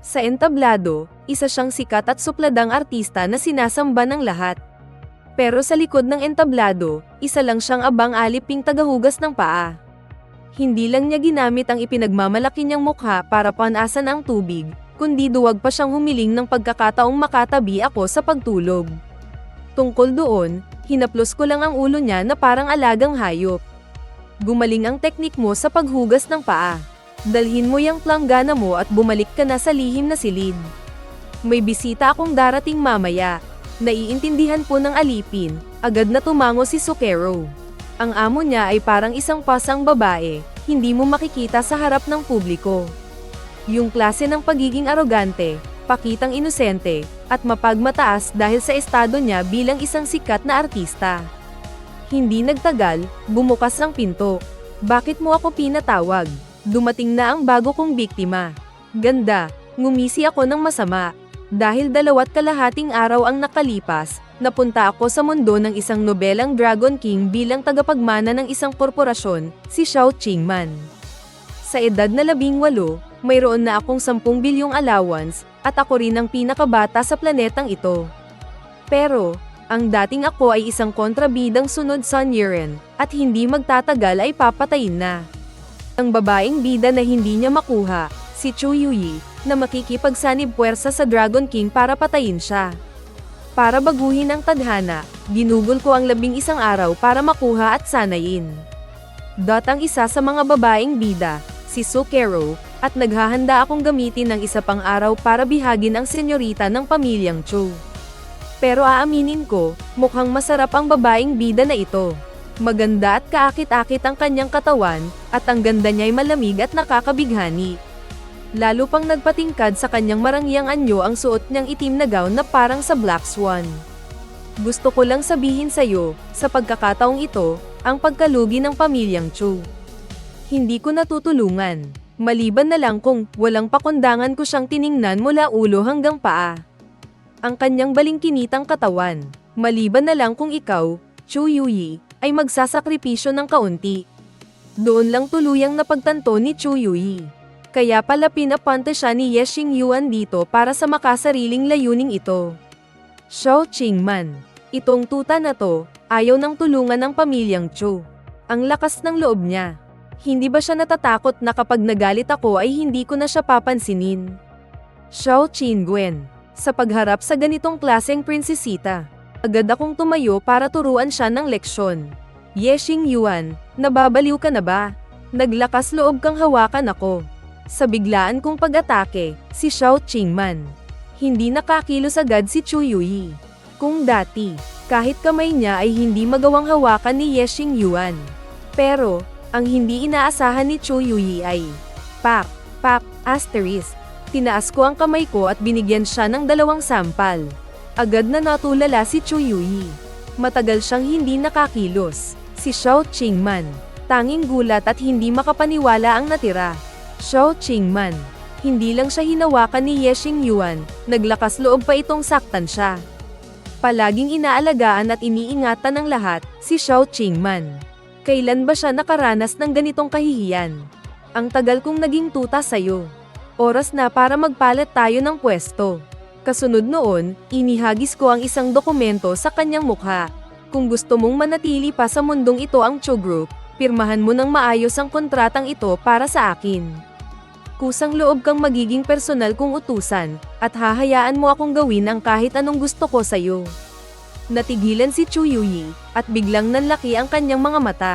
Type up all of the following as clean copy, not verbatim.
Sa entablado, isa siyang sikat at supladang artista na sinasamba ng lahat. Pero sa likod ng entablado, isa lang siyang abang-aliping tagahugas ng paa. Hindi lang niya ginamit ang ipinagmamalaki niyang mukha para panasan ang tubig, kundi duwag pa siyang humiling ng pagkakataong makatabi ako sa pagtulog. Tungkol doon, hinaplos ko lang ang ulo niya na parang alagang hayop. Gumaling ang teknik mo sa paghugas ng paa. Dalhin mo yung planggana mo at bumalik ka na sa lihim na silid. May bisita akong darating mamaya. Naiintindihan po ng alipin, agad na tumango si Sukero. Ang amo niya ay parang isang pasang babae, hindi mo makikita sa harap ng publiko. Yung klase ng pagiging arogante, pakitang inosente, at mapagmataas dahil sa estado niya bilang isang sikat na artista. Hindi nagtagal, bumukas ang pinto. Bakit mo ako pinatawag? Dumating na ang bago kong biktima. Ganda, ngumisi ako ng masama. Dahil 2.5 araw ang nakalipas, napunta ako sa mundo ng isang nobelang Dragon King bilang tagapagmana ng isang korporasyon, si Xiao Qingman. Sa edad na 18, mayroon na akong 10 bilyong allowance, at ako rin ang pinakabata sa planetang ito. Pero, ang dating ako ay isang kontrabidang sunod Sun Yiren, at hindi magtatagal ay papatayin na. Ang babaeng bida na hindi niya makuha, si Chu Yuyi, na makikipagsanib puwersa sa Dragon King para patayin siya. Para baguhin ang tadhana, ginugol ko ang 11 araw para makuha at sanayin. Ang isa sa mga babaeng bida, si Sukero, at naghahanda akong gamitin ng isa pang araw para bihagin ang senyorita ng pamilyang Chu. Pero aaminin ko, mukhang masarap ang babaeng bida na ito. Maganda at kaakit-akit ang kanyang katawan, at ang ganda niya'y malamig at nakakabighani. Lalo pang nagpatingkad sa kanyang marangyang anyo ang suot niyang itim na gown na parang sa Black Swan. Gusto ko lang sabihin sa'yo, sa pagkakataong ito, ang pagkalugi ng pamilyang Chu. Hindi ko natutulungan, maliban na lang kung walang pakundangan ko siyang tiningnan mula ulo hanggang paa. Ang kanyang balingkinitang katawan, maliban na lang kung ikaw, Chu Yuyi, ay magsasakripisyo ng kaunti. Doon lang tuluyang napagtanto ni Chu Yuyi. Kaya pala pinapante siya ni Ye Xingyuan dito para sa makasariling layuning ito. Xiao Qingman, itong tuta na to, ayaw nang tulungan ng pamilyang Chu. Ang lakas ng loob niya. Hindi ba siya natatakot na kapag nagalit ako ay hindi ko na siya papansinin? Xiao Qingwen, sa pagharap sa ganitong klaseng prinsesita, agad akong tumayo para turuan siya ng leksyon. Ye Xingyuan, nababaliw ka na ba? Naglakas loob kang hawakan ako. Sa biglaan kong pag-atake, si Xiao Qingman. Hindi nakakilos agad si Chu Yuyi. Kung dati, kahit kamay niya ay hindi magawang hawakan ni Ye Xingyuan. Pero, ang hindi inaasahan ni Chu Yuyi ay, pak, asterisk. Tinaas ko ang kamay ko at binigyan siya ng 2 sampal. Agad na natulala si Chu Yuyi. Matagal siyang hindi nakakilos. Si Xiao Qingman, tanging gulat at hindi makapaniwala ang natira. Xiao Qingman, hindi lang siya hinawakan ni Ye Xingyuan, naglakas loob pa itong saktan siya. Palaging inaalagaan at iniingatan ng lahat, si Xiao Qingman. Kailan ba siya nakaranas ng ganitong kahihiyan? Ang tagal kong naging tuta sa'yo. Oras na para magpalit tayo ng pwesto. Kasunod noon, inihagis ko ang isang dokumento sa kanyang mukha. Kung gusto mong manatili pa sa mundong ito ang Chu Group, pirmahan mo ng maayos ang kontratang ito para sa akin. Kusang loob kang magiging personal kong utusan, at hahayaan mo akong gawin ang kahit anong gusto ko sa'yo. Natigilan si Chu Yuyi, at biglang nanlaki ang kanyang mga mata.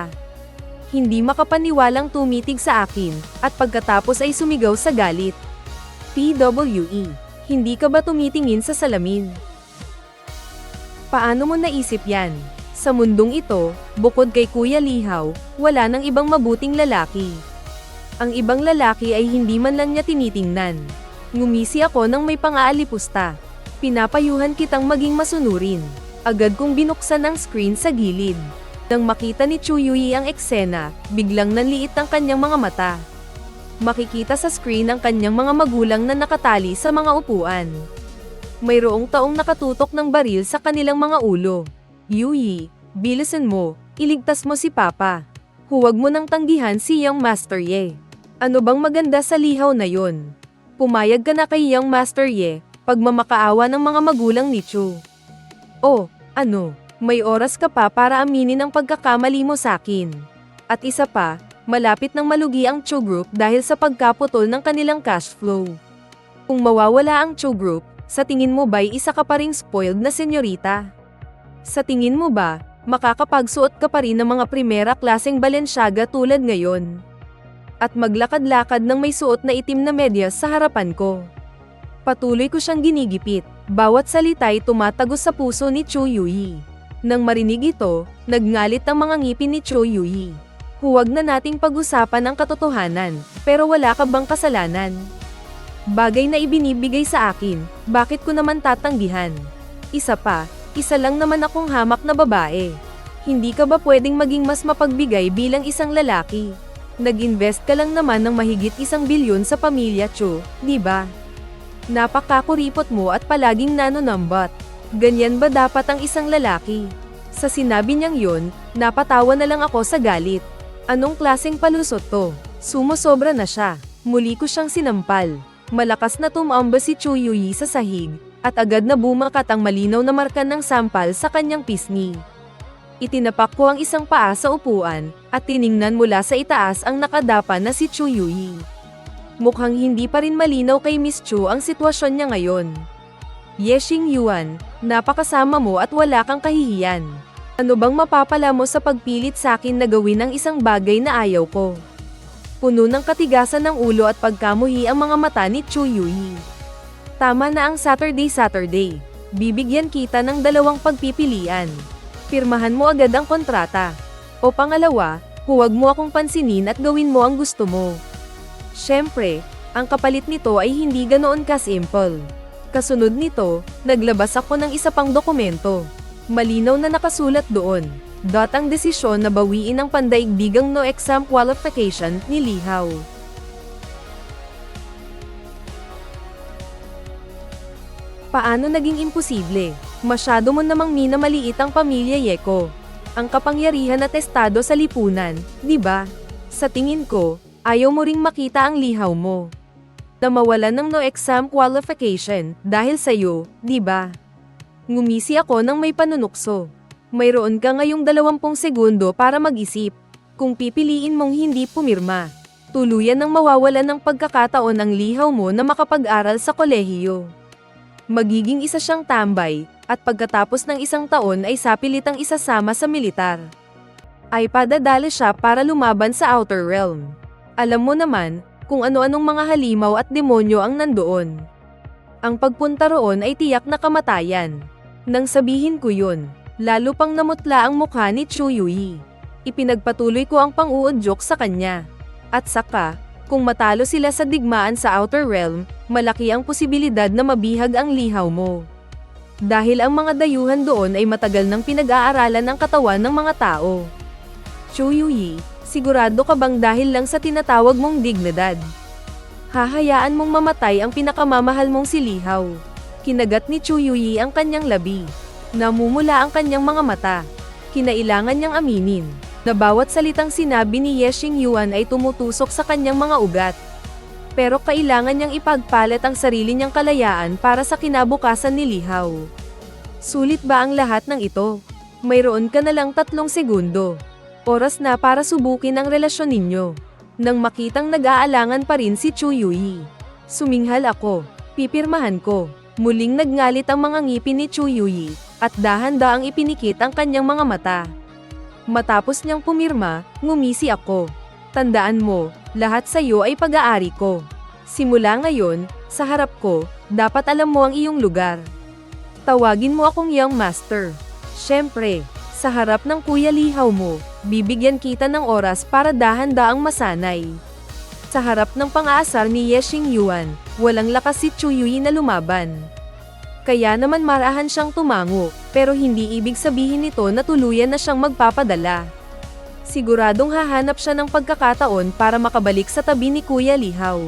Hindi makapaniwalang tumitig sa akin, at pagkatapos ay sumigaw sa galit. PWE, hindi ka ba tumitingin sa salamin? Paano mo naisip yan? Sa mundong ito, bukod kay Kuya Lihaw, wala nang ibang mabuting lalaki. Ang ibang lalaki ay hindi man lang niya tinitingnan. Ngumisi ako nang may pang-aalipusta. Pinapayuhan kitang maging masunurin. Agad kong binuksan ang screen sa gilid. Nang makita ni Chu Yuyi ang eksena, biglang nanliit ang kanyang mga mata. Makikita sa screen ang kanyang mga magulang na nakatali sa mga upuan. Mayroong taong nakatutok ng baril sa kanilang mga ulo. Yuyi, bilisan mo, iligtas mo si Papa. Huwag mo nang tanggihan si Young Master Ye. Ano bang maganda sa lihaw na yon? Pumayag ka na kay Young Master Ye, pagmamakaawa ng mga magulang ni Chu. Oh, ano, may oras ka pa para aminin ang pagkakamali mo sakin. At isa pa, malapit nang malugi ang Chu Group dahil sa pagkaputol ng kanilang cash flow. Kung mawawala ang Chu Group, sa tingin mo ba'y isa ka pa ring spoiled na senyorita? Sa tingin mo ba, makakapagsuot ka pa rin ng mga primera klaseng Balenciaga tulad ngayon? At maglakad-lakad ng may suot na itim na medyas sa harapan ko. Patuloy ko siyang ginigipit, bawat salita'y tumatagos sa puso ni Chu Yuyi. Nang marinig ito, nagngalit ang mga ngipin ni Chu Yuyi. Huwag na nating pag-usapan ang katotohanan, pero wala ka bang kasalanan? Bagay na ibinibigay sa akin, bakit ko naman tatanggihan? Isa pa, isa lang naman akong hamak na babae. Hindi ka ba pwedeng maging mas mapagbigay bilang isang lalaki? Nag-invest ka lang naman ng mahigit 1 bilyon sa pamilya Chu, di ba? Napakakuripot mo at palaging nanonambot. Ganyan ba dapat ang isang lalaki? Sa sinabi niyang yun, napatawa na lang ako sa galit. Anong klaseng palusot to? Sumosobra na siya. Muli ko siyang sinampal. Malakas na tumamba si Chu Yuyi sa sahig, at agad na bumakat ang malinaw na marka ng sampal sa kanyang pisngi. Itinapak ko ang isang paa sa upuan, at tiningnan mula sa itaas ang nakadapa na si Chu Yuyi. Mukhang hindi pa rin malinaw kay Miss Chu ang sitwasyon niya ngayon. Ye Xingyuan, napakasama mo at wala kang kahihiyan. Ano bang mapapala mo sa pagpilit sa akin na gawin ang isang bagay na ayaw ko? Puno ng katigasan ng ulo at pagkamuhi ang mga mata ni Chu Yuyi. Tama na ang Saturday. Bibigyan kita ng 2 pagpipilian. Pirmahan mo agad ang kontrata. O pangalawa, huwag mo akong pansinin at gawin mo ang gusto mo. Siyempre, ang kapalit nito ay hindi ganoon ka-simple. Kasunod nito, naglabas ako ng isa pang dokumento. Malinaw na nakasulat doon. Ang desisyon na bawiin ang pandaigdigang no exam qualification ni Li Hao. Paano naging imposible? Masyado mo namang minamaliit ang pamilya Yeko. Ang kapangyarihan at estado sa lipunan, di ba? Sa tingin ko, ayaw mo ring makita ang lihaw mo. Na mawalan ng no exam qualification dahil sa'yo, di ba? Ngumisi ako ng may panunukso. Mayroon ka ngayong 20 segundo para mag-isip. Kung pipiliin mong hindi pumirma, tuluyan ng mawawalan ng pagkakataon ang lihaw mo na makapag-aral sa kolehiyo. Magiging isa siyang tambay, at pagkatapos ng 1 taon ay sapilitang isasama sa militar. Ay padadala siya para lumaban sa Outer Realm. Alam mo naman, kung ano-anong mga halimaw at demonyo ang nandoon. Ang pagpunta roon ay tiyak na kamatayan. Nang sabihin ko yun, lalo pang namutla ang mukha ni Chu Yuyi. Ipinagpatuloy ko ang pang-uudyok sa kanya. At saka, kung matalo sila sa digmaan sa Outer Realm, malaki ang posibilidad na mabihag ang lihaw mo. Dahil ang mga dayuhan doon ay matagal nang pinag-aaralan ang katawan ng mga tao. Chu Yuyi, sigurado ka bang dahil lang sa tinatawag mong dignidad? Hahayaan mong mamatay ang pinakamamahal mong si Lihaw. Kinagat ni Chu Yuyi ang kanyang labi. Namumula ang kanyang mga mata. Kinailangan niyang aminin na bawat salitang sinabi ni Ye Xingyuan ay tumutusok sa kanyang mga ugat. Pero kailangan niyang ipagpalit ang sarili niyang kalayaan para sa kinabukasan ni Lihaw. Sulit ba ang lahat ng ito? Mayroon ka na lang 3 segundo. Oras na para subukin ang relasyon ninyo. Nang makitang nag-aalangan pa rin si Chu Yuyi, suminghal ako. Pipirmahan ko. Muling nagngalit ang mga ngipin ni Chu Yuyi, at dahan-daang ipinikit ang kanyang mga mata. Matapos niyang pumirma, ngumisi ako. Tandaan mo, lahat sa iyo ay pag-aari ko. Simula ngayon, sa harap ko, dapat alam mo ang iyong lugar. Tawagin mo akong Young Master. Siyempre, sa harap ng Kuya Lihaw mo, bibigyan kita ng oras para dahan-daang masanay. Sa harap ng pang-aasar ni Ye Xingyuan, walang lakas si Chu Yuyi na lumaban. Kaya naman marahan siyang tumango, pero hindi ibig sabihin nito na tuluyan na siyang magpapadala. Siguradong hahanap siya ng pagkakataon para makabalik sa tabi ni Kuya Lihaw.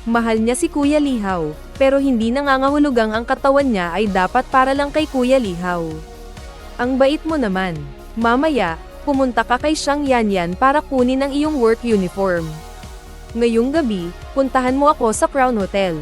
Mahal niya si Kuya Lihaw, pero hindi nangangahulugang ang katawan niya ay dapat para lang kay Kuya Lihaw. Ang bait mo naman. Mamaya, pumunta ka kay Xiang Yanyan para kunin ang iyong work uniform. Ngayong gabi, puntahan mo ako sa Crown Hotel.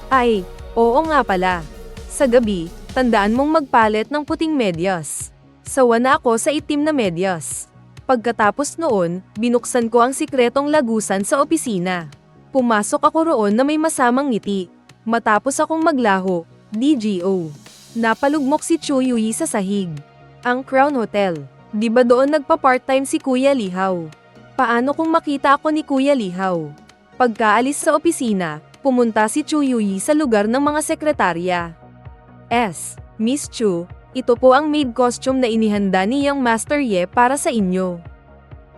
Ay, oo nga pala. Sa gabi, tandaan mong magpalit ng puting medyas. Sawa na ako sa itim na medyas. Pagkatapos noon, binuksan ko ang sikretong lagusan sa opisina. Pumasok ako roon na may masamang ngiti. Matapos akong maglaho, DGO. Napalugmok si Chu Yui sa sahig. Ang Crown Hotel. Di ba doon nagpa-part-time si Kuya Lihaw? Paano kung makita ako ni Kuya Lihaw? Pagkaalis sa opisina, pumunta si Chu Yui sa lugar ng mga sekretarya. Miss Chu, ito po ang maid costume na inihanda ni Young Master Ye para sa inyo.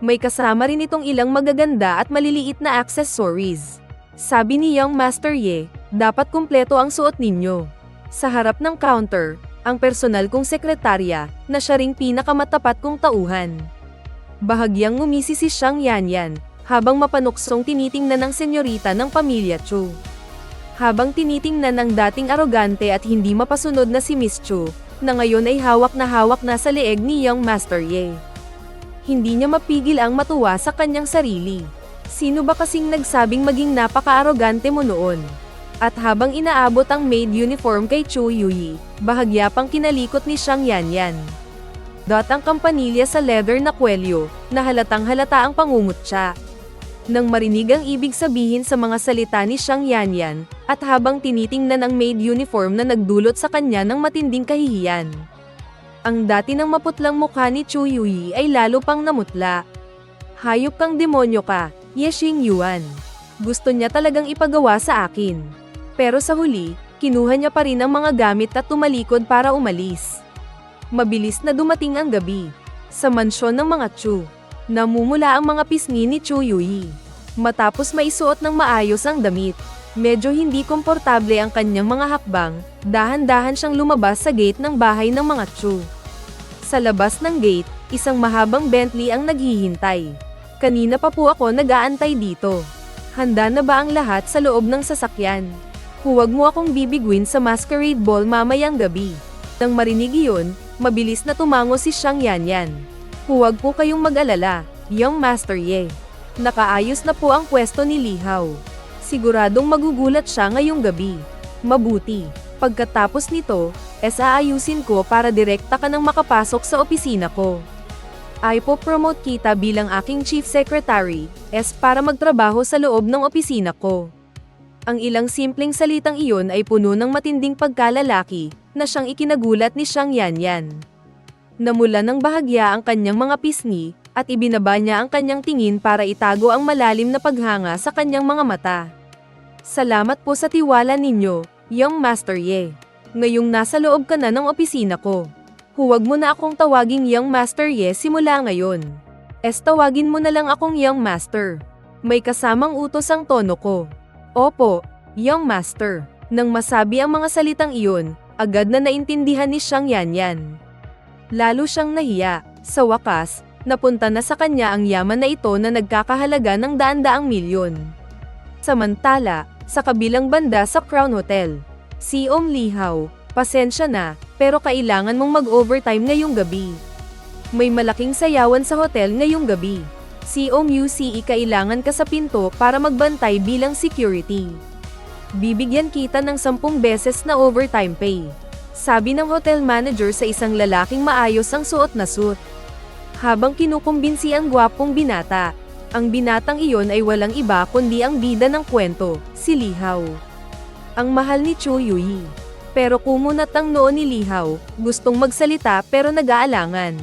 May kasama rin itong ilang magaganda at maliliit na accessories. Sabi ni Young Master Ye, dapat kumpleto ang suot ninyo. Sa harap ng counter, ang personal kong sekretarya, na siya ring pinakamatapat kong tauhan. Bahagyang ngumisi si Xiang Yanyan, habang mapanuksong tinitingnan ng senyorita ng pamilya Chu. Habang tinitingnan ng dating arogante at hindi mapasunod na si Miss Chu, na ngayon ay hawak na sa leeg ni Young Master Ye. Hindi niya mapigil ang matuwa sa kanyang sarili. Sino ba kasing nagsabing maging napaka-arogante mo noon? At habang inaabot ang maid uniform kay Chu Yui, bahagya pang kinalikot ni Xiang Yanyan. Ang kampanilya sa leather na kwelyo, na halatang halata ang pangungutya. Nang marinig ang ibig sabihin sa mga salita ni Xiang Yanyan, at habang tinitingnan ang maid uniform na nagdulot sa kanya ng matinding kahihiyan. Ang dati ng maputlang mukha ni Chu Yui ay lalo pang namutla. Hayop kang demonyo ka, Ye Xingyuan. Gusto niya talagang ipagawa sa akin. Pero sa huli, kinuha niya pa rin ang mga gamit at tumalikod para umalis. Mabilis na dumating ang gabi. Sa mansyon ng mga Chu, namumula ang mga pisngi ni Chu Yui. Matapos maisuot ng maayos ang damit, medyo hindi komportable ang kanyang mga hakbang, dahan-dahan siyang lumabas sa gate ng bahay ng mga Chu. Sa labas ng gate, isang mahabang Bentley ang naghihintay. Kanina pa po ako nag-aantay dito. Handa na ba ang lahat sa loob ng sasakyan? Huwag mo akong bibigwin sa masquerade ball mamayang gabi. Nang marinig iyon, mabilis na tumango si Xiang Yanyan. Huwag po kayong mag-alala, Young Master Ye. Nakaayos na po ang pwesto ni Lihaw. Siguradong magugulat siya ngayong gabi. Mabuti. Pagkatapos nito, aayusin ko para direkta ka nang makapasok sa opisina ko. Ipo-promote kita bilang aking chief secretary, para magtrabaho sa loob ng opisina ko. Ang ilang simpleng salitang iyon ay puno ng matinding pagkalalaki, na siyang ikinagulat ni Xiang Yanyan. Namula ng bahagya ang kanyang mga pisngi, at ibinaba niya ang kanyang tingin para itago ang malalim na paghanga sa kanyang mga mata. Salamat po sa tiwala ninyo, Young Master Ye. Ngayong nasa loob ka na ng opisina ko. Huwag mo na akong tawaging Young Master Ye simula ngayon. Tawagin mo na lang akong Young Master. May kasamang utos ang tono ko. Opo, Young Master. Nang masabi ang mga salitang iyon, agad na naintindihan ni Xiang Yanyan. Lalo siyang nahiya. Sa wakas, napunta na sa kanya ang yaman na ito na nagkakahalaga ng daan-daang milyon. Samantala, sa kabilang banda sa Crown Hotel, si Lihaw, pasensya na, pero kailangan mong mag-overtime ngayong gabi. May malaking sayawan sa hotel ngayong gabi. Si Yuci kailangan ka sa pinto para magbantay bilang security. Bibigyan kita ng 10 beses na overtime pay. Sabi ng hotel manager sa isang lalaking maayos ang suot na suit. Habang kinukumbinsi ang gwapong binata, ang binatang iyon ay walang iba kundi ang bida ng kwento, si Lihaw. Ang mahal ni Chu Yui. Pero kumunat ang noo ni Lihaw, gustong magsalita pero nag-aalangan.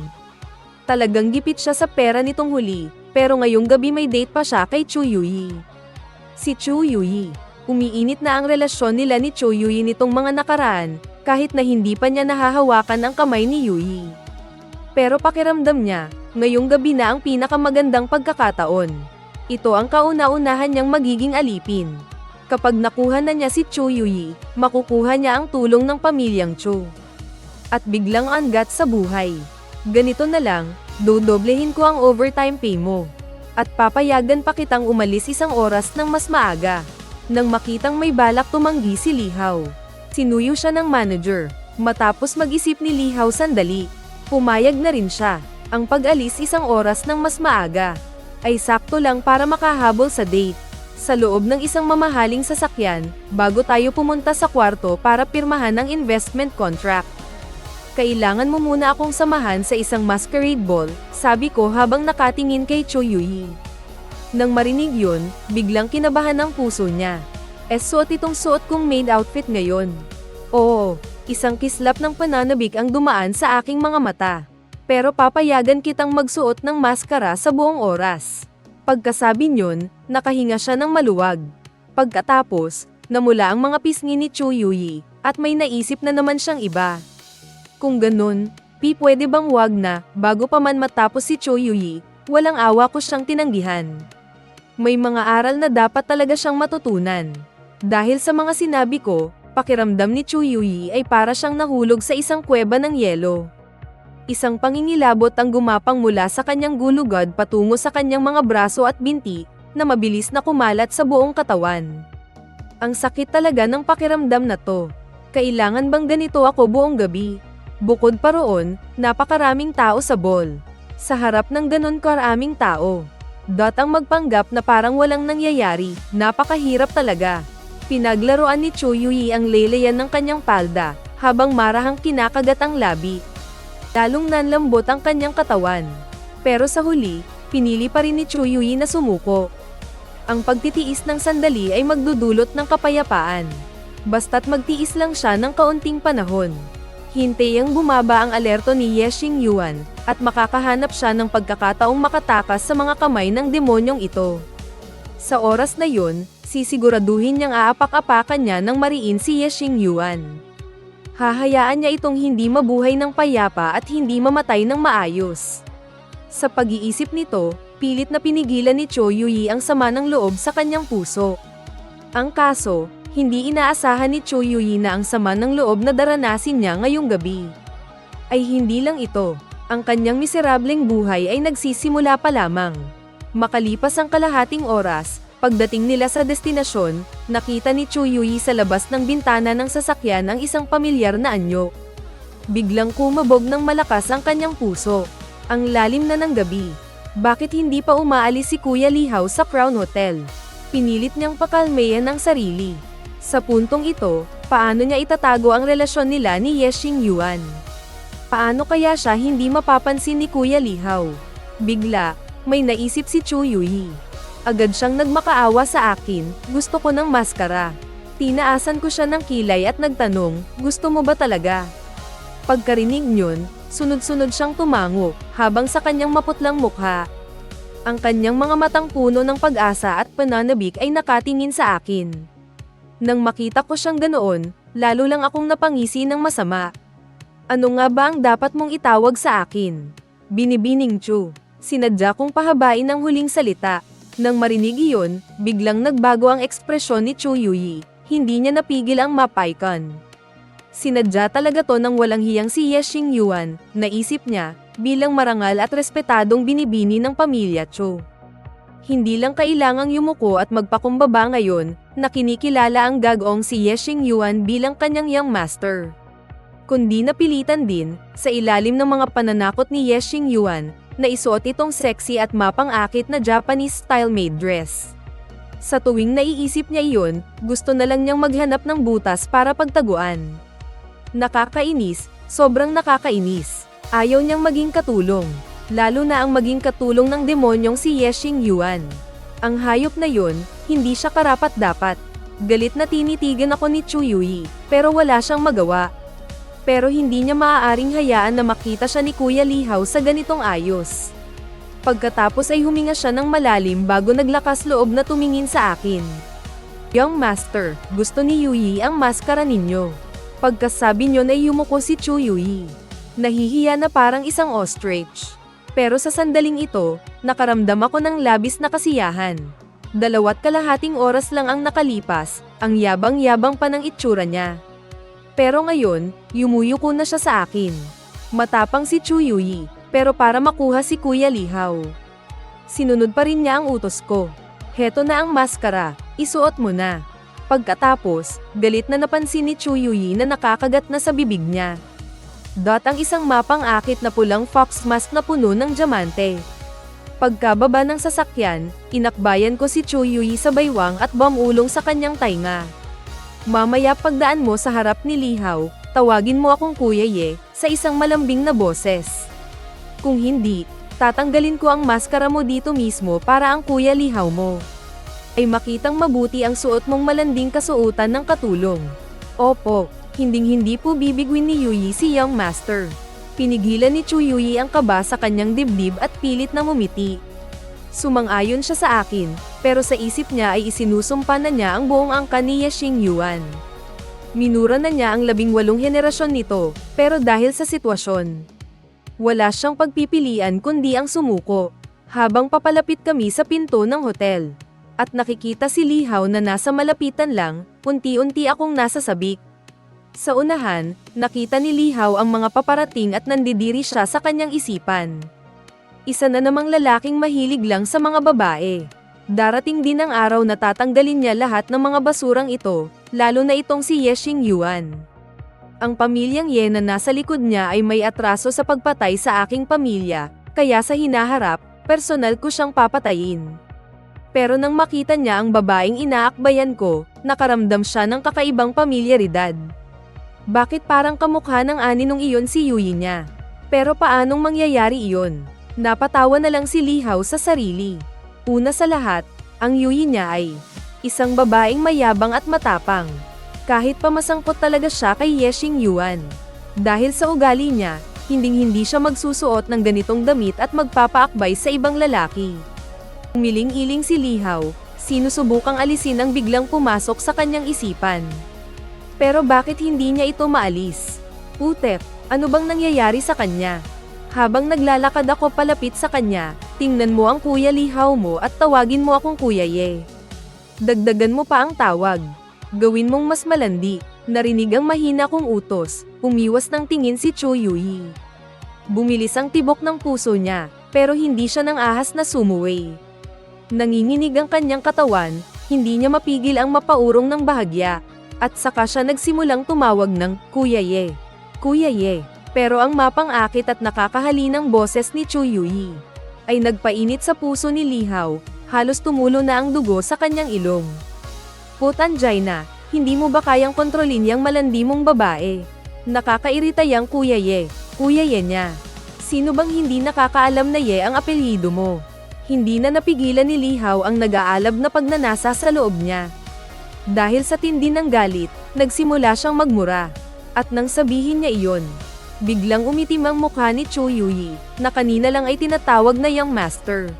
Talagang gipit siya sa pera nitong huli, pero ngayong gabi may date pa siya kay Chu Yui. Si Chu Yui, umiinit na ang relasyon nila ni Chu Yui nitong mga nakaraan, kahit na hindi pa niya nahahawakan ang kamay ni Yui. Pero pakiramdam niya, ngayong gabi na ang pinakamagandang pagkakataon. Ito ang kauna-unahan niyang magiging alipin. Kapag nakuha na niya si Chu Yui, makukuha niya ang tulong ng pamilyang Chu. At biglang angat sa buhay. Ganito na lang, dodoblehin ko ang overtime pay mo. At papayagan pa kitang umalis 1 oras ng mas maaga. Nang makitang may balak tumanggi si Lihaw, sinuyo siya ng manager. Matapos mag-isip ni Lihaw sandali, pumayag na rin siya. Ang pag-alis 1 oras ng mas maaga ay sakto lang para makahabol sa date. sa loob ng isang mamahaling sasakyan, bago tayo pumunta sa kwarto para pirmahan ang investment contract. Kailangan mo muna akong samahan sa isang masquerade ball, sabi ko habang nakatingin kay Cho Yui. Nang marinig yun, biglang kinabahan ang puso niya. Suot itong suot kong maid outfit ngayon. Oo, isang kislap ng pananabik ang dumaan sa aking mga mata. Pero papayagan kitang magsuot ng maskara sa buong oras. Pagkasabi niyon, nakahinga siya ng maluwag. Pagkatapos, namula ang mga pisngi ni Cho Yui, at may naisip na naman siyang iba. Kung ganun, pwede bang wag na, bago pa man matapos si Cho Yui, walang awa ko siyang tinanggihan. May mga aral na dapat talaga siyang matutunan. Dahil sa mga sinabi ko, pakiramdam ni Cho Yui ay para siyang nahulog sa isang kuweba ng yelo. Isang pangingilabot ang gumapang mula sa kanyang gulugod patungo sa kanyang mga braso at binti, na mabilis na kumalat sa buong katawan. Ang sakit talaga ng pakiramdam na to. Kailangan bang ganito ako buong gabi? Bukod pa roon, napakaraming tao sa ball. Sa harap ng ganon karaming tao. Ang magpanggap na parang walang nangyayari, napakahirap talaga. Pinaglaruan ni Cho Yui ang leleyan ng kanyang palda, habang marahang kinakagat ang labi. Lalong nanlambot ang kanyang katawan. Pero sa huli, pinili pa rin ni Cho Yui na sumuko. Ang pagtitiis ng sandali ay magdudulot ng kapayapaan. Basta't magtiis lang siya ng kaunting panahon. Hintayang bumaba ang alerto ni Ye Xingyuan, at makakahanap siya ng pagkakataong makatakas sa mga kamay ng demonyong ito. Sa oras na yun, sisiguraduhin niyang aapak-apakan niya ng mariin si Ye Xingyuan. Hahayaan niya itong hindi mabuhay ng payapa at hindi mamatay ng maayos. Sa pag-iisip nito, pilit na pinigilan ni Cho Yui ang sama ng loob sa kanyang puso. Ang kaso, hindi inaasahan ni Cho Yui na ang sama ng loob na daranasin niya ngayong gabi. Ay hindi lang ito, ang kanyang miserableng buhay ay nagsisimula pa lamang. Makalipas ang kalahating oras, pagdating nila sa destinasyon, nakita ni Cho Yui sa labas ng bintana ng sasakyan ang isang pamilyar na anyo. Biglang kumabog ng malakas ang kanyang puso. Ang lalim na ng gabi. Bakit hindi pa umaalis si Kuya Lihaw sa Crown Hotel? Pinilit niyang pakalmayan ang sarili. Sa puntong ito, paano niya itatago ang relasyon nila ni Ye Xingyuan? Paano kaya siya hindi mapapansin ni Kuya Lihaw? Bigla, may naisip si Cho Yui. Agad siyang nagmakaawa sa akin, gusto ko ng maskara. Tinaasan ko siya ng kilay at nagtanong, gusto mo ba talaga? Pagkarinig niyon, sunod-sunod siyang tumango, habang sa kanyang maputlang mukha. Ang kanyang mga matang puno ng pag-asa at pananabik ay nakatingin sa akin. Nang makita ko siyang ganoon, lalo lang akong napangisi ng masama. Ano nga ba ang dapat mong itawag sa akin? Binibining Chu. Sinadya kong pahabain ang huling salita. Nang marinig iyon, biglang nagbago ang ekspresyon ni Cho Yui. Hindi niya napigil ang mapaykan. Sinadya talaga to ng walang hiyang si Ye Xingyuan, naisip niya, bilang marangal at respetadong binibini ng pamilya Cho. Hindi lang kailangang yumuko at magpakumbaba ngayon, na kinikilala ang gagong si Ye Xingyuan bilang kanyang young master. Kundi napilitan din, sa ilalim ng mga pananakot ni Ye Xingyuan, na isuot itong sexy at mapang-akit na Japanese-style maid dress. Sa tuwing naiisip niya iyon, gusto na lang niyang maghanap ng butas para pagtaguan. Nakakainis, sobrang nakakainis. Ayaw niyang maging katulong. Lalo na ang maging katulong ng demonyong si Ye Xingyuan. Ang hayop na yun, hindi siya karapat-dapat. Galit na tinitigan ako ni Cho Yui, pero wala siyang magawa. Pero hindi niya maaaring hayaan na makita siya ni Kuya Lihaw sa ganitong ayos. Pagkatapos ay huminga siya ng malalim bago naglakas loob na tumingin sa akin. Young Master, gusto ni Yui ang maskara ninyo. Pagkasabi niyo na yumuko si Cho Yui. Nahihiya na parang isang ostrich. Pero sa sandaling ito, nakaramdam ako ng labis na kasiyahan. 2.5 oras lang ang nakalipas, ang yabang-yabang pa ng itsura niya. Pero ngayon, yumuyuko na siya sa akin. Matapang si Cho Yui, pero para makuha si Kuya Lihaw. Sinunod pa rin niya ang utos ko. Heto na ang maskara, isuot mo na. Pagkatapos, galit na napansin ni Cho Yui na nakakagat na sa bibig niya. Ang isang mapang-akit na pulang fox mask na puno ng diamante. Pagkababa ng sasakyan, inakbayan ko si Chu Yui sa baywang at bumulong sa kanyang tainga. Mamaya pagdaan mo sa harap ni Lihaw, tawagin mo akong Kuya Ye, sa isang malambing na boses. Kung hindi, tatanggalin ko ang maskara mo dito mismo para ang Kuya Lihaw mo ay makitang mabuti ang suot mong malanding kasuotan ng katulong. Opo, hinding-hindi po bibigwin ni Yui si Young Master. Pinigilan ni Chu Yui ang kaba sa kanyang dibdib at pilit na ngumiti. Sumang-ayon siya sa akin, pero sa isip niya ay isinusumpa na niya ang buong angka ni Ye Xingyuan. Minura na niya ang 18 henerasyon nito, pero dahil sa sitwasyon, wala siyang pagpipilian kundi ang sumuko. Habang papalapit kami sa pinto ng hotel, at nakikita si Lihaw na nasa malapitan lang, unti-unti akong nasa sabik. Sa unahan, nakita ni Lihaw ang mga paparating at nandidiri siya sa kanyang isipan. Isa na namang lalaking mahilig lang sa mga babae. Darating din ang araw na tatanggalin niya lahat ng mga basurang ito, lalo na itong si Ye Xingyuan. Ang pamilyang Ye na nasa likod niya ay may atraso sa pagpatay sa aking pamilya, kaya sa hinaharap, personal ko siyang papatayin. Pero nang makita niya ang babaeng inaakbayan ko, nakaramdam siya ng kakaibang pamilyaridad. Bakit parang kamukha ng aninong iyon si Yui niya? Pero paanong mangyayari iyon? Napatawa na lang si Lihaw sa sarili. Una sa lahat, ang Yui niya ay isang babaeng mayabang at matapang. Kahit pamasangkot talaga siya kay Ye Xingyuan. Dahil sa ugali niya, hinding-hindi siya magsusuot ng ganitong damit at magpapaakbay sa ibang lalaki. Umiling-iling si Lihaw, sinusubukang alisin ang biglang pumasok sa kanyang isipan. Pero bakit hindi niya ito maalis? Utep, ano bang nangyayari sa kanya? Habang naglalakad ako palapit sa kanya, tingnan mo ang Kuya Lihaw mo at tawagin mo akong Kuya Ye. Dagdagan mo pa ang tawag. Gawin mong mas malandi. Narinig ang mahina kong utos, umiwas ng tingin si Chu Yui. Bumilis ang tibok ng puso niya, pero hindi siya nang ahas na sumuway. Nanginginig ang kanyang katawan, hindi niya mapigil ang mapaurong ng bahagya. At saka siya nagsimulang tumawag ng, Kuya Ye. Kuya Ye. Pero ang mapang-akit at nakakahalinang boses ni Chu Yui ay nagpainit sa puso ni Lihaw, halos tumulo na ang dugo sa kanyang ilong. Putanjay na, hindi mo ba kayang kontrolin yang malandi mong babae? Nakakairita yang Kuya Ye niya. Sino bang hindi nakakaalam na Ye ang apelyido mo? Hindi na napigilan ni Lihaw ang nag-aalab na pagnanasa sa loob niya. Dahil sa tindi ng galit, nagsimula siyang magmura. At nang sabihin niya iyon, biglang umitim ang mukha ni Chu Yui, na kanina lang ay tinatawag na Young Master.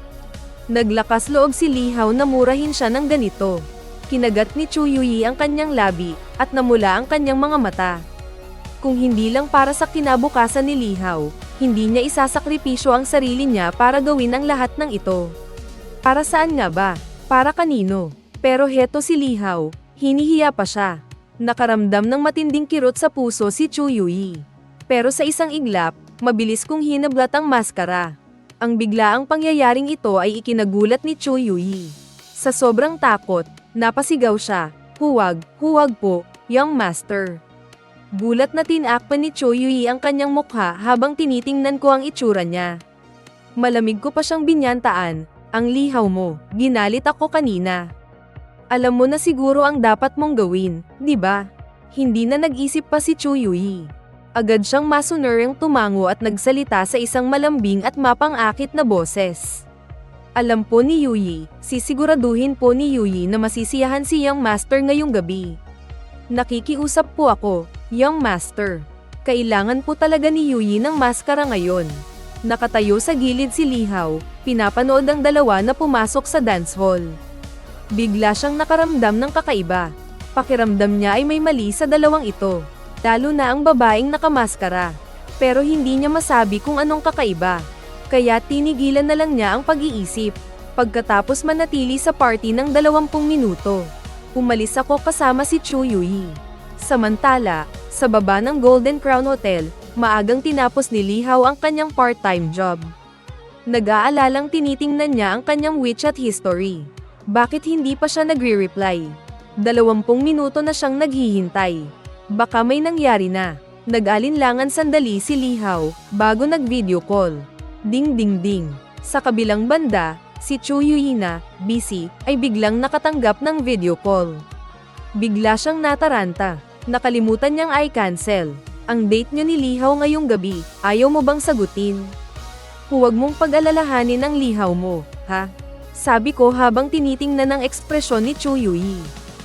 Naglakas loob si Lihaw na murahin siya ng ganito. Kinagat ni Chu Yui ang kanyang labi, at namula ang kanyang mga mata. Kung hindi lang para sa kinabukasan ni Lihaw, hindi niya isasakripisyo ang sarili niya para gawin ang lahat ng ito. Para saan nga ba? Para kanino? Pero heto si Lihaw, hinihiya pa siya. Nakaramdam ng matinding kirot sa puso si Chu Yui. Pero sa isang iglap, mabilis kong hinablat ang maskara. Ang biglaang pangyayaring ito ay ikinagulat ni Chu Yui. Sa sobrang takot, napasigaw siya, huwag po, Young Master. Gulat na tinakpan ni Chu Yui ang kanyang mukha habang tinitingnan ko ang itsura niya. Malamig ko pa siyang binyantaan, ang Lihaw mo, ginalit ako kanina. Alam mo na siguro ang dapat mong gawin, di ba? Hindi na nag-isip pa si Chu Yui. Agad siyang masunuring tumango at nagsalita sa isang malambing at mapang-akit na boses. Alam po ni Yui, sisiguraduhin po ni Yui na masisiyahan si Young Master ngayong gabi. Nakikiusap po ako, Young Master. Kailangan po talaga ni Yui ng maskara ngayon. Nakatayo sa gilid si Lihaw, pinapanood ang dalawa na pumasok sa dance hall. Bigla siyang nakaramdam ng kakaiba. Pakiramdam niya ay may mali sa dalawang ito. Lalo na ang babaeng nakamaskara. Pero hindi niya masabi kung anong kakaiba. Kaya tinigilan na lang niya ang pag-iisip. Pagkatapos manatili sa party ng 20 minuto, umalis ako kasama si Chu Yui. Samantala, sa baba ng Golden Crown Hotel, maagang tinapos ni Lihaw ang kanyang part-time job. Nag-aalalang tinitingnan niya ang kanyang WeChat history. Bakit hindi pa siya nagre-reply? 20 minuto na siyang naghihintay. Baka may nangyari na. Nag-alinlangan sandali si Lihaw, bago nag-video call. Ding ding ding. Sa kabilang banda, si Chu Yuyi na, busy, ay biglang nakatanggap ng video call. Bigla siyang nataranta. Nakalimutan niyang i-cancel. Ang date niyo ni Lihaw ngayong gabi, ayaw mo bang sagutin? Huwag mong pag-alalahanin ang lihaw mo, ha? Sabi ko habang tinitingnan ang ekspresyon ni Chu Yuyi.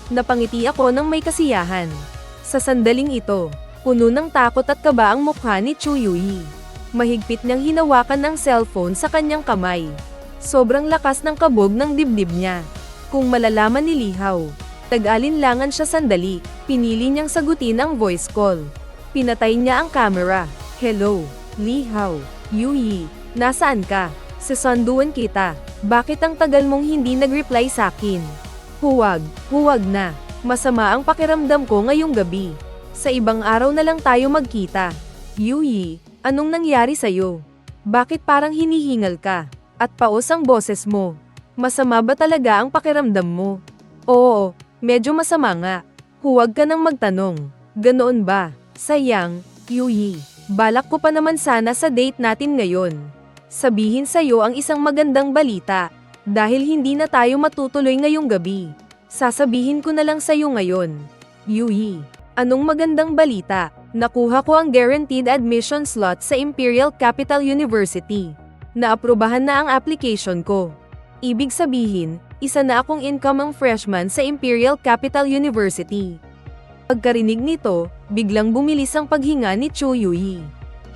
Napangiti ako ng may kasiyahan. Sa sandaling ito, puno ng takot at kaba ang mukha ni Chu Yuyi. Mahigpit niyang hinawakan ang cellphone sa kanyang kamay. Sobrang lakas ng kabog ng dibdib niya. Kung malalaman ni Lihaw, tag-alinlangan siya sandali, pinili niyang sagutin ang voice call. Pinatay niya ang camera. Hello, Lihaw, Yuyi, nasaan ka? Sasanduan kita. Bakit ang tagal mong hindi nag-reply sa akin? Huwag na. Masama ang pakiramdam ko ngayong gabi. Sa ibang araw na lang tayo magkita. Yuyi, anong nangyari sa'yo? Bakit parang hinihingal ka? At paos ang boses mo. Masama ba talaga ang pakiramdam mo? Oo, medyo masama nga. Huwag ka nang magtanong. Ganoon ba? Sayang, Yuyi. Balak ko pa naman sana sa date natin ngayon. Sabihin sa'yo ang isang magandang balita. Dahil hindi na tayo matutuloy ngayong gabi. Sasabihin ko na lang sa'yo ngayon. Yuyi, anong magandang balita? Nakuha ko ang guaranteed admission slot sa Imperial Capital University. Naaprubahan na ang application ko. Ibig sabihin, isa na akong incoming freshman sa Imperial Capital University. Pagkarinig nito, biglang bumilis ang paghinga ni Chu Yuyi.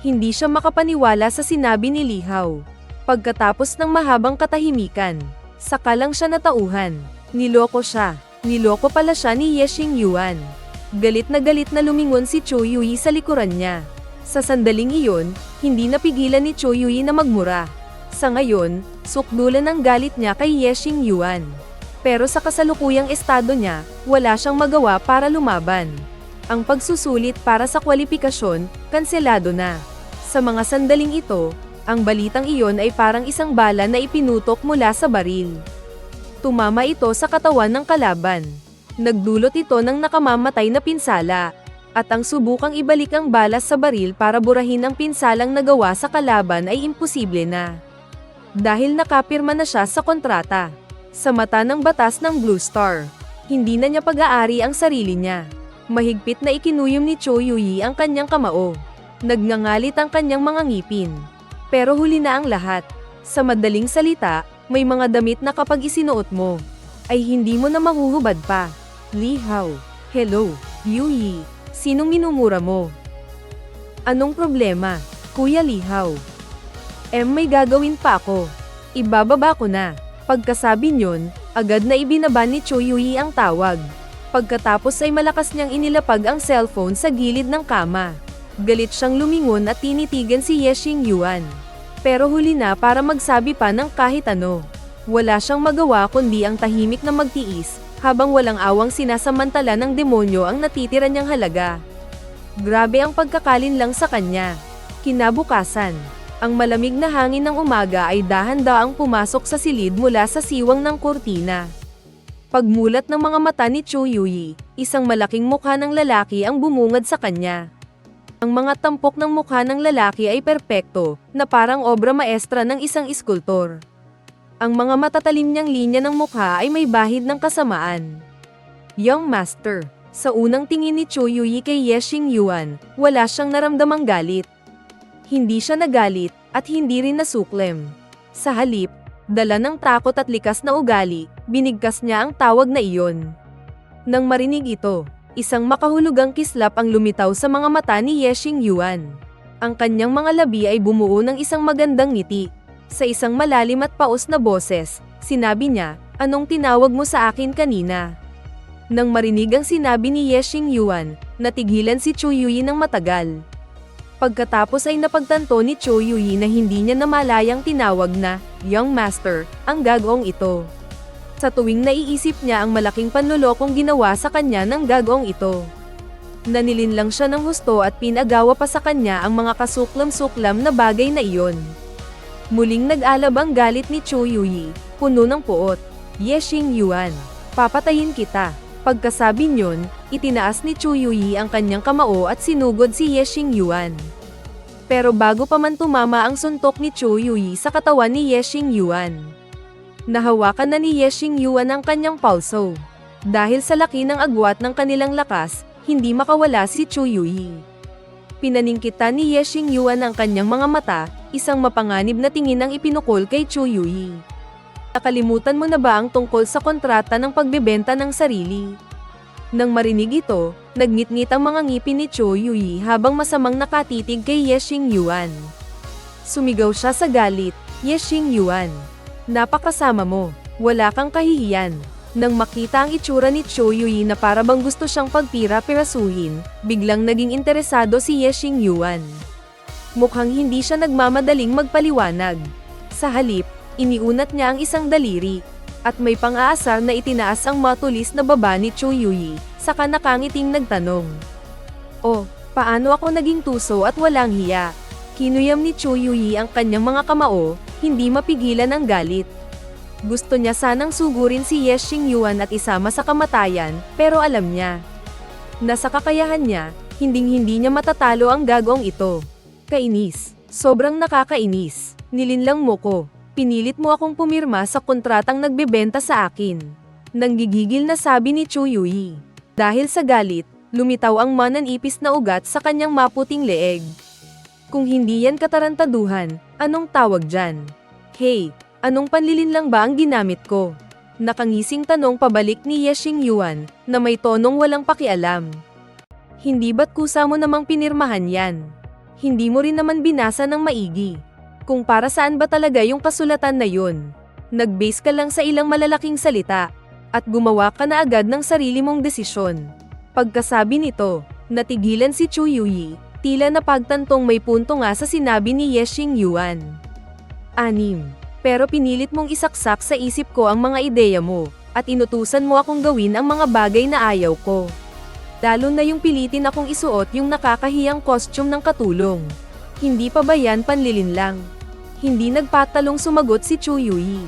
Hindi siya makapaniwala sa sinabi ni Lihaw. Pagkatapos ng mahabang katahimikan, saka lang siya natauhan. Niloko siya. Niloko pala siya ni Ye Xingyuan. Galit na lumingon si Chu Yuyi sa likuran niya. Sa sandaling iyon, hindi napigilan ni Chu Yuyi na magmura. Sa ngayon, sukdulan ang galit niya kay Ye Xingyuan. Pero sa kasalukuyang estado niya, wala siyang magawa para lumaban. Ang pagsusulit para sa kwalifikasyon, kanselado na. Sa mga sandaling ito, ang balitang iyon ay parang isang bala na ipinutok mula sa baril. Tumama ito sa katawan ng kalaban. Nagdulot ito ng nakamamatay na pinsala. At ang subukang ibalik ang bala sa baril para burahin ang pinsalang nagawa sa kalaban ay imposible na. Dahil nakapirma na siya sa kontrata. Sa mata ng batas ng Blue Star, hindi na niya pag-aari ang sarili niya. Mahigpit na ikinuyom ni Chu Yuyi ang kanyang kamao. Nagngangalit ang kanyang mga ngipin. Pero huli na ang lahat. Sa madaling salita, may mga damit na kapag isinuot mo, ay hindi mo na mahuhubad pa. Lihaw. Hello, Yuyi. Sinong minumura mo? Anong problema, Kuya Lihaw? May gagawin pa ako. Ibababa ko na. Pagkasabi niyon, agad na ibinaba ni Chu Yuyi ang tawag. Pagkatapos ay malakas niyang inilapag ang cellphone sa gilid ng kama. Galit siyang lumingon at tinitigan si Ye Xingyuan. Pero huli na para magsabi pa ng kahit ano. Wala siyang magawa kundi ang tahimik na magtiis, habang walang awang sinasamantala ng demonyo ang natitira niyang halaga. Grabe ang pagkakalin lang sa kanya. Kinabukasan, ang malamig na hangin ng umaga ay dahan-daang pumasok sa silid mula sa siwang ng kurtina. Pagmulat ng mga mata ni Chu Yuyi, isang malaking mukha ng lalaki ang bumungad sa kanya. Ang mga tampok ng mukha ng lalaki ay perpekto, na parang obra maestra ng isang iskultor. Ang mga matatalim niyang linya ng mukha ay may bahid ng kasamaan. Young Master, sa unang tingin ni Chu Yuyi kay Ye Xingyuan, wala siyang naramdamang galit. Hindi siya nagalit, at hindi rin nasuklem. Sa halip, dala ng takot at likas na ugali, binigkas niya ang tawag na iyon. Nang marinig ito, isang makahulugang kislap ang lumitaw sa mga mata ni Ye Xingyuan. Ang kanyang mga labi ay bumuo ng isang magandang ngiti. Sa isang malalim at paos na boses, sinabi niya, "Anong tinawag mo sa akin kanina?" Nang marinig ang sinabi ni Ye Xingyuan, natigilan si Chu Yuyi ng matagal. Pagkatapos ay napagtanto ni Chu Yuyi na hindi niya namalayang tinawag na Young Master ang gagawng ito. Sa tuwing naiisip niya ang malaking panlolokong ginawa sa kanya ng gagawng ito, nanilin lang siya ng husto at pinagawa pa sa kanya ang mga kasuklam-suklam na bagay na iyon. Muling nag-alab ang galit ni Chu Yuyi, puno ng puot. Ye Xingyuan, papatayin kita. Pagkasabi niyon, itinaas ni Chu Yuyi ang kanyang kamao at sinugod si Ye Xingyuan. Pero bago pa man tumama ang suntok ni Chu Yui sa katawan ni Ye Xingyuan, nahawakan na ni Ye Xingyuan ang kanyang pulso. Dahil sa laki ng agwat ng kanilang lakas, hindi makawala si Chu Yui. Pinaningkitan ni Ye Xingyuan ang kanyang mga mata, isang mapanganib na tingin ang ipinukol kay Chu Yui. Nakalimutan mo na ba ang tungkol sa kontrata ng pagbebenta ng sarili? Nang marinig ito, nagngit-ngit ang mga ngipin ni Chu Yui habang masamang nakatitig kay Ye Xingyuan. Sumigaw siya sa galit, "Ye Xingyuan, napakasama mo, wala kang kahihiyan." Nang makita ang itsura ni Chu Yui na para bang gusto siyang pagpira-pirasuhin, biglang naging interesado si Ye Xingyuan. Mukhang hindi siya nagmamadaling magpaliwanag. Sa halip, iniunat niya ang isang daliri, at may pang-aasar na itinaas ang matulis na baba ni Chu Yui, saka nakangiting nagtanong. "Oh, paano ako naging tuso at walang hiya?" Kinuyam ni Chu Yui ang kanyang mga kamao, hindi mapigilan ang galit. Gusto niya sanang sugurin si Ye Xingyuan at isama sa kamatayan, pero alam niya na sa kakayahan niya, hinding-hindi niya matatalo ang gagawng ito. Kainis. Sobrang nakakainis. Nilinlang mo ko. Pinilit mo akong pumirma sa kontratang nagbebenta sa akin. Nanggigigil na sabi ni Chu Yui. Dahil sa galit, lumitaw ang mananipis na ugat sa kanyang maputing leeg. Kung hindi yan katarantaduhan, anong tawag dyan? Hey! Anong panlilinlang ba ang ginamit ko? Nakangising tanong pabalik ni Ye Xingyuan, na may tonong walang pakialam. Hindi ba't kusa mo namang pinirmahan yan? Hindi mo rin naman binasa ng maigi. Kung para saan ba talaga yung kasulatan na yun? Nag-base ka lang sa ilang malalaking salita, at gumawa ka na agad ng sarili mong desisyon. Pagkasabi nito, natigilan si Chu Yui, tila napagtantong may punto nga sa sinabi ni Ye Xingyuan. 6. Pero pinilit mong isaksak sa isip ko ang mga ideya mo, at inutusan mo akong gawin ang mga bagay na ayaw ko. Lalo na yung pilitin akong isuot yung nakakahiyang costume ng katulong. Hindi pa ba yan panlilinlang? Hindi nagpatalong sumagot si Chu Yui.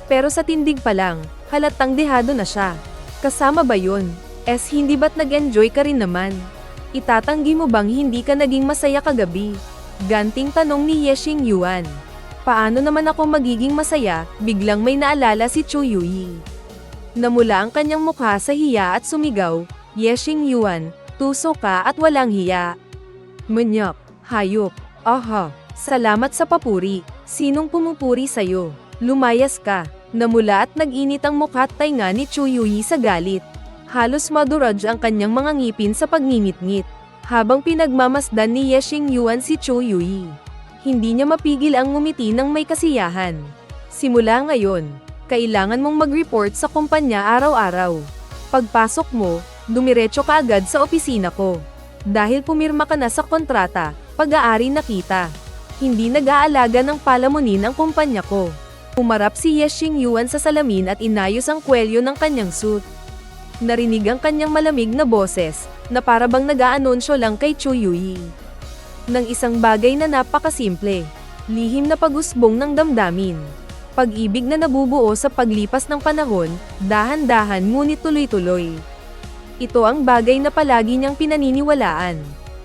Pero sa tindig pa lang, halatang dehado na siya. Kasama ba yun? Hindi ba't nag-enjoy ka rin naman? Itatanggi mo bang hindi ka naging masaya kagabi? Ganting tanong ni Ye Xingyuan. Paano naman ako magiging masaya? Biglang may naalala si Chu Yui. Namula ang kanyang mukha sa hiya at sumigaw, "Ye Xingyuan, tuso ka at walang hiya." Manyak, hayop, aha, salamat sa papuri. Sinong pumupuri sa'yo? Lumayas ka. Namula at nag-init ang mukha at tainga ni Chu Yui sa galit. Halos maduraj ang kanyang mga ngipin sa pagngingit-ngit. Habang pinagmamasdan ni Ye Xingyuan si Chu Yui, hindi niya mapigil ang ngumiti ng may kasiyahan. Simula ngayon, kailangan mong mag-report sa kumpanya araw-araw. Pagpasok mo, dumiretso ka agad sa opisina ko. Dahil pumirma ka na sa kontrata, pag-aari na kita. Hindi nag-aalaga ng palamunin ang kumpanya ko. Umarap si Ye Xingyuan sa salamin at inayos ang kwelyo ng kanyang suit. Narinig ang kanyang malamig na boses, na para bang nag-aanonsyo lang kay Chu Yui. Ng isang bagay na napakasimple, lihim na pag-usbong ng damdamin. Pag-ibig na nabubuo sa paglipas ng panahon, dahan-dahan ngunit tuloy-tuloy. Ito ang bagay na palagi niyang pinaniniwalaan.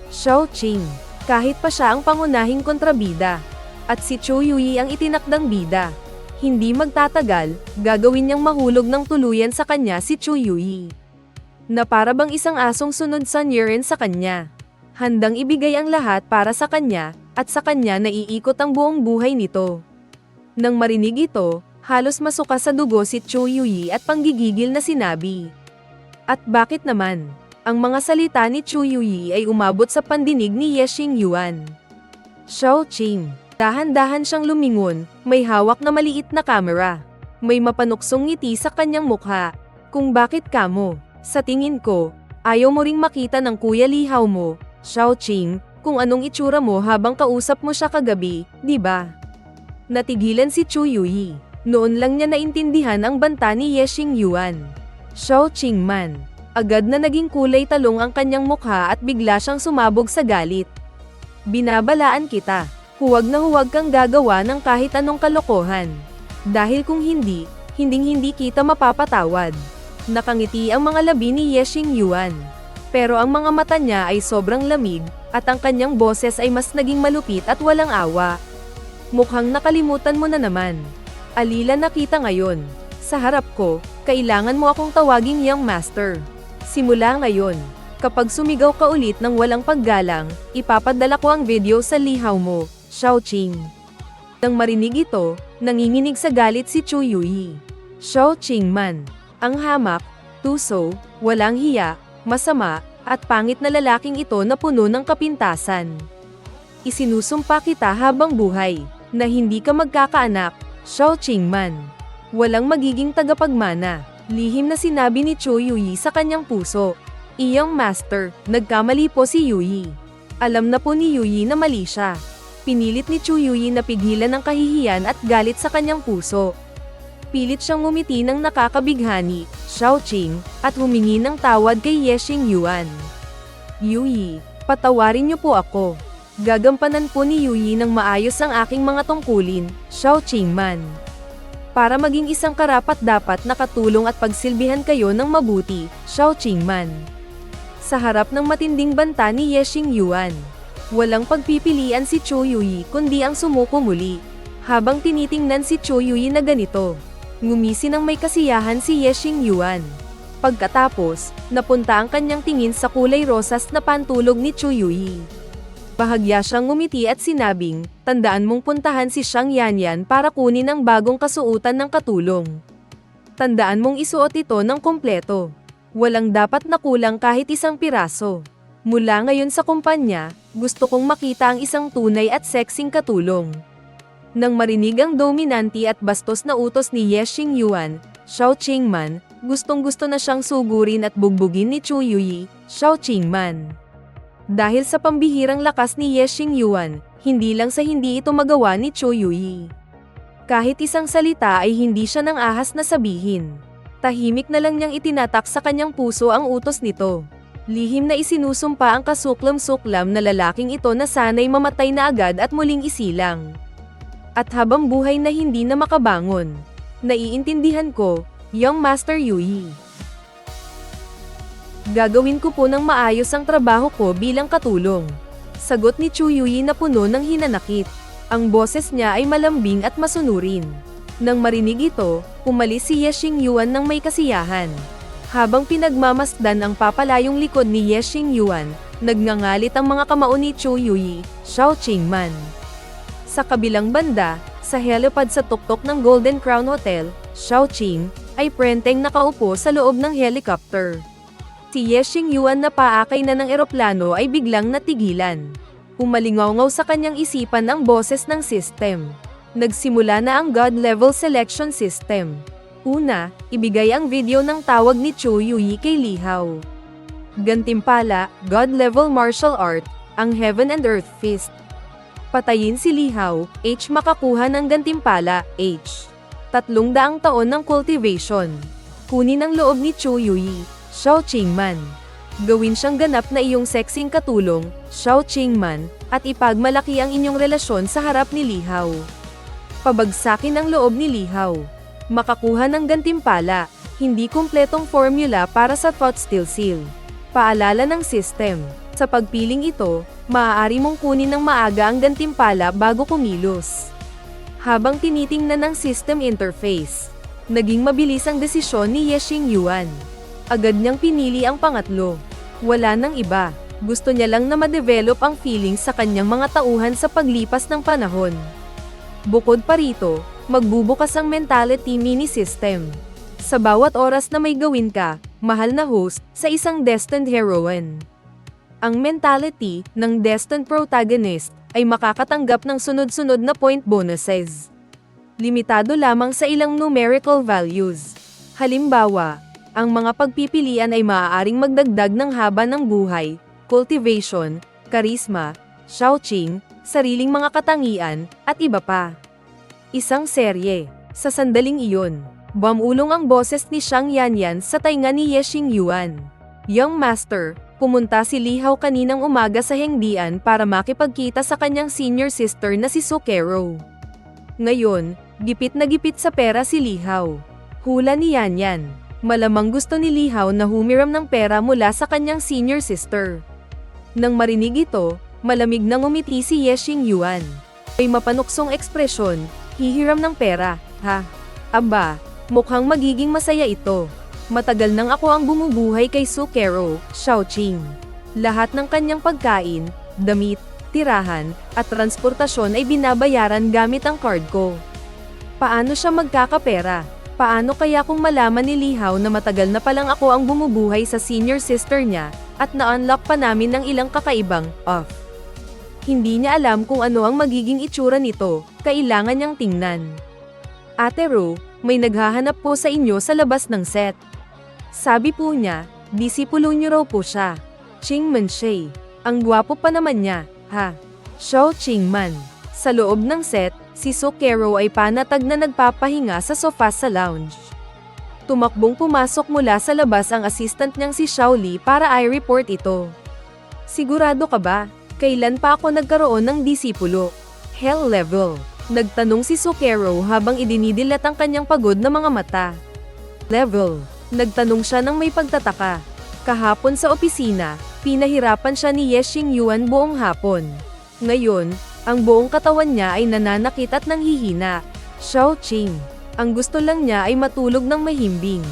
Xiao Qing, kahit pa siya ang pangunahing kontrabida, at si Chu Yui ang itinakdang bida, hindi magtatagal, gagawin niyang mahulog ng tuluyan sa kanya si Chu Yui. Na para bang isang asong sunod sa niren sa kanya. Handang ibigay ang lahat para sa kanya, at sa kanya naiikot ang buong buhay nito. Nang marinig ito, halos masuka sa dugo si Chu Yui at panggigigil na sinabi. At bakit naman? Ang mga salita ni Chu Yui ay umabot sa pandinig ni Ye Xingyuan. Xiao Qing, dahan-dahan siyang lumingon, may hawak na maliit na kamera. May mapanuksong ngiti sa kanyang mukha. Kung bakit kamo? Sa tingin ko, ayaw mo ring makita ng kuya lihaw mo, Xiao Qing, kung anong itsura mo habang kausap mo siya kagabi, di ba? Natigilan si Chu Yui. Noon lang niya naintindihan ang banta ni Ye Xingyuan. Xiao Qing man. Agad na naging kulay talong ang kanyang mukha at bigla siyang sumabog sa galit. Binabalaan kita. Huwag na huwag kang gagawa ng kahit anong kalokohan. Dahil kung hindi, hinding-hindi kita mapapatawad. Nakangiti ang mga labi ni Ye Xingyuan. Pero ang mga mata niya ay sobrang lamig, at ang kanyang boses ay mas naging malupit at walang awa. Mukhang nakalimutan mo na naman. Alila nakita ngayon. Sa harap ko, kailangan mo akong tawaging young master. Simula ngayon, kapag sumigaw ka ulit ng walang paggalang, ipapadala ko ang video sa lihaw mo, Shaoqing. Nang marinig ito, nanginginig sa galit si Chu Yuyi. Shaoqing man, ang hamak, tuso, walang hiya, masama, at pangit na lalaking ito na puno ng kapintasan. Isinusumpa kita habang buhay, na hindi ka magkakaanak, Shaoqing man. Walang magiging tagapagmana, lihim na sinabi ni Chu Yuyi sa kanyang puso. Iyong master, nagkamali po si Yuyi. Alam na po ni Yuyi na mali siya. Pinilit ni Chu Yuyi na pigilan ang kahihiyan at galit sa kanyang puso. Pilit siyang ngumiti ng nakakabighani, Shaoqing, at humingi ng tawad kay Yexing Yuan. Yuyi, patawarin niyo po ako. Gagampanan po ni Yuyi ng maayos ang aking mga tungkulin, Shaoqing man. Para maging isang karapat-dapat na katulong at pagsilbihan kayo ng mabuti, Shaoqing man. Sa harap ng matinding banta ni Yexing Yuan, walang pagpipilian si Chu Yuyi kundi ang sumuko muli. Habang tinitingnan si Chu Yuyi na ganito, ngumisi ng may kasiyahan si Yexing Yuan. Pagkatapos, napunta ang kanyang tingin sa kulay rosas na pantulog ni Chu Yuyi. Bahagya siyang ngumiti at sinabing, tandaan mong puntahan si Xiang Yanyan para kunin ang bagong kasuotan ng katulong. Tandaan mong isuot ito ng kompleto. Walang dapat na kulang kahit isang piraso. Mula ngayon sa kumpanya, gusto kong makita ang isang tunay at sexing katulong. Nang marinig ang dominante at bastos na utos ni Yexing Yuan, Shaoqing man, gustong-gusto na siyang sugurin at bugbugin ni Chu Yuyi, Shaoqing man. Dahil sa pambihirang lakas ni Yexing Yuan, hindi lang sa hindi ito magawa ni Chu Yuyi. Kahit isang salita ay hindi siya nang ahas na sabihin. Tahimik na lang niyang itinatak sa kanyang puso ang utos nito. Lihim na isinusumpa ang kasuklam-suklam na lalaking ito na sana'y mamatay na agad at muling isilang. At habang buhay na hindi na makabangon. Naiintindihan ko, young Master Yuyi. Gagawin ko po ng maayos ang trabaho ko bilang katulong. Sagot ni Chu Yuyi na puno ng hinanakit. Ang boses niya ay malambing at masunurin. Nang marinig ito, umalis si Yexing Yuan ng may kasiyahan. Habang pinagmamasdan ang papalayong likod ni Yexing Yuan, nagngangalit ang mga kamao ni Chu Yuyi, Shaoqing man. Sa kabilang banda, sa helipad sa tuktok ng Golden Crown Hotel, Shaoqing ay prenteng nakaupo sa loob ng helicopter. Si Yexing Yuan na paakay na ng eroplano ay biglang natigilan. Umalingaw-ngaw sa kanyang isipan ang boses ng system. Nagsimula na ang God-level selection system. Una, ibigay ang video ng tawag ni Chu Yuyi kay Lihaw. Gantimpala, God-level martial art, ang Heaven and Earth Fist. Patayin si Lihaw, H makakuha ng gantimpala, H. 300 taon ng cultivation. Kunin ang loob ni Chu Yuyi, Shaoqing man. Gawin siyang ganap na iyong sexing katulong, Shaoqing man, at ipagmalaki ang inyong relasyon sa harap ni Lihaw. Pabagsakin ang loob ni Lihaw. Makakuha ng gantimpala, hindi kumpletong formula para sa thought steal seal. Paalala ng system. Sa pagpiling ito, maaari mong kunin ng maaga ang gantimpala bago kumilos. Habang tinitingnan ng system interface, naging mabilis ang desisyon ni Yexing Yuan. Agad niyang pinili ang pangatlo. Wala nang iba. Gusto niya lang na ma-develop ang feelings sa kanyang mga tauhan sa paglipas ng panahon. Bukod pa rito, magbubukas ang mentality mini system. Sa bawat oras na may gawin ka, mahal na host, sa isang destined heroine. Ang mentality ng destined protagonist ay makakatanggap ng sunod-sunod na point bonuses. Limitado lamang sa ilang numerical values. Halimbawa, ang mga pagpipilian ay maaaring magdagdag ng haba ng buhay, cultivation, charisma, Shaoqing, sariling mga katangian, at iba pa. Isang serye. Sa sandaling iyon, bumulong ang boses ni Xiang Yanyan sa tainga ni Yexing Yuan. Young Master, pumunta si Lihaw kaninang umaga sa hengdian para makipagkita sa kanyang senior sister na si Sukero. Ngayon, gipit na gipit sa pera si Lihaw. Hula ni Yanyan. Malamang gusto ni Lihaw na humiram ng pera mula sa kanyang senior sister. Nang marinig ito, malamig nang umiti si Ye Xingyuan. May mapanuksong ekspresyon, hihiram ng pera, ha? Aba, mukhang magiging masaya ito. Matagal nang ako ang bumubuhay kay Sukero, Xiaoqing. Lahat ng kanyang pagkain, damit, tirahan, at transportasyon ay binabayaran gamit ang card ko. Paano siya magkakapera? Paano kaya kung malaman ni Lihaw na matagal na palang ako ang bumubuhay sa senior sister niya, at na-unlock pa namin ng ilang kakaibang off? Hindi niya alam kung ano ang magiging itsura nito, kailangan niyang tingnan. Ate Ro, may naghahanap po sa inyo sa labas ng set. Sabi po niya, disipulo niyo raw po siya. Ching Manshey. Ang gwapo pa naman niya, ha? Xiao Qingman. Sa loob ng set, si Sukero ay panatag na nagpapahinga sa sofa sa lounge. Tumakbong pumasok mula sa labas ang assistant niyang si Xiaoli para i-report ito. Sigurado ka ba? Kailan pa ako nagkaroon ng disipulo? Hell level. Nagtanong si Sukero habang idinidilat ang kanyang pagod na mga mata. Level. Nagtanong siya ng may pagtataka. Kahapon sa opisina, pinahirapan siya ni Ye Xingyuan buong hapon. Ngayon, ang buong katawan niya ay nananakit at nanghihina. Xiaoqing. Ang gusto lang niya ay matulog ng mahimbing.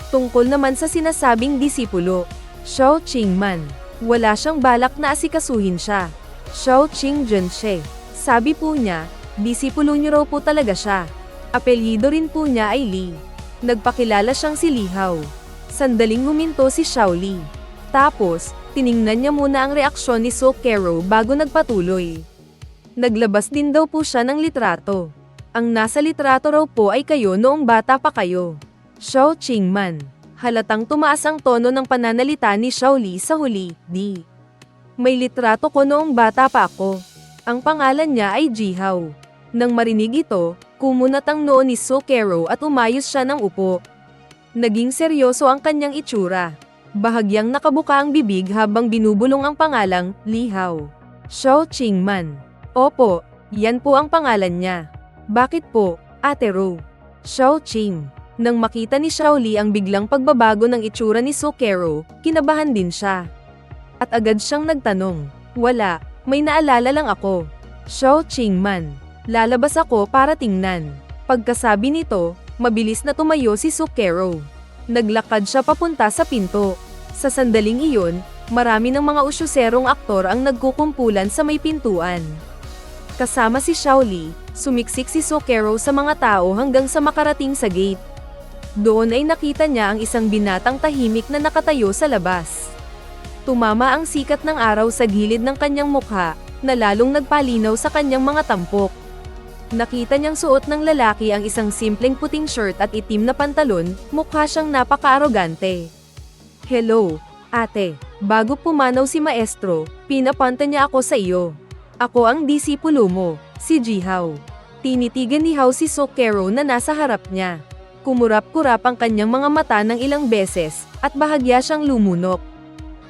Tungkol naman sa sinasabing disipulo, Xiao Qingman. Wala siyang balak na asikasuhin siya. Xiaoqing Zhenshe. Sabi po niya, disipulo niyo raw po talaga siya. Apelyido rin po niya ay Li. Nagpakilala siyang si Lihaw. Sandaling huminto si Xiaoli. Tapos, tiningnan niya muna ang reaksyon ni Sukero bago nagpatuloy. Naglabas din daw po siya ng litrato. Ang nasa litrato raw po ay kayo noong bata pa kayo. Xiao Qingman. Halatang tumaas ang tono ng pananalita ni Xiaoli sa huli, di. May litrato ko noong bata pa ako. Ang pangalan niya ay Jihaw. Nang marinig ito, kumunat ang noo ni Sukero at umayos siya ng upo. Naging seryoso ang kanyang itsura. Bahagyang nakabuka ang bibig habang binubulong ang pangalang Lihaw. Xiao Qingman. Opo, yan po ang pangalan niya. Bakit po, Ate Ro? Xiaoqing. Nang makita ni Xiaoli ang biglang pagbabago ng itsura ni Sukero, kinabahan din siya. At agad siyang nagtanong, wala, may naalala lang ako. Xiao Qingman. Lalabas ako para tingnan. Pagkasabi nito, mabilis na tumayo si Sukero. Naglakad siya papunta sa pinto. Sa sandaling iyon, marami ng mga usyoserong aktor ang nagkukumpulan sa may pintuan. Kasama si Xiaoli, sumiksik si Sukero sa mga tao hanggang sa makarating sa gate. Doon ay nakita niya ang isang binatang tahimik na nakatayo sa labas. Tumama ang sikat ng araw sa gilid ng kanyang mukha, na lalong nagpalinaw sa kanyang mga tampok. Nakita niyang suot ng lalaki ang isang simpleng puting shirt at itim na pantalon, mukha siyang napaka-arogante. Hello, ate. Bago pumanaw si maestro, pinapanta niya ako sa iyo. Ako ang disipulo mo, si Jihaw. Tinitigan ni Hao si Sukero na nasa harap niya. Kumurap-kurap ang kanyang mga mata ng ilang beses, at bahagya siyang lumunok.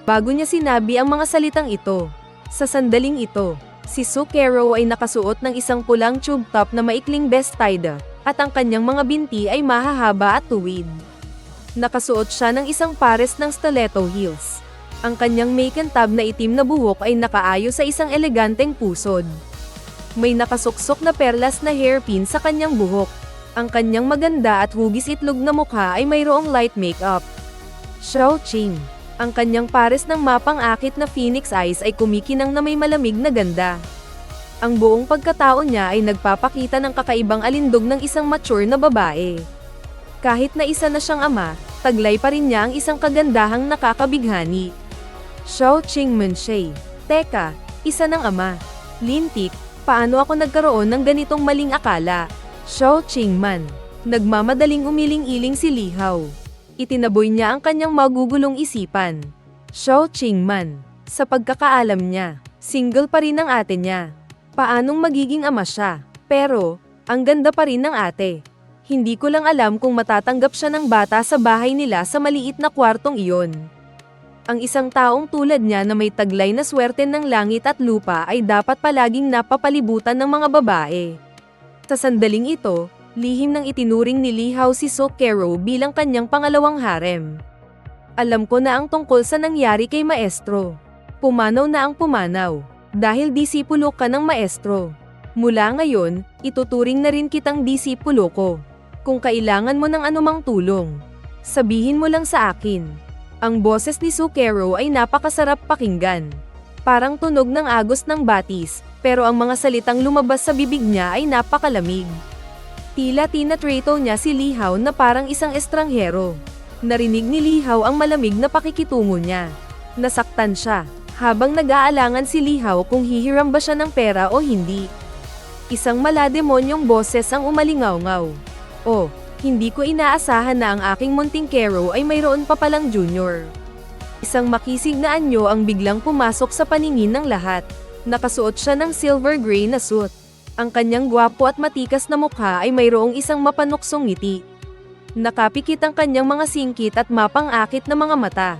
Bago niya sinabi ang mga salitang ito. Sa sandaling ito, si Sukero ay nakasuot ng isang pulang tube top na maikling vestida, at ang kanyang mga binti ay mahahaba at tuwid. Nakasuot siya ng isang pares ng stiletto heels. Ang kanyang makintab na itim na buhok ay nakaayos sa isang eleganteng pusod. May nakasuksok na perlas na hairpin sa kanyang buhok. Ang kanyang maganda at hugis itlog na mukha ay mayroong light makeup. Xiaoqing. Ang kanyang pares ng mapang-akit na phoenix eyes ay kumikinang na may malamig na ganda. Ang buong pagkatao niya ay nagpapakita ng kakaibang alindog ng isang mature na babae. Kahit na isa na siyang ama, taglay pa rin niya ang isang kagandahang nakakabighani. Xiaoqing Manshey. Teka, isa ng ama. Lintik, paano ako nagkaroon ng ganitong maling akala? Xiao Qingman. Nagmamadaling umiling-iling si Lihaw. Itinaboy niya ang kanyang magugulong isipan. Xiao Qingman. Sa pagkakaalam niya, single pa rin ang ate niya. Paanong magiging ama siya? Pero, ang ganda pa rin ng ate. Hindi ko lang alam kung matatanggap siya ng bata sa bahay nila sa maliit na kwartong iyon. Ang isang taong tulad niya na may taglay na swerte ng langit at lupa ay dapat palaging napapalibutan ng mga babae. Sa sandaling ito, Lihim nang itinuring ni Li Hao si Sokero bilang kanyang pangalawang harem. Alam ko na ang tungkol sa nangyari kay maestro. Pumanaw na ang pumanaw. Dahil disipulo ka ng maestro. Mula ngayon, ituturing na rin kitang disipulo ko. Kung kailangan mo ng anumang tulong, sabihin mo lang sa akin. Ang boses ni Sukero ay napakasarap pakinggan. Parang tunog ng agos ng batis, pero ang mga salitang lumabas sa bibig niya ay napakalamig. Tila tinatrato niya si Li Hao na parang isang estranghero. Narinig ni Li Hao ang malamig na pakikitungo niya. Nasaktan siya, habang nag-aalangan si Li Hao kung hihiram ba siya ng pera o hindi. Isang malademonyong boses ang umalingaw-ngaw. Oh, hindi ko inaasahan na ang aking munting Kero ay mayroon pa palang junior. Isang makisig na anyo ang biglang pumasok sa paningin ng lahat. Nakasuot siya ng silver gray na suit. Ang kanyang gwapo at matikas na mukha ay mayroong isang mapanuksong ngiti. Nakapikit ang kanyang mga singkit at mapang-akit na mga mata.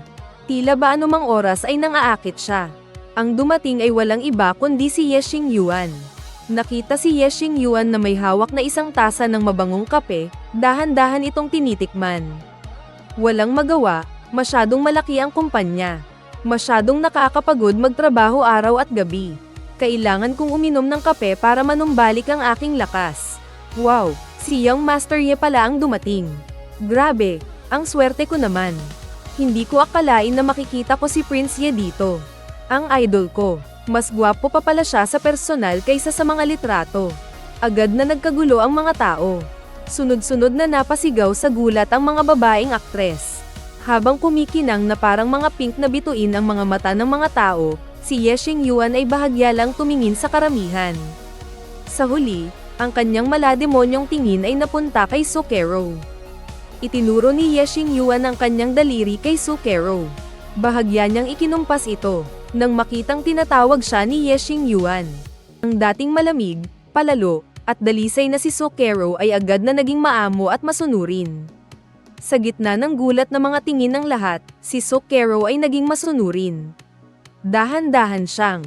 Tila ba anumang oras ay nang-aakit siya. Ang dumating ay walang iba kundi si Ye Xingyuan. Nakita si Ye Xingyuan na may hawak na isang tasa ng mabangong kape, dahan-dahan itong tinitikman. Walang magawa, masyadong malaki ang kumpanya. Masyadong nakakapagod magtrabaho araw at gabi. Kailangan kong uminom ng kape para manumbalik ang aking lakas. Wow, si Young Master Ye pala ang dumating. Grabe, ang swerte ko naman. Hindi ko akalain na makikita ko si Prince Ye dito. Ang idol ko. Mas gwapo pa pala siya sa personal kaysa sa mga litrato. Agad na nagkagulo ang mga tao. Sunod-sunod na napasigaw sa gulat ang mga babaeng aktres. Habang kumikinang na parang mga pink na bituin ang mga mata ng mga tao, si Ye Xingyuan ay bahagya lang tumingin sa karamihan. Sa huli, ang kanyang malademonyong tingin ay napunta kay Sukero. Itinuro ni Ye Xingyuan ang kanyang daliri kay Sukero. Bahagya niyang ikinumpas ito. Nang makitang tinatawag siya ni Ye Xingyuan. Ang dating malamig, palalo, at dalisay na si Sukero ay agad na naging maamo at masunurin. Sa gitna ng gulat na mga tingin ng lahat, si Sukero ay naging masunurin. Dahan-dahan siyang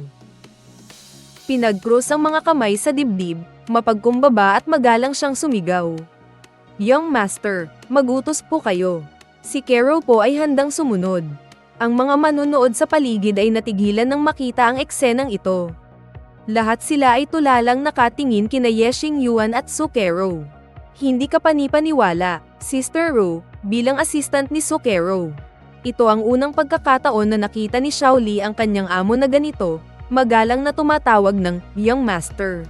pinag-cross ang mga kamay sa dibdib, mapagkumbaba at magalang siyang sumigaw. Young Master, magutos po kayo. Si Kero po ay handang sumunod. Ang mga manunood sa paligid ay natigilan nang makita ang eksenang ito. Lahat sila ay tulalang nakatingin kina Ye Xingyuan at Sukero. Hindi ka panipaniwala, Sister Ru, bilang assistant ni Sukero. Ito ang unang pagkakataon na nakita ni Xiaoli ang kanyang amo na ganito, magalang na tumatawag ng Young Master.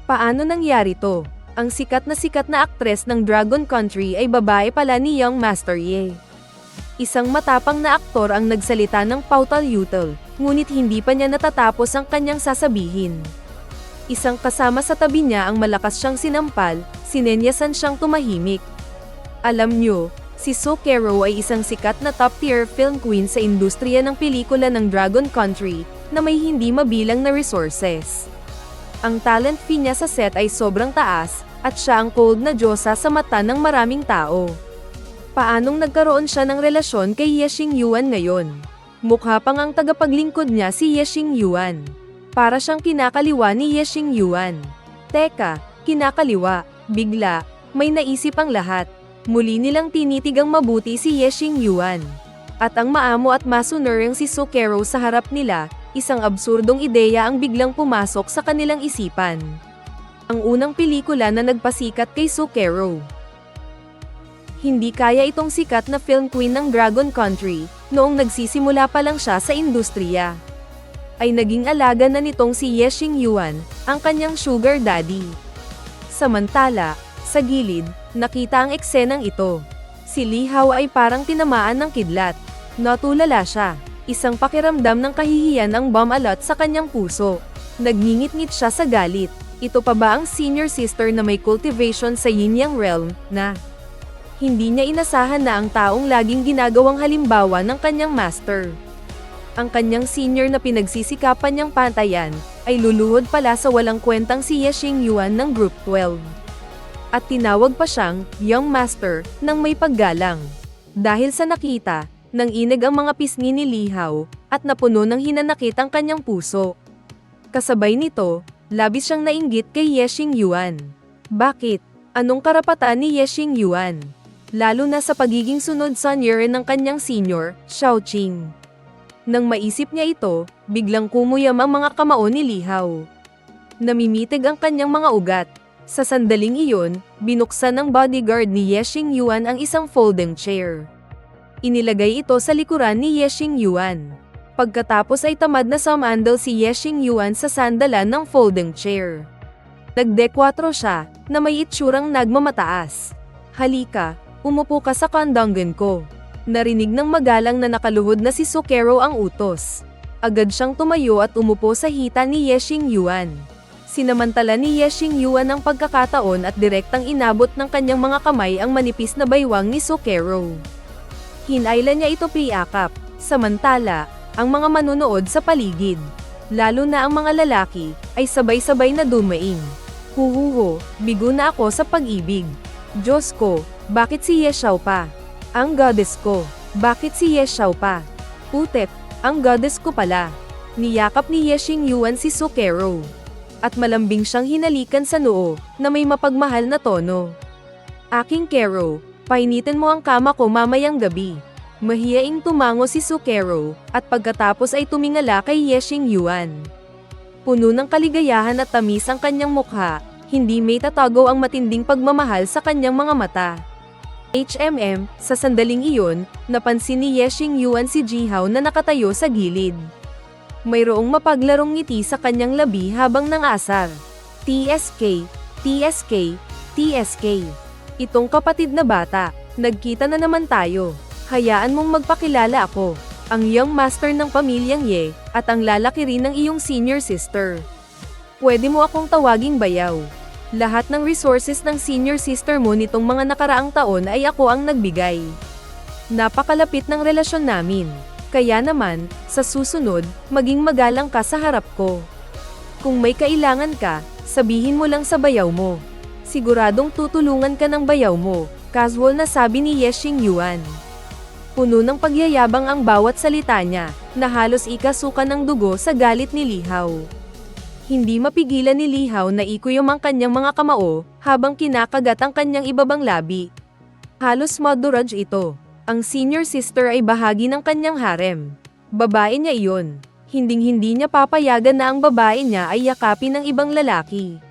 Paano nangyari to? Ang sikat na aktres ng Dragon Country ay babae pala ni Young Master Ye. Isang matapang na aktor ang nagsalita ng pautal-yutal, ngunit hindi pa niya natatapos ang kanyang sasabihin. Isang kasama sa tabi niya ang malakas siyang sinampal, sinenyasan siyang tumahimik. Alam niyo, si Sukero ay isang sikat na top-tier film queen sa industriya ng pelikula ng Dragon Country, na may hindi mabilang na resources. Ang talent fee niya sa set ay sobrang taas, at siya ang cold na diyosa sa mata ng maraming tao. Paanong nagkaroon siya ng relasyon kay Ye Xingyuan ngayon? Mukha pang ang tagapaglingkod niya si Ye Xingyuan. Para siyang kinakaliwa ni Ye Xingyuan. Teka, kinakaliwa, bigla, may naisip ang lahat. Muli nilang tinitigang mabuti si Ye Xingyuan. At ang maamo at masunuring si Sukero sa harap nila, isang absurdong ideya ang biglang pumasok sa kanilang isipan. Ang unang pelikula na nagpasikat kay Sukero. Hindi kaya itong sikat na film queen ng Dragon Country, noong nagsisimula pa lang siya sa industriya. Ay naging alaga na nitong si Ye Xingyuan, ang kanyang sugar daddy. Samantala, sa gilid, nakita ang eksenang ito. Si Li Hao ay parang tinamaan ng kidlat. Natulala siya. Isang pakiramdam ng kahihiyan ang bumalat sa kanyang puso. Nagngingit-ngit siya sa galit. Ito pa ba ang senior sister na may cultivation sa Yin-Yang realm, na hindi niya inasahan na ang taong laging ginagawang halimbawa ng kanyang master. Ang kanyang senior na pinagsisikapan niyang pantayan, ay luluhod pala sa walang kwentang si Ye Xingyuan ng Group 12. At tinawag pa siyang Young Master nang may paggalang. Dahil sa nakita, nang inig ang mga pisngi ni Li Hao, at napuno ng hinanakit ang kanyang puso. Kasabay nito, labis siyang nainggit kay Ye Xingyuan. Bakit? Anong karapatan ni Ye Xingyuan? Lalo na sa pagiging sunod sa year ng kanyang senior, Shaoqing. Nang maisip niya ito, biglang kumuyam ang mga kamao ni Li Hao. Namimitig ang kanyang mga ugat. Sa sandaling iyon, binuksan ng bodyguard ni Ye Xingyuan ang isang folding chair. Inilagay ito sa likuran ni Ye Xingyuan. Pagkatapos ay tamad na sumandal si Ye Xingyuan sa sandalan ng folding chair. Nagde-4 siya, na may itsurang nagmamataas. Halika, umupo ka sa kandangan ko. Narinig ng magalang na nakaluhod na si Sukero ang utos. Agad siyang tumayo at umupo sa hita ni Ye Xingyuan. Sinamantala ni Ye Xingyuan ang pagkakataon at direktang inabot ng kanyang mga kamay ang manipis na baywang ni Sukero. Hinailan niya ito piakap. Samantala, ang mga manunood sa paligid, lalo na ang mga lalaki, ay sabay-sabay na dumaing. Huhuho, bigo na ako sa pag-ibig. Diyos ko, bakit si Ye Xiao pa? Ang goddess ko, bakit si Ye Xiao pa? Putek, ang goddess ko pala. Niyakap ni Ye Xingyuan si Sukero. At malambing siyang hinalikan sa noo, na may mapagmahal na tono. Aking Kero, painitin mo ang kama ko mamayang gabi. Mahiyaing tumango si Sukero, at pagkatapos ay tumingala kay Ye Xingyuan. Puno ng kaligayahan at tamis ang kanyang mukha, hindi may tatago ang matinding pagmamahal sa kanyang mga mata. Sa sandaling iyon, napansin ni Ye Xingyuan si Jihao na nakatayo sa gilid. Mayroong mapaglarong ngiti sa kanyang labi habang nangasar. TSK, TSK, TSK. Itong kapatid na bata, nagkita na naman tayo. Hayaan mong magpakilala ako. Ang young master ng pamilyang Ye, at ang lalaki rin ng iyong senior sister. Pwede mo akong tawaging bayaw. Lahat ng resources ng senior sister mo nitong mga nakaraang taon ay ako ang nagbigay. Napakalapit ng relasyon namin. Kaya naman, sa susunod, maging magalang ka sa harap ko. Kung may kailangan ka, sabihin mo lang sa bayaw mo. Siguradong tutulungan ka ng bayaw mo, casual na sabi ni Ye Xingyuan. Puno ng pagyayabang ang bawat salita niya, na halos ikasuka ng dugo sa galit ni Li Hao. Hindi mapigilan ni Li Hao na ikuyom ang kanyang mga kamao, habang kinakagat ang kanyang ibabang labi. Halos maduraj ito. Ang senior sister ay bahagi ng kanyang harem. Babae niya iyon. Hinding-hindi niya papayagan na ang babae niya ay yakapin ng ibang lalaki.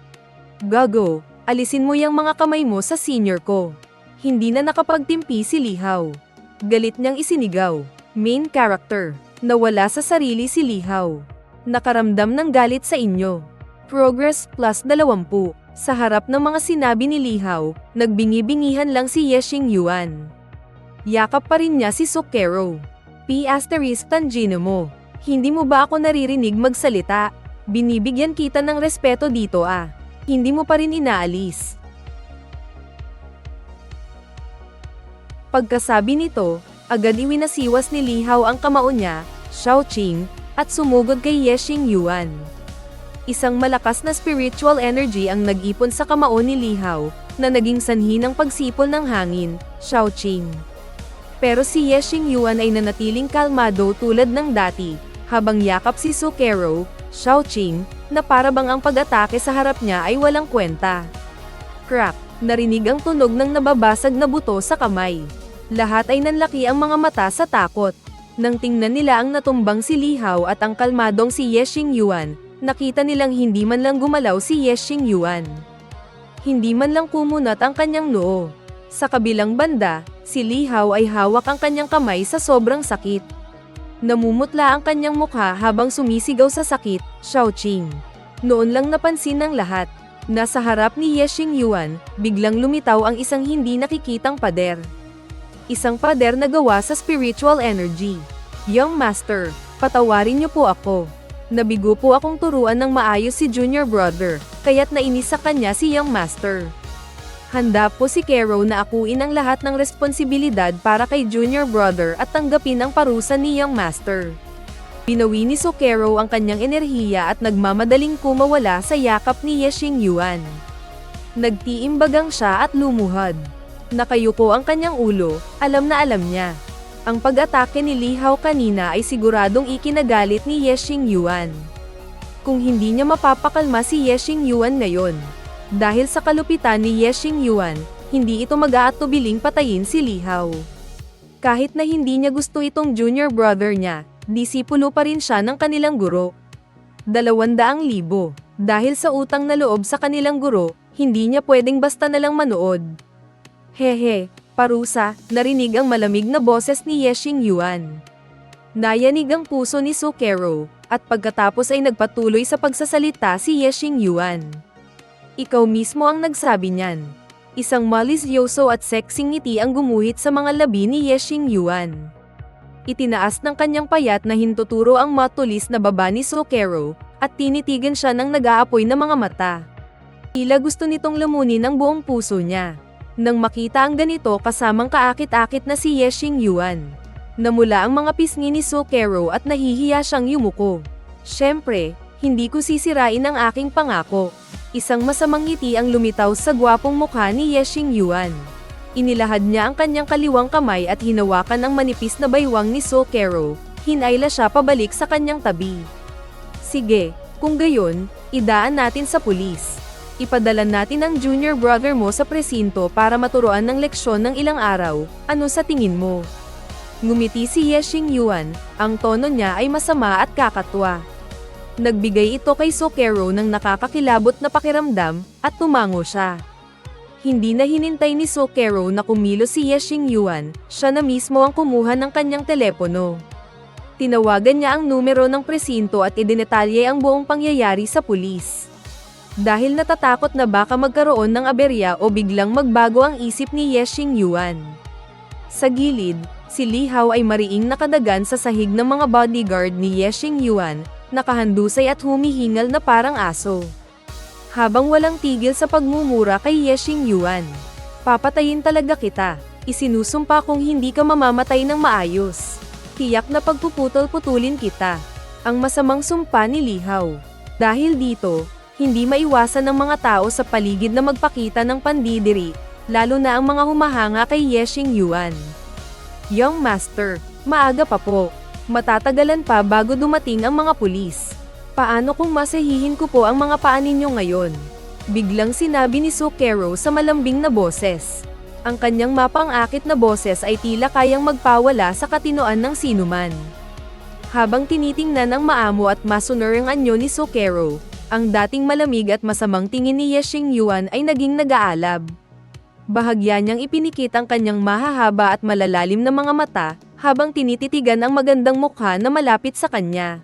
Gago, alisin mo yung mga kamay mo sa senior ko. Hindi na nakapagtimpi si Li Hao. Galit niyang isinigaw. Main character. Nawala sa sarili si Li Hao. Nakaramdam ng galit sa inyo. Progress plus 20. Sa harap ng mga sinabi ni Li Hao, nagbingi-bingihan lang si Ye Xingyuan. Yakap pa rin niya si Sukero. Tangino mo. Hindi mo ba ako naririnig magsalita? Binibigyan kita ng respeto dito ah. Hindi mo pa rin inaalis. Pagkasabi nito, agad iwinasiwas ni Li Hao ang kamao niya, Shaoqing, at sumugod kay Ye Xingyuan. Isang malakas na spiritual energy ang nag-ipon sa kamao ni Li Hao, na naging sanhi ng pagsipol ng hangin, Shaoqing. Pero si Ye Xingyuan ay nanatiling kalmado tulad ng dati, habang yakap si Sukero, Shaoqing, na parabang ang pag-atake sa harap niya ay walang kwenta. Crack! Narinig ang tunog ng nababasag na buto sa kamay. Lahat ay nanlaki ang mga mata sa takot. Nang tingnan nila ang natumbang si Li Hao at ang kalmadong si Ye Xingyuan, nakita nilang hindi man lang gumalaw si Ye Xingyuan. Hindi man lang kumunat ang kanyang noo. Sa kabilang banda, si Li Hao ay hawak ang kanyang kamay sa sobrang sakit. Namumutla ang kanyang mukha habang sumisigaw sa sakit, Shaoqing. Noon lang napansin ng lahat. Nasa harap ni Ye Xingyuan, biglang lumitaw ang isang hindi nakikitang pader. Isang pader na gawa sa spiritual energy. Young Master, patawarin niyo po ako. Nabigo po akong turuan ng maayos si Junior Brother, kaya't nainis sa kanya si Young Master. Handa po si Kero na akuin ang lahat ng responsibilidad para kay Junior Brother at tanggapin ang parusa ni Young Master. Binawi ni Sukero ang kanyang enerhiya at nagmamadaling kumawala sa yakap ni Ye Xingyuan. Nagtiimbagang siya at lumuhod. Nakayuko ang kanyang ulo, alam na alam niya. Ang pag-atake ni Li Hao kanina ay siguradong ikinagalit ni Ye Xingyuan. Kung hindi niya mapapakalma si Ye Xingyuan ngayon, Dahil sa kalupitan ni Ye Xingyuan, hindi ito mag-aatubiling patayin si Li Hao. Kahit na hindi niya gusto itong junior brother niya, disipulo pa rin siya ng kanilang guro. 200,000. Dahil sa utang na loob sa kanilang guro, hindi niya pwedeng basta nalang manood. Hehe, parusa, narinig ang malamig na boses ni Ye Xingyuan. Nayanig ang puso ni Sukero, at pagkatapos ay nagpatuloy sa pagsasalita si Ye Xingyuan. Ikaw mismo ang nagsabi niyan. Isang malisyoso at sexing ngiti ang gumuhit sa mga labi ni Ye Xingyuan. Itinaas ng kanyang payat na hintuturo ang matulis na baba ni Sukero, at tinitigan siya ng nag-aapoy na mga mata. Tila gusto nitong lamunin ang buong puso niya. Nang makita ang ganito kasamang kaakit-akit na si Ye Xingyuan, namula ang mga pisngi ni Sukero at nahihiya siyang yumuko. Siyempre, hindi ko sisirain ang aking pangako. Isang masamang ngiti ang lumitaw sa gwapong mukha ni Ye Xingyuan. Inilahad niya ang kanyang kaliwang kamay at hinawakan ang manipis na baywang ni Sukero. Hinayla siya pabalik sa kanyang tabi. Sige, kung gayon, idaan natin sa pulis. Ipadala natin ang junior brother mo sa presinto para maturuan ng leksyon ng ilang araw. Ano sa tingin mo? Ngumiti si Ye Xingyuan, ang tono niya ay masama at kakatwa. Nagbigay ito kay Sukero ng nakakakilabot na pakiramdam, at tumango siya. Hindi na hinintay ni Sukero na kumilos si Ye Xingyuan, siya na mismo ang kumuha ng kanyang telepono. Tinawagan niya ang numero ng presinto at idinetalye ang buong pangyayari sa pulis. Dahil natatakot na baka magkaroon ng aberya o biglang magbago ang isip ni Ye Xingyuan. Sa gilid, si Li Hao ay mariing nakadagan sa sahig ng mga bodyguard ni Ye Xingyuan, nakahandusay at humihingal na parang aso. Habang walang tigil sa pagmumura kay Ye Xingyuan. Papatayin talaga kita. Isinusumpa kung hindi ka mamamatay ng maayos. Tiyak na pagpuputol-putulin kita. Ang masamang sumpa ni Li Hao. Dahil dito, hindi maiwasan ng mga tao sa paligid na magpakita ng pandidiri, lalo na ang mga humahanga kay Ye Xingyuan. Young Master, maaga pa po. Matatagalan pa bago dumating ang mga pulis. Paano kung masahihin ko po ang mga paa ninyo ngayon? Biglang sinabi ni Sukero sa malambing na boses. Ang kanyang mapang-akit na boses ay tila kayang magpawala sa katinoan ng sinuman. Habang tinitingnan ang maamo at masuner ang anyo ni Sukero, ang dating malamig at masamang tingin ni Ye Xingyuan ay naging nag-aalab. Bahagya niyang ipinikit ang kanyang mahahaba at malalalim na mga mata, habang tinititigan ang magandang mukha na malapit sa kanya.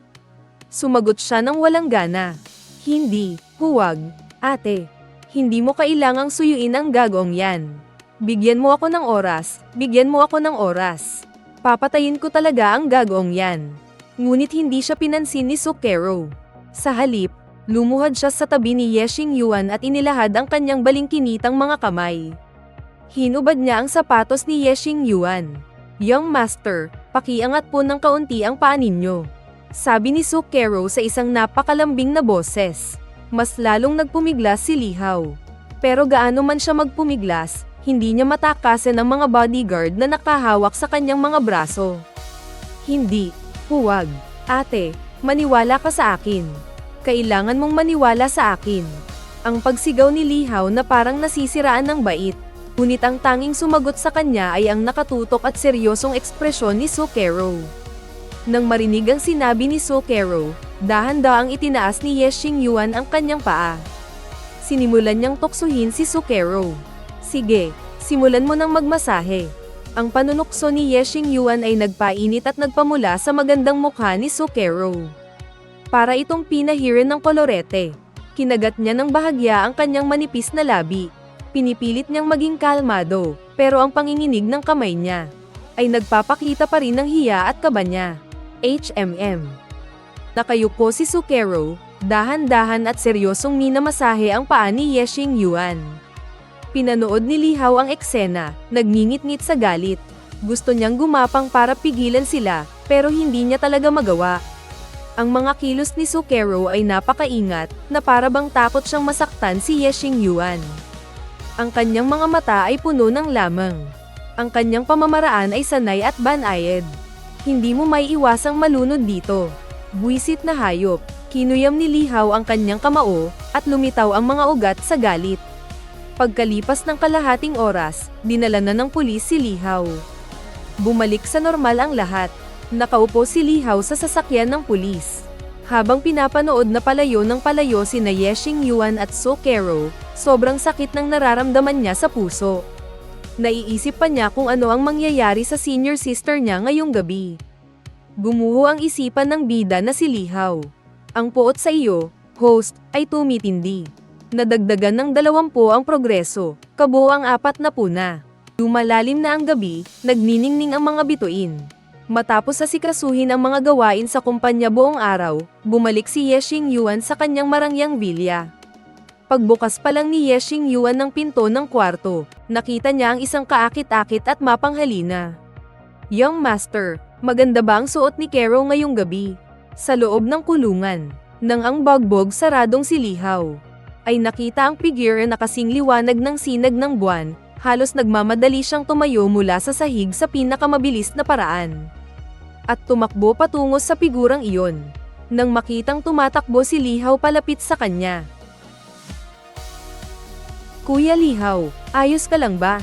Sumagot siya ng walang gana. Hindi, huwag, ate. Hindi mo kailangang suyuin ang gagong yan. Bigyan mo ako ng oras, bigyan mo ako ng oras. Papatayin ko talaga ang gagong yan. Ngunit hindi siya pinansin ni Sukero. Sa halip, lumuhad siya sa tabi ni Ye Xingyuan at inilahad ang kanyang balingkinitang mga kamay. Hinubad niya ang sapatos ni Ye Xingyuan. Young Master, pakiangat po ng kaunti ang paa ninyo. Sabi ni Sukero sa isang napakalambing na boses. Mas lalong nagpumiglas si Li Hao. Pero gaano man siya magpumiglas, hindi niya matakasan ang mga bodyguard na nakahawak sa kanyang mga braso. Hindi, huwag, ate, maniwala ka sa akin. Kailangan mong maniwala sa akin. Ang pagsigaw ni Li Hao na parang nasisiraan ng bait. Ngunit ang tanging sumagot sa kanya ay ang nakatutok at seryosong ekspresyon ni Sukero. Nang marinig ang sinabi ni Sukero, dahan-daang itinaas ni Ye Xingyuan ang kanyang paa. Sinimulan niyang tuksuhin si Sukero. Sige, simulan mo ng magmasahe. Ang panunukso ni Ye Xingyuan ay nagpainit at nagpamula sa magandang mukha ni Sukero. Para itong pinahiran ng kolorete. Kinagat niya ng bahagya ang kanyang manipis na labi. Pinipilit niyang maging kalmado, pero ang panginginig ng kamay niya ay nagpapakita pa rin ng hiya at kaba niya. Nakayuko si Sukero, dahan-dahan at seryosong minamasahe ang paa ni Ye Xingyuan. Pinanood ni Li Hao ang eksena, nagngingit-ngit sa galit. Gusto niyang gumapang para pigilan sila, pero hindi niya talaga magawa. Ang mga kilos ni Sukero ay napakaingat, na para bang takot siyang masaktan si Ye Xingyuan. Ang kanyang mga mata ay puno ng lamang. Ang kanyang pamamaraan ay sanay at banayad. Hindi mo may iwasang malunod dito. Buwisit na hayop. Kinuyam ni Lihaw ang kanyang kamao, at lumitaw ang mga ugat sa galit. Pagkalipas ng kalahating oras, dinala na ng pulis si Lihaw. Bumalik sa normal ang lahat. Nakaupo si Lihaw sa sasakyan ng pulis. Habang pinapanood na palayo sina Yeshing Yuan at So Kero, sobrang sakit ng nararamdaman niya sa puso. Naiisip pa niya kung ano ang mangyayari sa senior sister niya ngayong gabi. Gumuho ang isipan ng bida na si Lihaw. Ang puot sa iyo, host, ay tumitindi. Nadagdagan ng 20 ang progreso, kabuo ang 40 na. Lumalalim na ang gabi, nagniningning ang mga bituin. Matapos asikasuhin ang mga gawain sa kumpanya buong araw, bumalik si Yeshing Yuan sa kanyang marangyang vilya. Pagbukas pa lang ni Yeshing Yuan ng pinto ng kwarto, nakita niya ang isang kaakit-akit at mapanghalina. Young Master, maganda ba ang suot ni Kero ngayong gabi? Sa loob ng kulungan, nang ang bagbog saradong si Lihaw, ay nakita ang figure na kasing liwanag ng sinag ng buwan, halos nagmamadali siyang tumayo mula sa sahig sa pinakamabilis na paraan. At tumakbo patungo sa figurang iyon. Nang makitang tumatakbo si Lihaw palapit sa kanya. Kuya Lihaw, ayos ka lang ba?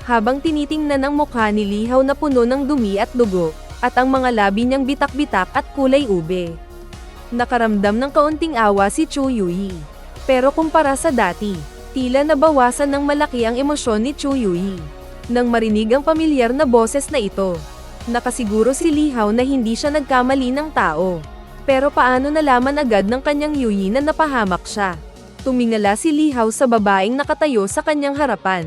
Habang tinitingnan ang mukha ni Lihaw na puno ng dumi at dugo, at ang mga labi niyang bitak-bitak at kulay ube. Nakaramdam ng kaunting awa si Chu Yuyi. Pero kumpara sa dati, tila nabawasan ng malaki ang emosyon ni Chu Yuyi. Nang marinig ang pamilyar na boses na ito, nakasiguro si Lihaw na hindi siya nagkamali ng tao. Pero paano nalaman agad ng kanyang Yuyi na napahamak siya? Tumingala si Lihaw sa babaeng nakatayo sa kanyang harapan.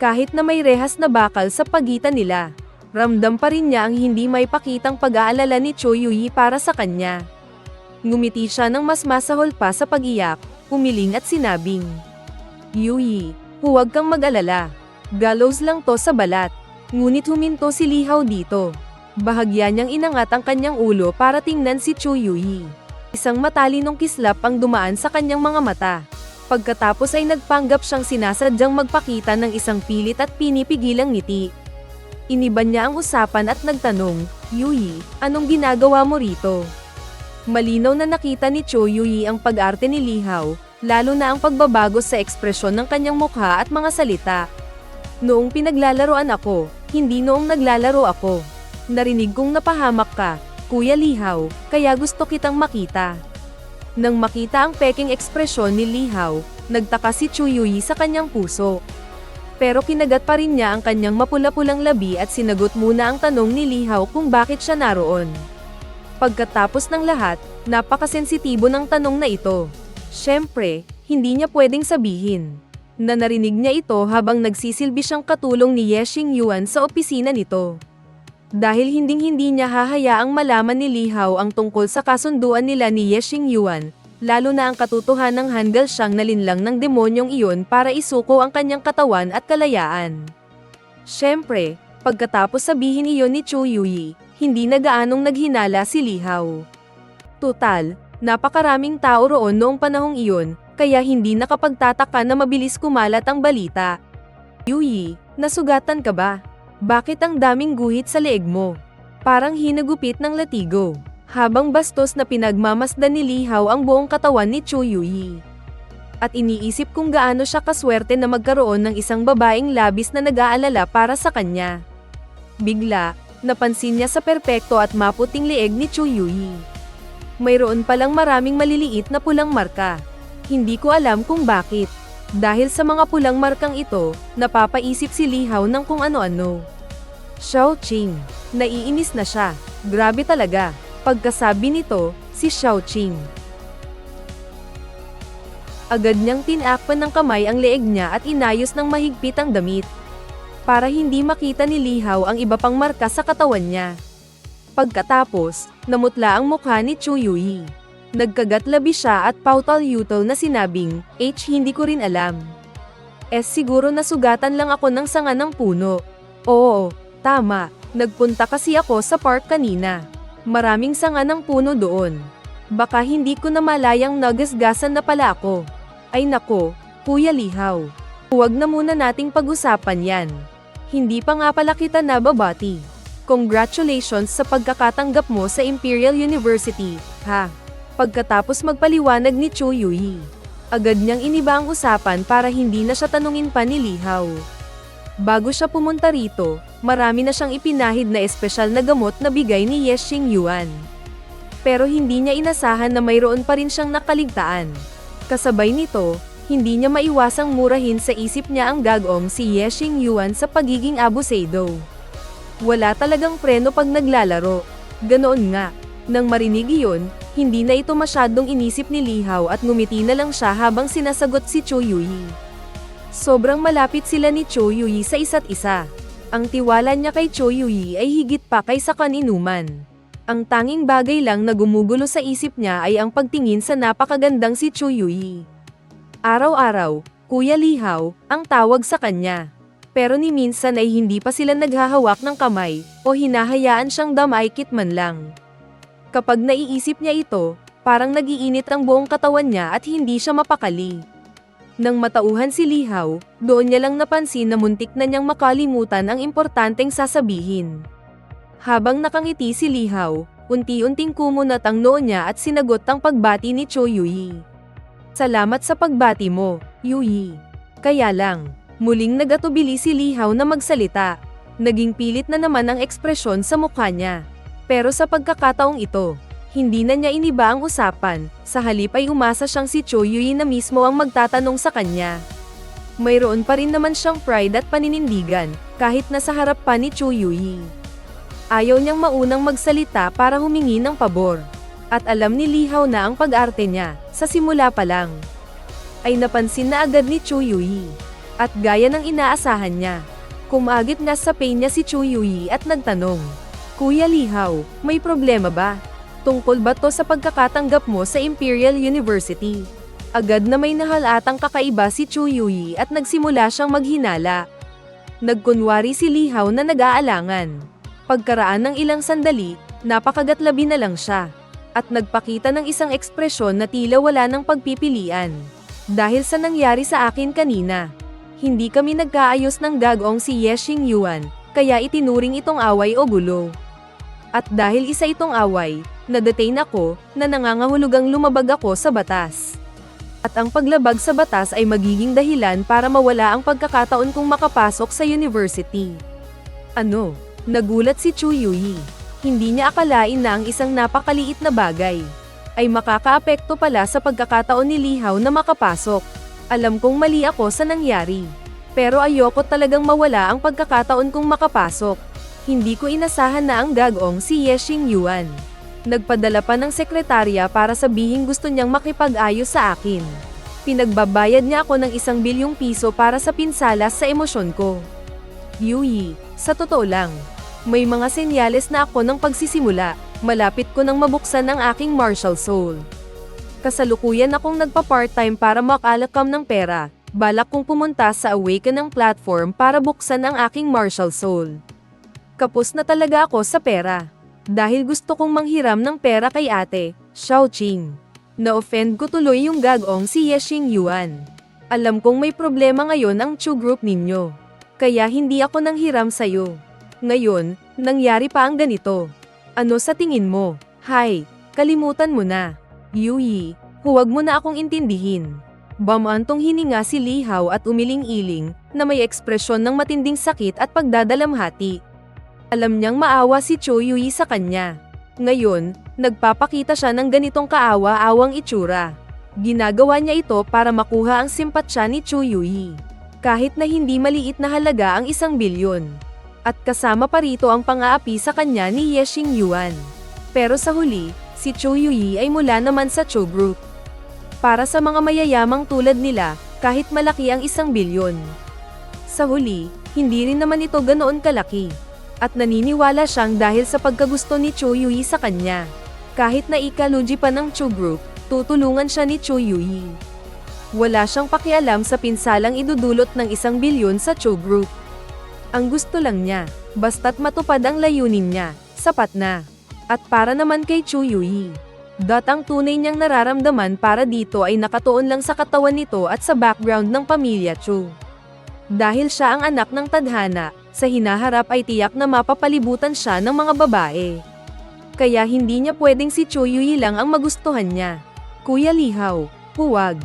Kahit na may rehas na bakal sa pagitan nila, ramdam pa rin niya ang hindi may pakitang pag-aalala ni Chu Yuyi para sa kanya. Ngumiti siya ng mas masahol pa sa pag-iyak, umiling at sinabing, Yuyi, huwag kang mag-alala. Gallows lang to sa balat. Ngunit huminto si Lihaw dito. Bahagya niyang inangat ang kanyang ulo para tingnan si Chu Yuyi. Isang matalinong kislap ang dumaan sa kanyang mga mata. Pagkatapos ay nagpanggap siyang sinasadyang magpakita ng isang pilit at pinipigilang ngiti. Iniban niya ang usapan at nagtanong, Yuyi, anong ginagawa mo rito? Malinaw na nakita ni Chu Yuyi ang pag-arte ni Lihaw, lalo na ang pagbabago sa ekspresyon ng kanyang mukha at mga salita. Noong pinaglalaroan ako, hindi noong naglalaro ako. Narinig kong napahamak ka, Kuya Lihaw, kaya gusto kitang makita. Nang makita ang peking ekspresyon ni Lihaw, nagtaka si Chu Yuyi sa kanyang puso. Pero kinagat pa rin niya ang kanyang mapula-pulang labi at sinagot muna ang tanong ni Lihaw kung bakit siya naroon. Pagkatapos ng lahat, napakasensitibo ng tanong na ito. Siyempre, hindi niya pwedeng sabihin na narinig niya ito habang nagsisilbi siyang katulong ni Yeshing Yuan sa opisina nito. Dahil hinding-hindi niya hahayaang malaman ni Lihaw ang tungkol sa kasunduan nila ni Yeshing Yuan, lalo na ang katotohanang hanggal siyang nalinlang ng demonyong iyon para isuko ang kanyang katawan at kalayaan. Siyempre, pagkatapos sabihin iyon ni Chu Yuyi, hindi na gaanong naghinala si Lihaw. Tutal, napakaraming tao roon noong panahong iyon, kaya hindi nakapagtataka na mabilis kumalat ang balita. Yuyi, nasugatan ka ba? Bakit ang daming guhit sa leeg mo? Parang hinagupit ng latigo. Habang bastos na pinagmamasdan ni Lihaw ang buong katawan ni Chu Yuyi. At iniisip kung gaano siya kaswerte na magkaroon ng isang babaeng labis na nag-aalala para sa kanya. Bigla, napansin niya sa perpekto at maputing leeg ni Chu Yuyi. Mayroon palang maraming maliliit na pulang marka. Hindi ko alam kung bakit. Dahil sa mga pulang markang ito, napapaisip si Lihaw ng kung ano-ano. Xiao Qing, naiinis na siya. Grabe talaga. Pagkasabi nito, si Xiao Qing. Agad niyang tinakpan ng kamay ang leeg niya at inayos ng mahigpit ang damit. Para hindi makita ni Lihaw ang iba pang marka sa katawan niya. Pagkatapos, namutla ang mukha ni Chu Yuyi. Nagkagat-labi siya at pautal-yutal na sinabing, hindi ko rin alam. Siguro nasugatan lang ako ng sanga ng puno. Oo, tama, nagpunta kasi ako sa park kanina. Maraming sanga ng puno doon. Baka hindi ko na malayang nagasgasan na pala ako. Ay nako, Kuya Lihaw. Huwag na muna nating pag-usapan yan. Hindi pa nga pala kita nababati. Congratulations sa pagkakatanggap mo sa Imperial University, ha? Pagkatapos magpaliwanag ni Chu Yui, agad niyang iniba ang usapan para hindi na siya tanungin pa ni Lihaw. Bago siya pumunta rito, marami na siyang ipinahid na espesyal na gamot na bigay ni Ye Xingyuan. Pero hindi niya inasahan na mayroon pa rin siyang nakaligtaan. Kasabay nito, hindi niya maiwasang murahin sa isip niya ang gagong si Ye Xingyuan sa pagiging abusado. Wala talagang preno pag naglalaro. Ganoon nga. Nang marinig iyon, hindi na ito masyadong inisip ni Lihaw at ngumiti na lang siya habang sinasagot si Chu Yui. Sobrang malapit sila ni Chu Yui sa isa't isa. Ang tiwala niya kay Chu Yui ay higit pa kaysa kaninuman. Ang tanging bagay lang na gumugulo sa isip niya ay ang pagtingin sa napakagandang si Chu Yui. Araw-araw, Kuya Lihaw, ang tawag sa kanya. Pero ni minsan ay hindi pa sila naghahawak ng kamay, o hinahayaan siyang damaykit man lang. Kapag naiisip niya ito, parang nagiinit ang buong katawan niya at hindi siya mapakali. Nang matauhan si Lihaw, doon niya lang napansin na muntik na niyang makalimutan ang importanteng sasabihin. Habang nakangiti si Lihaw, unti-unting kumunat ang noo niya at sinagot ang pagbati ni Chu Yui. Salamat sa pagbati mo, Yui. Kaya lang, muling nagatubili si Lihaw na magsalita. Naging pilit na naman ang ekspresyon sa mukha niya. Pero sa pagkakataong ito, hindi na niya iniba ang usapan, sa halip ay umasa siyang si Chu Yui na mismo ang magtatanong sa kanya. Mayroon pa rin naman siyang pride at paninindigan, kahit nasa harap pa ni Chu Yui. Ayaw niyang maunang magsalita para humingi ng pabor. At alam ni Lihaw na ang pag-arte niya, sa simula pa lang. Ay napansin na agad ni Chu Yui. At gaya ng inaasahan niya, kumagit nga sa pain niya si Chu Yui at nagtanong, Kuya Lihaw, may problema ba? Tungkol ba to sa pagkakatanggap mo sa Imperial University? Agad na may nahalatang kakaiba si Chu Yui at nagsimula siyang maghinala. Nagkunwari si Lihaw na nag-aalangan. Pagkaraan ng ilang sandali, napakagatlabi na lang siya. At nagpakita ng isang ekspresyon na tila wala ng pagpipilian. Dahil sa nangyari sa akin kanina, hindi kami nagkaayos ng gagong si Ye Xingyuan, kaya itinuring itong away o gulo. At dahil isa itong away, na-detain ako, na nangangahulugang lumabag ako sa batas. At ang paglabag sa batas ay magiging dahilan para mawala ang pagkakataon kong makapasok sa university. Ano? Nagulat si Chu Yui. Hindi niya akalain na ang isang napakaliit na bagay ay makakaapekto pala sa pagkakataon ni Lihaw na makapasok. Alam kong mali ako sa nangyari. Pero ayoko talagang mawala ang pagkakataon kong makapasok. Hindi ko inasahan na ang gagong si Ye Xingyuan. Nagpadala pa ng sekretarya para sabihing gusto niyang makipag-ayos sa akin. Pinagbabayad niya ako ng 1 bilyong piso para sa pinsalas sa emosyon ko. Yui, sa totoo lang, may mga senyales na ako ng pagsisimula. Malapit ko nang mabuksan ang aking martial soul. Kasalukuyan akong nagpa-part-time para makalakam ng pera. Balak kong pumunta sa Awaken ng platform para buksan ang aking martial soul. Kapos na talaga ako sa pera. Dahil gusto kong manghiram ng pera kay ate, Xiaoqing. Na-offend ko tuloy yung gagong si Ye Xingyuan. Alam kong may problema ngayon ang Chu Group ninyo. Kaya hindi ako nanghiram sayo. Ngayon, nangyari pa ang ganito. Ano sa tingin mo? Hay, kalimutan mo na. Yui, huwag mo na akong intindihin. Bamantong hininga si Lihaw at umiling-iling, na may ekspresyon ng matinding sakit at pagdadalamhati. Alam niyang maawa si Chu Yui sa kanya. Ngayon, nagpapakita siya ng ganitong kaawa-awang itsura. Ginagawa niya ito para makuha ang simpatsya ni Chu Yui. Kahit na hindi maliit na halaga ang 1 bilyon. At kasama pa rito ang pang-aapi sa kanya ni Ye Xingyuan. Pero sa huli, si Chu Yui ay mula naman sa Chu Group. Para sa mga mayayamang tulad nila, kahit malaki ang 1 bilyon. Sa huli, hindi rin naman ito ganoon kalaki. At naniniwala siyang dahil sa pagkagusto ni Chu Yui sa kanya. Kahit na ikaluji pa ng Chu Group, tutulungan siya ni Chu Yui. Wala siyang pakialam sa pinsalang idudulot ng 1 bilyon sa Chu Group. Ang gusto lang niya, basta't matupad ang layunin niya, sapat na. At para naman kay Chu Yui, ang tunay niyang nararamdaman para dito ay nakatuon lang sa katawan nito at sa background ng pamilya Chu. Dahil siya ang anak ng tadhana, sa hinaharap ay tiyak na mapapalibutan siya ng mga babae. Kaya hindi niya pwedeng si Cho Yui lang ang magustuhan niya. Kuya Lihaw, huwag.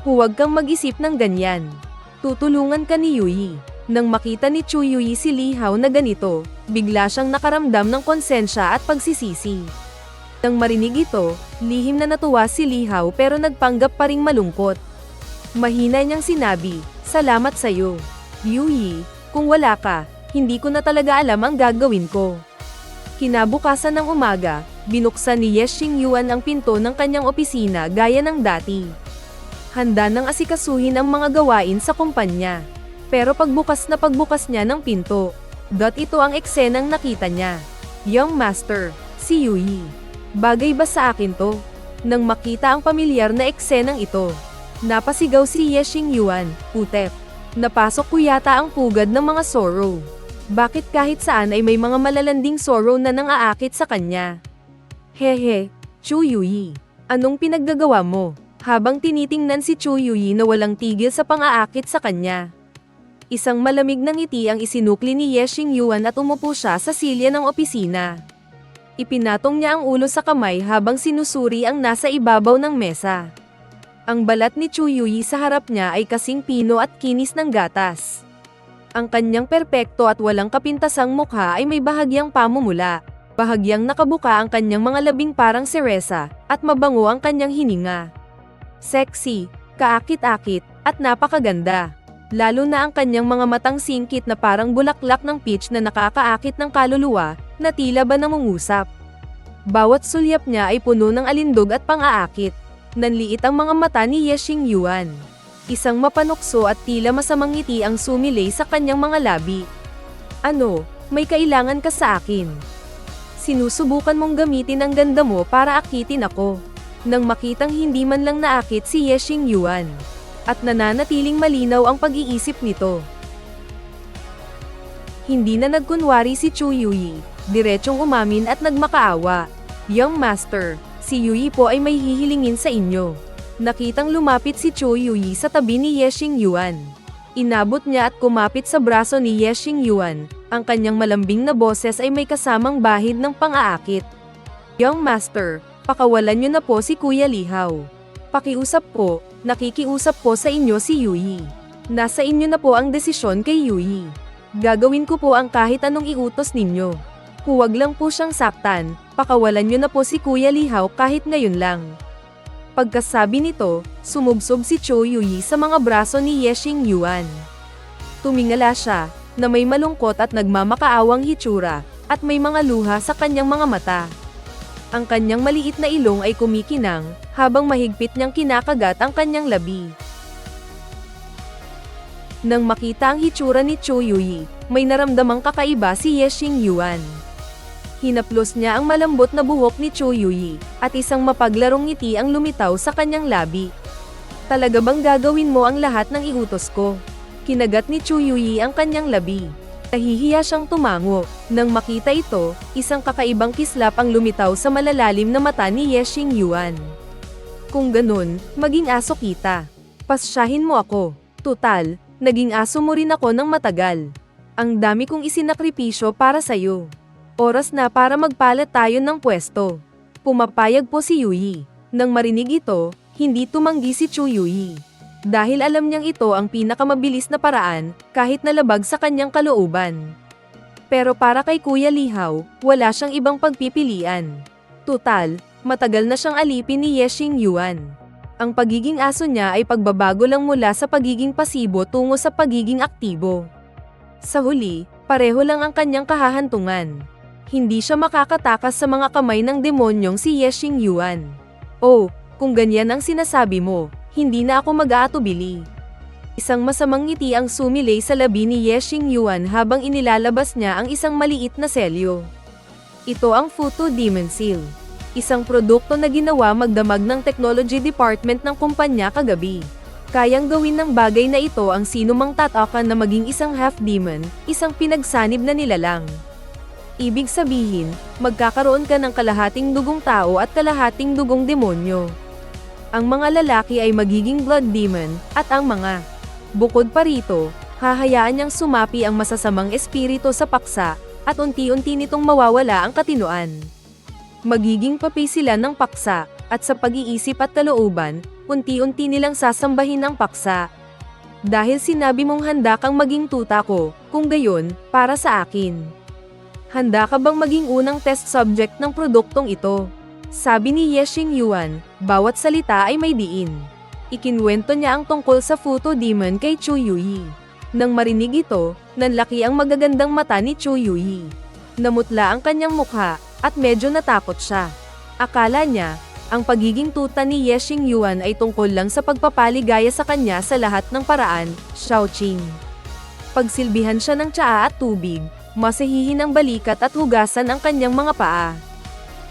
Huwag kang mag-isip ng ganyan. Tutulungan ka ni Yui. Nang makita ni Cho Yui si Lihaw na ganito, bigla siyang nakaramdam ng konsensya at pagsisisi. Nang marinig ito, lihim na natuwa si Lihaw pero nagpanggap pa ring malungkot. Mahina niyang sinabi, "Salamat sa'yo, Yui, kung wala ka, hindi ko na talaga alam ang gagawin ko." Kinabukasan ng umaga, binuksan ni Ye Xingyuan ang pinto ng kanyang opisina gaya ng dati. Handa nang asikasuhin ang mga gawain sa kumpanya. Pero pagbukas niya ng pinto, ito ang eksenang nakita niya. "Young Master, si Yui. Bagay ba sa akin to?" Nang makita ang pamilyar na eksenang ito, napasigaw si Ye Xingyuan, "Utep. Napasok ko yata ang pugad ng mga sorrow. Bakit kahit saan ay may mga malalanding sorrow na nang-aakit sa kanya?" "Hehe, Cho Yui. Anong pinaggagawa mo?" Habang tinitingnan si Cho Yui na walang tigil sa pang-aakit sa kanya. Isang malamig na ngiti ang isinukli ni Ye Xingyuan at umupo siya sa silya ng opisina. Ipinatong niya ang ulo sa kamay habang sinusuri ang nasa ibabaw ng mesa. Ang balat ni Cho Yui sa harap niya ay kasing pino at kinis ng gatas. Ang kanyang perpekto at walang kapintasang mukha ay may bahagyang pamumula. Bahagyang nakabuka ang kanyang mga labing parang seresa, at mabango ang kanyang hininga. Sexy, kaakit-akit, at napakaganda. Lalo na ang kanyang mga matang singkit na parang bulaklak ng peach na nakakaakit ng kaluluwa, na tila ba namungusap. Bawat sulyap niya ay puno ng alindog at pang-aakit. Nanliit ang mga mata ni Ye Xingyuan. Isang mapanukso at tila masamang ngiti ang sumilay sa kanyang mga labi. "Ano, may kailangan ka sa akin? Sinusubukan mong gamitin ang ganda mo para akitin ako." Nang makitang hindi man lang naakit si Ye Xingyuan, at nananatiling malinaw ang pag-iisip nito. Hindi na nagkunwari si Cho Yui, diretsyong umamin at nagmakaawa. "Young Master, si Yui po ay may hihilingin sa inyo." Nakitang lumapit si Cho Yui sa tabi ni Ye Xingyuan. Inabot niya at kumapit sa braso ni Ye Xingyuan. Ang kanyang malambing na boses ay may kasamang bahid ng pang-aakit. "Young Master, pakawalan niyo na po si Kuya Lihaw. Pakiusap po, nakikiusap po sa inyo si Yui. Nasa inyo na po ang desisyon kay Yui. Gagawin ko po ang kahit anong iutos ninyo. Huwag lang po siyang saktan, pakawalan niyo na po si Kuya Lihaw kahit ngayon lang." Pagkasabi nito, sumubsob si Cho Yui sa mga braso ni Ye Xingyuan. Tumingala siya, na may malungkot at nagmamakaawang hitsura, at may mga luha sa kanyang mga mata. Ang kanyang maliit na ilong ay kumikinang, habang mahigpit niyang kinakagat ang kanyang labi. Nang makita ang hitsura ni Cho Yui, may naramdamang kakaiba si Ye Xingyuan. Hinaplos niya ang malambot na buhok ni Cho Yui, at isang mapaglarong ngiti ang lumitaw sa kanyang labi. "Talaga bang gagawin mo ang lahat ng iutos ko?" Kinagat ni Cho Yui ang kanyang labi. Nahihiya siyang tumango. Nang makita ito, isang kakaibang kislap ang lumitaw sa malalalim na mata ni Ye Xingyuan. "Kung ganun, maging aso kita. Pasyahin mo ako. Tutal, naging aso mo rin ako ng matagal. Ang dami kong isinakripisyo para sa'yo. Oras na para magpalit tayo ng pwesto." Pumapayag po si Yui. Nang marinig ito, hindi tumanggi si Cho Yui. Dahil alam niyang ito ang pinakamabilis na paraan, kahit nalabag sa kanyang kalooban. Pero para kay Kuya Lihaw, wala siyang ibang pagpipilian. Tutal, matagal na siyang alipin ni Ye Xingyuan. Ang pagiging aso niya ay pagbabago lang mula sa pagiging pasibo tungo sa pagiging aktibo. Sa huli, pareho lang ang kanyang kahahantungan. Hindi siya makakatakas sa mga kamay ng demonyong si Ye Xingyuan. "Oh, kung ganyan ang sinasabi mo, hindi na ako mag-aatubili." Isang masamang ngiti ang sumilay sa labi ni Ye Xingyuan habang inilalabas niya ang isang maliit na selyo. Ito ang Photo Demon Seal. Isang produkto na ginawa magdamag ng technology department ng kumpanya kagabi. Kayang gawin ng bagay na ito ang sinumang tatakan na maging isang half-demon, isang pinagsanib na nilalang. Ibig sabihin, magkakaroon ka ng kalahating dugong tao at kalahating dugong demonyo. Ang mga lalaki ay magiging blood demon, at ang mga bukod pa rito, hahayaan niyang sumapi ang masasamang espiritu sa paksa, at unti-unti nitong mawawala ang katinuan. Magiging papay sila ng paksa, at sa pag-iisip at kalooban, unti-unti nilang sasambahin ang paksa. Dahil sinabi mong handa kang maging tuta ko, kung gayon, para sa akin. Handa ka bang maging unang test subject ng produktong ito? Sabi ni Ye Xingyuan, bawat salita ay may diin. Ikinwento niya ang tungkol sa photo demon kay Chu Yuyi. Nang marinig ito, nanlaki ang magagandang mata ni Chu Yuyi. Namutla ang kanyang mukha, at medyo natakot siya. Akala niya, ang pagiging tuta ni Ye Xingyuan ay tungkol lang sa pagpapaligaya sa kanya sa lahat ng paraan, Shaoqing. Pagsilbihan siya ng tsaa at tubig, masahihin ang balikat at hugasan ang kanyang mga paa.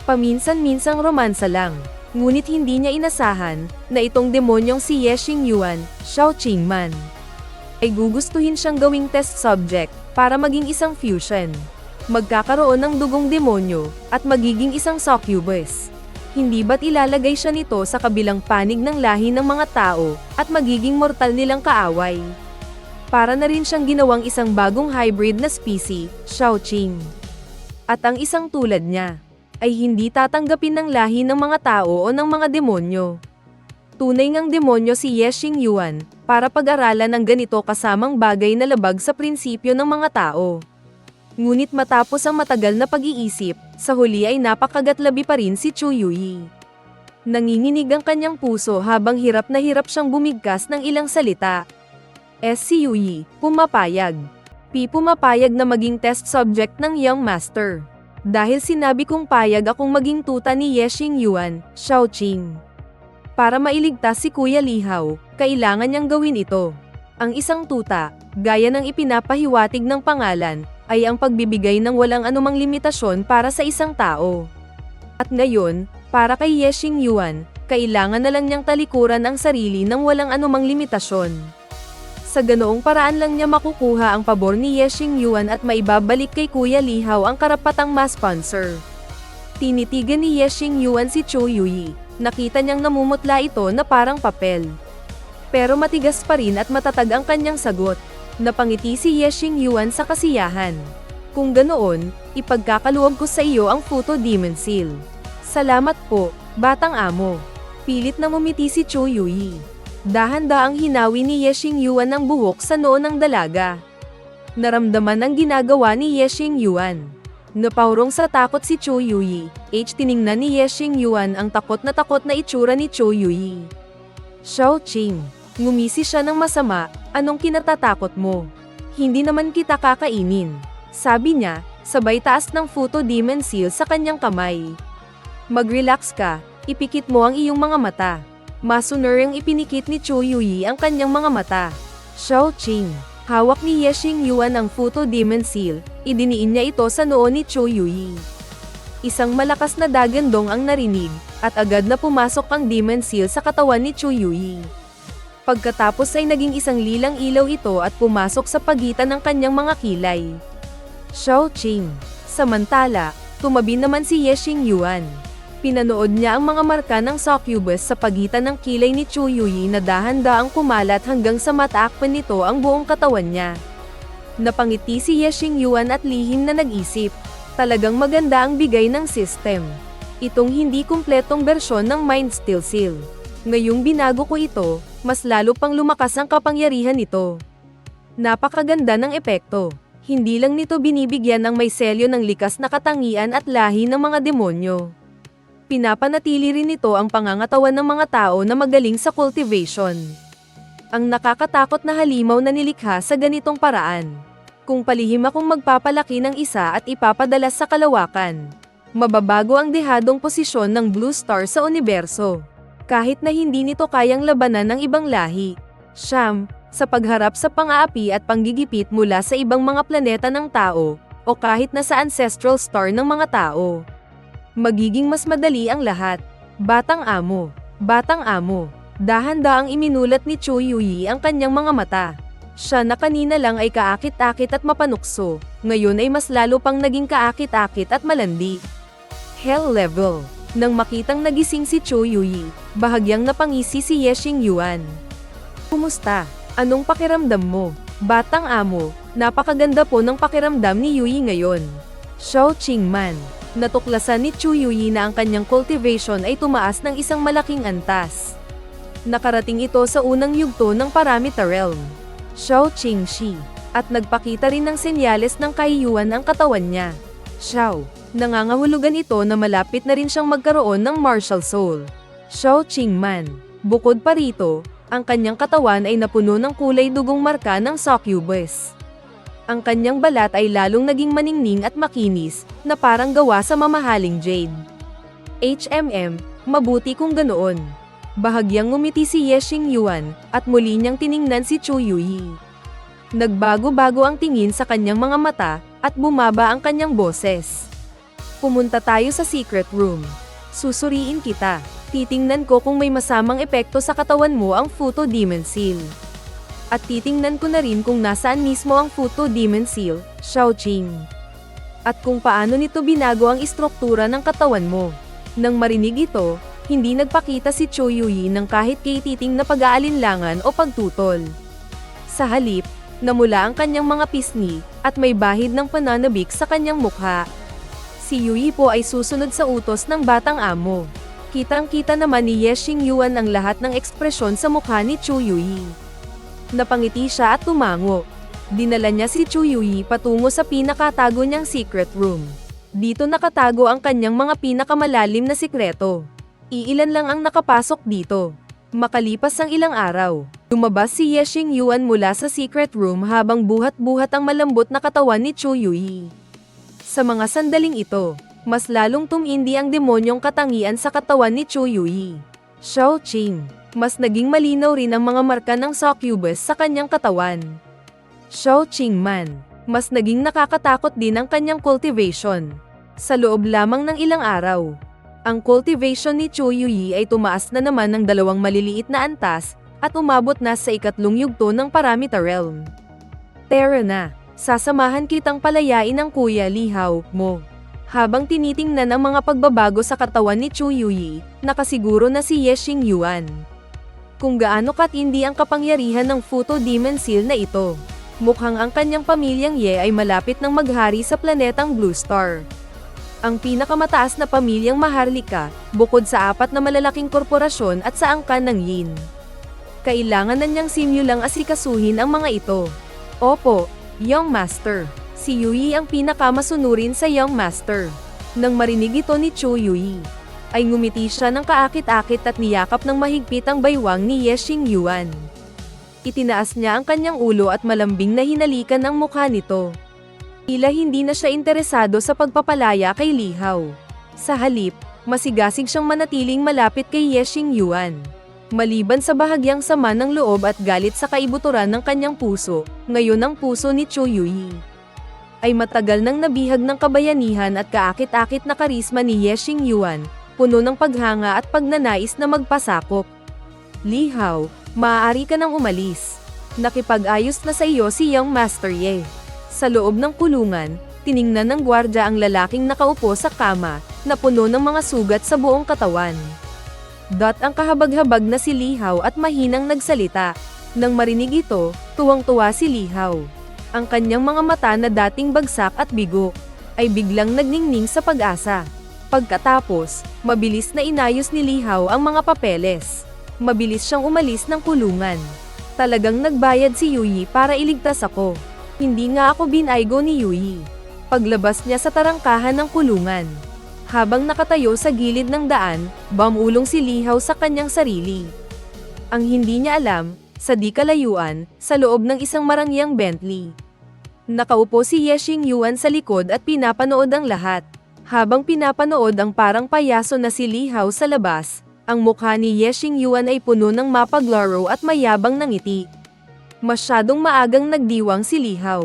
Paminsan-minsang romansa lang, ngunit hindi niya inasahan na itong demonyong si Ye Xingyuan, Shaoqing man, ay gugustuhin siyang gawing test subject para maging isang fusion. Magkakaroon ng dugong demonyo at magiging isang succubus. Hindi ba't ilalagay siya nito sa kabilang panig ng lahi ng mga tao at magiging mortal nilang kaaway? Para na rin siyang ginawang isang bagong hybrid na species, Shaoqing. At ang isang tulad niya ay hindi tatanggapin ng lahi ng mga tao o ng mga demonyo. Tunay ngang demonyo si Ye Xingyuan para pag-aralan ng ganito kasamang bagay na labag sa prinsipyo ng mga tao. Ngunit matapos ang matagal na pag-iisip, sa huli ay napakagatlabi pa rin si Chu Yuyi. Nanginginig ang kanyang puso habang hirap na hirap siyang bumigkas ng ilang salita. Si Yuyi, pumapayag. Pumapayag na maging test subject ng Young Master. Dahil sinabi kong payag akong maging tuta ni Ye Xingyuan, Shaoqing. Para mailigtas si Kuya Lihaw, kailangan niyang gawin ito. Ang isang tuta, gaya ng ipinapahiwatig ng pangalan, ay ang pagbibigay ng walang anumang limitasyon para sa isang tao. At ngayon, para kay Ye Xingyuan, kailangan na lang niyang talikuran ang sarili ng walang anumang limitasyon. Sa ganoong paraan lang niya makukuha ang pabor ni Ye Xingyuan at maibabalik kay Kuya Lihaw ang karapatang ma-sponsor. Tinitigan ni Ye Xingyuan si Chu Yuyi. Nakita niyang namumutla ito na parang papel. Pero matigas pa rin at matatag ang kanyang sagot. Napangiti si Ye Xingyuan sa kasiyahan. Kung ganoon, ipagkakaluwag ko sa iyo ang photo demon seal. Salamat po, batang amo. Pilit na ngumiti si Chu Yuyi. Dahan-daang hinawi ni Ye Xingyuan ang buhok sa noo ng dalaga. Naramdaman ang ginagawa ni Ye Xingyuan. Napaurong sa takot si Chu Yuyi. Tiningnan ni Ye Xingyuan ang takot na itsura ni Chu Yuyi. Shaoqing, ngumisi siya ng masama, anong kinatatakot mo? Hindi naman kita kakainin. Sabi niya, sabay taas ng photo demon seal sa kanyang kamay. Mag-relax ka, ipikit mo ang iyong mga mata. Masunuring ipinikit ni Chu Yuyi ang kanyang mga mata. Shaoqing, hawak ni Ye Xingyuan ang photo demon seal, idiniin niya ito sa noo ni Chu Yuyi. Isang malakas na dagandong ang narinig, at agad na pumasok ang demon seal sa katawan ni Chu Yuyi. Pagkatapos ay naging isang lilang ilaw ito at pumasok sa pagitan ng kanyang mga kilay. Shaoqing, samantala, tumabi naman si Ye Xingyuan. Pinanood niya ang mga marka ng succubus sa pagitan ng kilay ni Chu Yuyi na dahan-daang kumalat hanggang sa mataakpan nito ang buong katawan niya. Napangiti si Ye Xingyuan at lihim na nag-isip. Talagang maganda ang bigay ng system. Itong hindi kumpletong bersyon ng Mind Steel Seal. Ngayong binago ko ito, mas lalo pang lumakas ang kapangyarihan nito. Napakaganda ng epekto. Hindi lang nito binibigyan ng may selyo ng likas na katangian at lahi ng mga demonyo. Pinapanatili rin nito ang pangangatawan ng mga tao na magaling sa cultivation. Ang nakakatakot na halimaw na nilikha sa ganitong paraan. Kung palihim akong magpapalaki ng isa at ipapadala sa kalawakan, mababago ang dehadong posisyon ng Blue Star sa universo. Kahit na hindi nito kayang labanan ng ibang lahi. Siyam, sa pagharap sa pang-aapi at panggigipit mula sa ibang mga planeta ng tao, o kahit na sa ancestral star ng mga tao. Magiging mas madali ang lahat. Batang amo, dahan-daang iminulat ni Chu Yuyi ang kanyang mga mata. Siya na kanina lang ay kaakit-akit at mapanukso, ngayon ay mas lalo pang naging kaakit-akit at malandi. Hell level. Nang makitang nagising si Chu Yuyi, bahagyang napangisi si Ye Xingyuan. Kumusta? Anong pakiramdam mo? Batang amo, napakaganda po ng pakiramdam ni Yuyi ngayon. Shaoqing man, Natuklasan ni Chu Yuyi na ang kanyang cultivation ay tumaas ng isang malaking antas. Nakarating ito sa unang yugto ng Parameter Realm, Xiao Qingshi, at nagpakita rin ng senyales ng kahiyuan ang katawan niya. Xiao, nangangahulugan ito na malapit na rin siyang magkaroon ng martial soul. Xiao Qingman. Bukod pa rito, ang kanyang katawan ay napuno ng kulay dugong marka ng succubus. Ang kanyang balat ay lalong naging maningning at makinis, na parang gawa sa mamahaling jade. Mabuti kung ganoon. Bahagyang ngumiti si Ye Xingyuan, at muli niyang tiningnan si Chu Yuyi. Nagbago-bago ang tingin sa kanyang mga mata, at bumaba ang kanyang boses. Pumunta tayo sa secret room. Susuriin kita. Titingnan ko kung may masamang epekto sa katawan mo ang Futo Demon Seal. At titingnan ko na rin kung nasaan mismo ang Futo Demon Seal, Xiaoqing. At kung paano nito binago ang istruktura ng katawan mo. Nang marinig ito, hindi nagpakita si Chu Yuyi ng kahit kay-titing na pag-aalinlangan o pagtutol. Sa halip, namula ang kanyang mga pisngi, at may bahid ng pananabik sa kanyang mukha. Si Yuyi po ay susunod sa utos ng batang amo. Kitang-kita naman ni Ye Xingyuan ang lahat ng ekspresyon sa mukha ni Chu Yuyi. Napangiti siya at tumango. Dinala niya si Chu Yuyi patungo sa pinakatago niyang secret room. Dito nakatago ang kanyang mga pinakamalalim na sikreto. Iilan lang ang nakapasok dito. Makalipas ang ilang araw, lumabas si Ye Xingyuan mula sa secret room habang buhat-buhat ang malambot na katawan ni Chu Yuyi. Sa mga sandaling ito, mas lalong tumindi ang demonyong katangian sa katawan ni Chu Yuyi. Xiaoqing, mas naging malinaw rin ang mga marka ng succubus sa kanyang katawan. Xiaoqing man, mas naging nakakatakot din ang kanyang cultivation. Sa loob lamang ng ilang araw, ang cultivation ni Chu Yuyi ay tumaas na naman ng 2 maliliit na antas, at umabot na sa 3 yugto ng Parameter Realm. Tara na, sasamahan kitang palayain ang Kuya Lihaw mo. Habang tinitingnan ang mga pagbabago sa katawan ni Chu Yuyi, nakasiguro na si Ye Xingyuan. Kung gaano katindi ang kapangyarihan ng Futo Demon Seal na ito. Mukhang ang kanyang pamilyang Ye ay malapit ng maghari sa planetang Blue Star. Ang pinakamataas na pamilyang Maharlika, bukod sa 4 na malalaking korporasyon at sa angkan ng Yin. Kailangan na niyang simulang asikasuhin ang mga ito. Opo, Young Master. Si Yuyi ang pinakamasunurin sa Young Master. Nang marinig ito ni Chu Yuyi, ay ngumiti siya ng kaakit-akit at niyakap ng mahigpit ang baywang ni Ye Xingyuan. Itinaas niya ang kanyang ulo at malambing na hinalikan ang mukha nito. Tila hindi na siya interesado sa pagpapalaya kay Lihaw. Sa halip, masigasig siyang manatiling malapit kay Ye Xingyuan. Maliban sa bahagyang sama ng loob at galit sa kaibuturan ng kanyang puso, ngayon ang puso ni Chu Yuyi ay matagal nang nabihag ng kabayanihan at kaakit-akit na karisma ni Ye Xingyuan, puno ng paghanga at pagnanais na magpasakop. Lihaw, maaari ka nang umalis. Nakipag-ayos na sa iyo si Young Master Ye. Sa loob ng kulungan, tiningnan ng gwardya ang lalaking nakaupo sa kama, na puno ng mga sugat sa buong katawan. Ang kahabag-habag na si Lihaw at mahinang nagsalita. Nang marinig ito, tuwang-tuwa si Lihaw. Ang kanyang mga mata na dating bagsak at bigo, ay biglang nagningning sa pag-asa. Pagkatapos, mabilis na inayos ni Lihaw ang mga papeles. Mabilis siyang umalis ng kulungan. Talagang nagbayad si Yuyi para iligtas ako. Hindi nga ako binaygo ni Yuyi. Paglabas niya sa tarangkahan ng kulungan. Habang nakatayo sa gilid ng daan, bumulong si Lihaw sa kanyang sarili. Ang hindi niya alam, sa di kalayuan, sa loob ng isang marangyang Bentley. Nakaupo si Ye Xingyuan sa likod at pinapanood ang lahat. Habang pinapanood ang parang payaso na si Lihaw sa labas, ang mukha ni Ye Xingyuan ay puno ng mapaglaro at mayabang na ngiti. Masyadong maagang nagdiwang si Lihaw.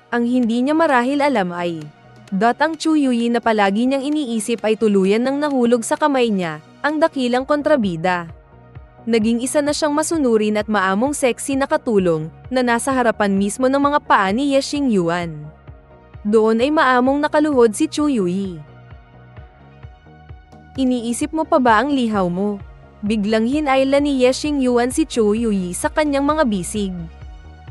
Ang hindi niya marahil alam ay, ang Chu Yuyi na palagi niyang iniisip ay tuluyan nang nahulog sa kamay niya, ang dakilang kontrabida. Naging isa na siyang masunurin at maamong sexy na katulong, na nasa harapan mismo ng mga paa ni Ye Xingyuan. Doon ay maamong nakaluhod si Chu Yuyi. Iniisip mo pa ba ang Lihaw mo? Biglang hinayla ni Ye Xingyuan si Chu Yuyi sa kanyang mga bisig.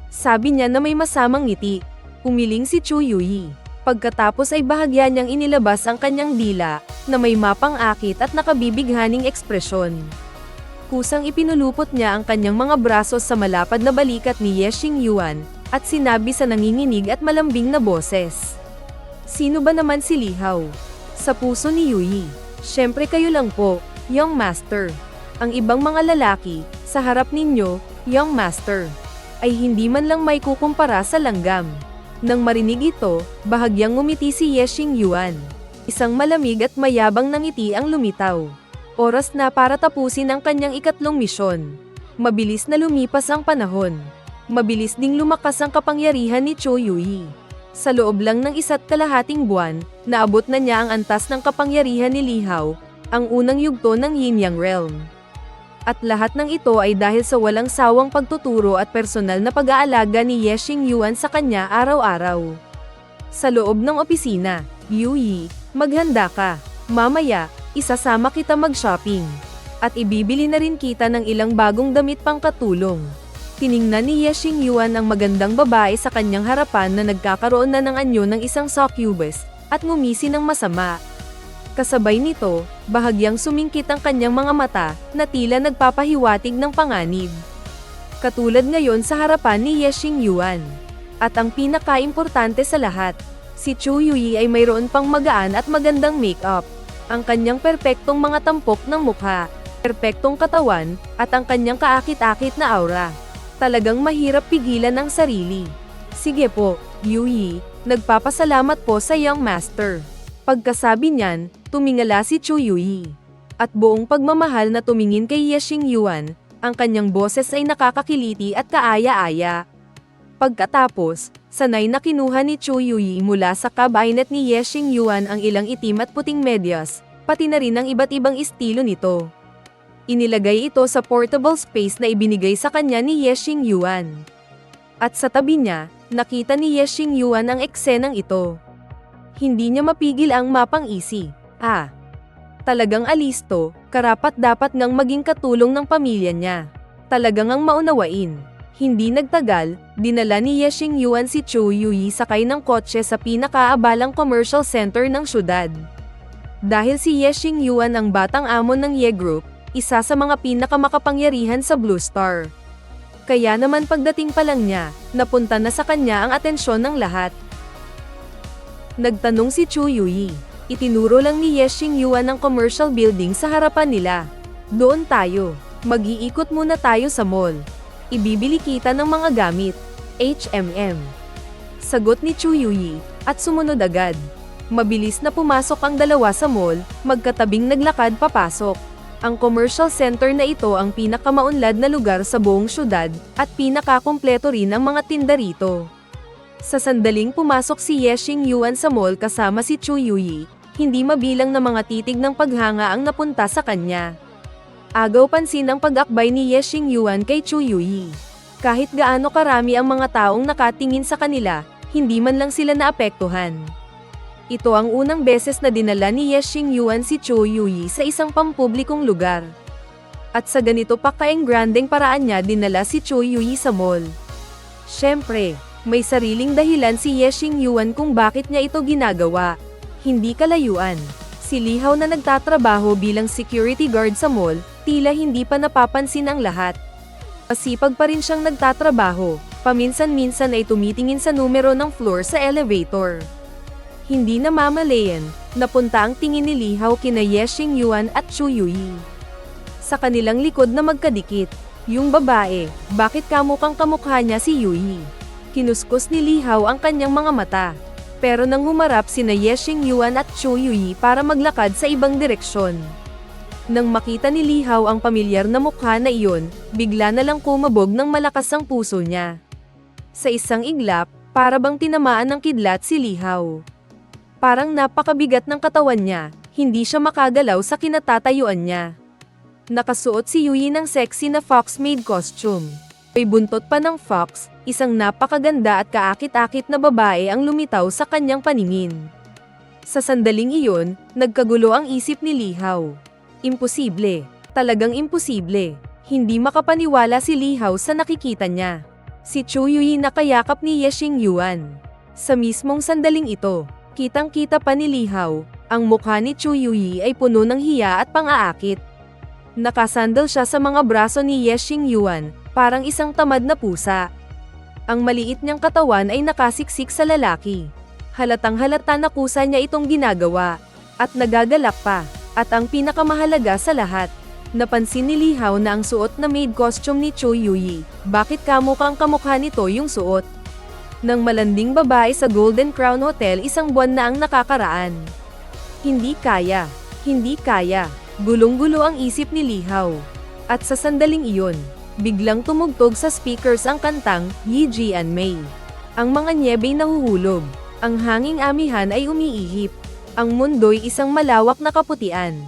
Sabi niya na may masamang ngiti. Umiling si Chu Yuyi. Pagkatapos ay bahagya niyang inilabas ang kanyang dila, na may mapang-akit at nakabibighaning ekspresyon. Kusang ipinulupot niya ang kanyang mga braso sa malapad na balikat ni Ye Xingyuan, at sinabi sa nanginginig at malambing na boses. Sino ba naman si Li Hao? Sa puso ni Yui. Siyempre kayo lang po, Young Master. Ang ibang mga lalaki, sa harap ninyo, Young Master, ay hindi man lang may kukumpara sa langgam. Nang marinig ito, bahagyang ngumiti si Ye Xingyuan. Isang malamig at mayabang na ngiti ang lumitaw. Oras na para tapusin ang kanyang ikatlong misyon. Mabilis na lumipas ang panahon. Mabilis ding lumakas ang kapangyarihan ni Cho Yui. Sa loob lang ng 1.5 buwan, naabot na niya ang antas ng kapangyarihan ni Li Hao, ang unang yugto ng Yin-Yang Realm. At lahat ng ito ay dahil sa walang sawang pagtuturo at personal na pag-aalaga ni Ye Xingyuan sa kanya araw-araw. Sa loob ng opisina, Yui, maghanda ka. Mamaya, isasama kita mag-shopping. At ibibili na rin kita ng ilang bagong damit pangkatulong. Tiningnan ni Ye Xingyuan ang magandang babae sa kanyang harapan na nagkakaroon na ng anyo ng isang succubus, at ngumisi ng masama. Kasabay nito, bahagyang sumingkit ang kanyang mga mata, na tila nagpapahiwatig ng panganib. Katulad ngayon sa harapan ni Ye Xingyuan. At ang pinaka-importante sa lahat, si Cho Yui ay mayroon pang magaan at magandang make-up. Ang kanyang perpektong mga tampok ng mukha, perpektong katawan, at ang kanyang kaakit-akit na aura. Talagang mahirap pigilan ang sarili. Sige po, Yui, nagpapasalamat po sa Young Master. Pagkasabi niyan, tumingala si Cho Yui. At buong pagmamahal na tumingin kay Ye Xingyuan, ang kanyang boses ay nakakakiliti at kaaya-aya. Pagkatapos, sanay na kinuha ni Cho Yui mula sa cabinet ni Ye Xingyuan ang ilang itim at puting medyas, pati na rin ang iba't ibang estilo nito. Inilagay ito sa portable space na ibinigay sa kanya ni Ye Xingyuan. At sa tabi niya, nakita ni Ye Xingyuan ang eksenang ito. Hindi niya mapigil ang mapang-isi. Talagang alisto, karapat-dapat ngang maging katulong ng pamilya niya. Talagang ang maunawain. Hindi nagtagal, dinala ni Ye Xingyuan si Cho Yui sakay ng kotse sa pinakaabalang commercial center ng syudad. Dahil si Ye Xingyuan ang batang amo ng Ye Group, isa sa mga pinakamakapangyarihan sa Blue Star. Kaya naman pagdating pa lang niya, napunta na sa kanya ang atensyon ng lahat. Nagtanong si Cho Yui. Itinuro lang ni Ye Xingyuan ang commercial building sa harapan nila. Doon tayo. Mag-iikot muna tayo sa mall. Ibibili kita ng mga gamit. HMM. Sagot ni Cho Yui, at sumunod agad. Mabilis na pumasok ang dalawa sa mall, magkatabing naglakad papasok. Ang commercial center na ito ang pinakamaunlad na lugar sa buong syudad, at pinakakumpleto rin ang mga tinda rito. Sa sandaling pumasok si Ye Xingyuan sa mall kasama si Cho Yui, hindi mabilang na mga titig ng paghanga ang napunta sa kanya. Agaw pansin ang pag-akbay ni Ye Xingyuan kay Cho Yui. Kahit gaano karami ang mga taong nakatingin sa kanila, hindi man lang sila naapektuhan. Ito ang unang beses na dinala ni Ye Xingyuan si Cho Yui sa isang pampublikong lugar. At sa ganito pa kaeng-grandeng paraan niya dinala si Cho Yui sa mall. Siyempre, may sariling dahilan si Ye Xingyuan kung bakit niya ito ginagawa. Hindi kalayuan. Si Li Hao na nagtatrabaho bilang security guard sa mall, tila hindi pa napapansin ang lahat. Masipag pa rin siyang nagtatrabaho, paminsan-minsan ay tumitingin sa numero ng floor sa elevator. Hindi namamalayan, napunta ang tingin ni Li Hao kina Ye Xingyuan at Cho Yui. Sa kanilang likod na magkadikit, yung babae, bakit kamukhang kamukha niya si Yui? Kinuskus ni Li Hao ang kanyang mga mata. Pero nang humarap sina Ye Xingyuan at Cho Yui para maglakad sa ibang direksyon. Nang makita ni Li Hao ang pamilyar na mukha na iyon, bigla na lang kumabog ng malakas ang puso niya. Sa isang iglap, para bang tinamaan ng kidlat si Li Hao. Parang napakabigat ng katawan niya, hindi siya makagalaw sa kinatatayuan niya. Nakasuot si Yui ng sexy na fox maid costume. May buntot pa ng fox, isang napakaganda at kaakit-akit na babae ang lumitaw sa kanyang paningin. Sa sandaling iyon, nagkagulo ang isip ni Li Hao. Imposible. Talagang imposible. Hindi makapaniwala si Li Hao sa nakikita niya. Si Cho Yui nakayakap ni Ye Xingyuan. Sa mismong sandaling ito, Kitang-kita pa ni Lihaw, ang mukha ni Chu Yuyi ay puno ng hiya at pang-aakit. Nakasandal siya sa mga braso ni Ye Xingyuan, parang isang tamad na pusa. Ang maliit niyang katawan ay nakasiksik sa lalaki. Halatang-halata na kusa niya itong ginagawa. At nagagalak pa. At ang pinakamahalaga sa lahat, napansin ni Lihaw na ang suot na maid costume ni Chu Yuyi. Bakit kamukhang kamukha nito yung suot ng malanding babae sa Golden Crown Hotel isang buwan na ang nakakaraan? Hindi kaya. Hindi kaya. Gulong-gulo ang isip ni Lihaw. At sa sandaling iyon, biglang tumugtog sa speakers ang kantang Yi Jian Mei. Ang mga nyebey nahuhulog. Ang hanging amihan ay umiihip. Ang mundo'y isang malawak na kaputian.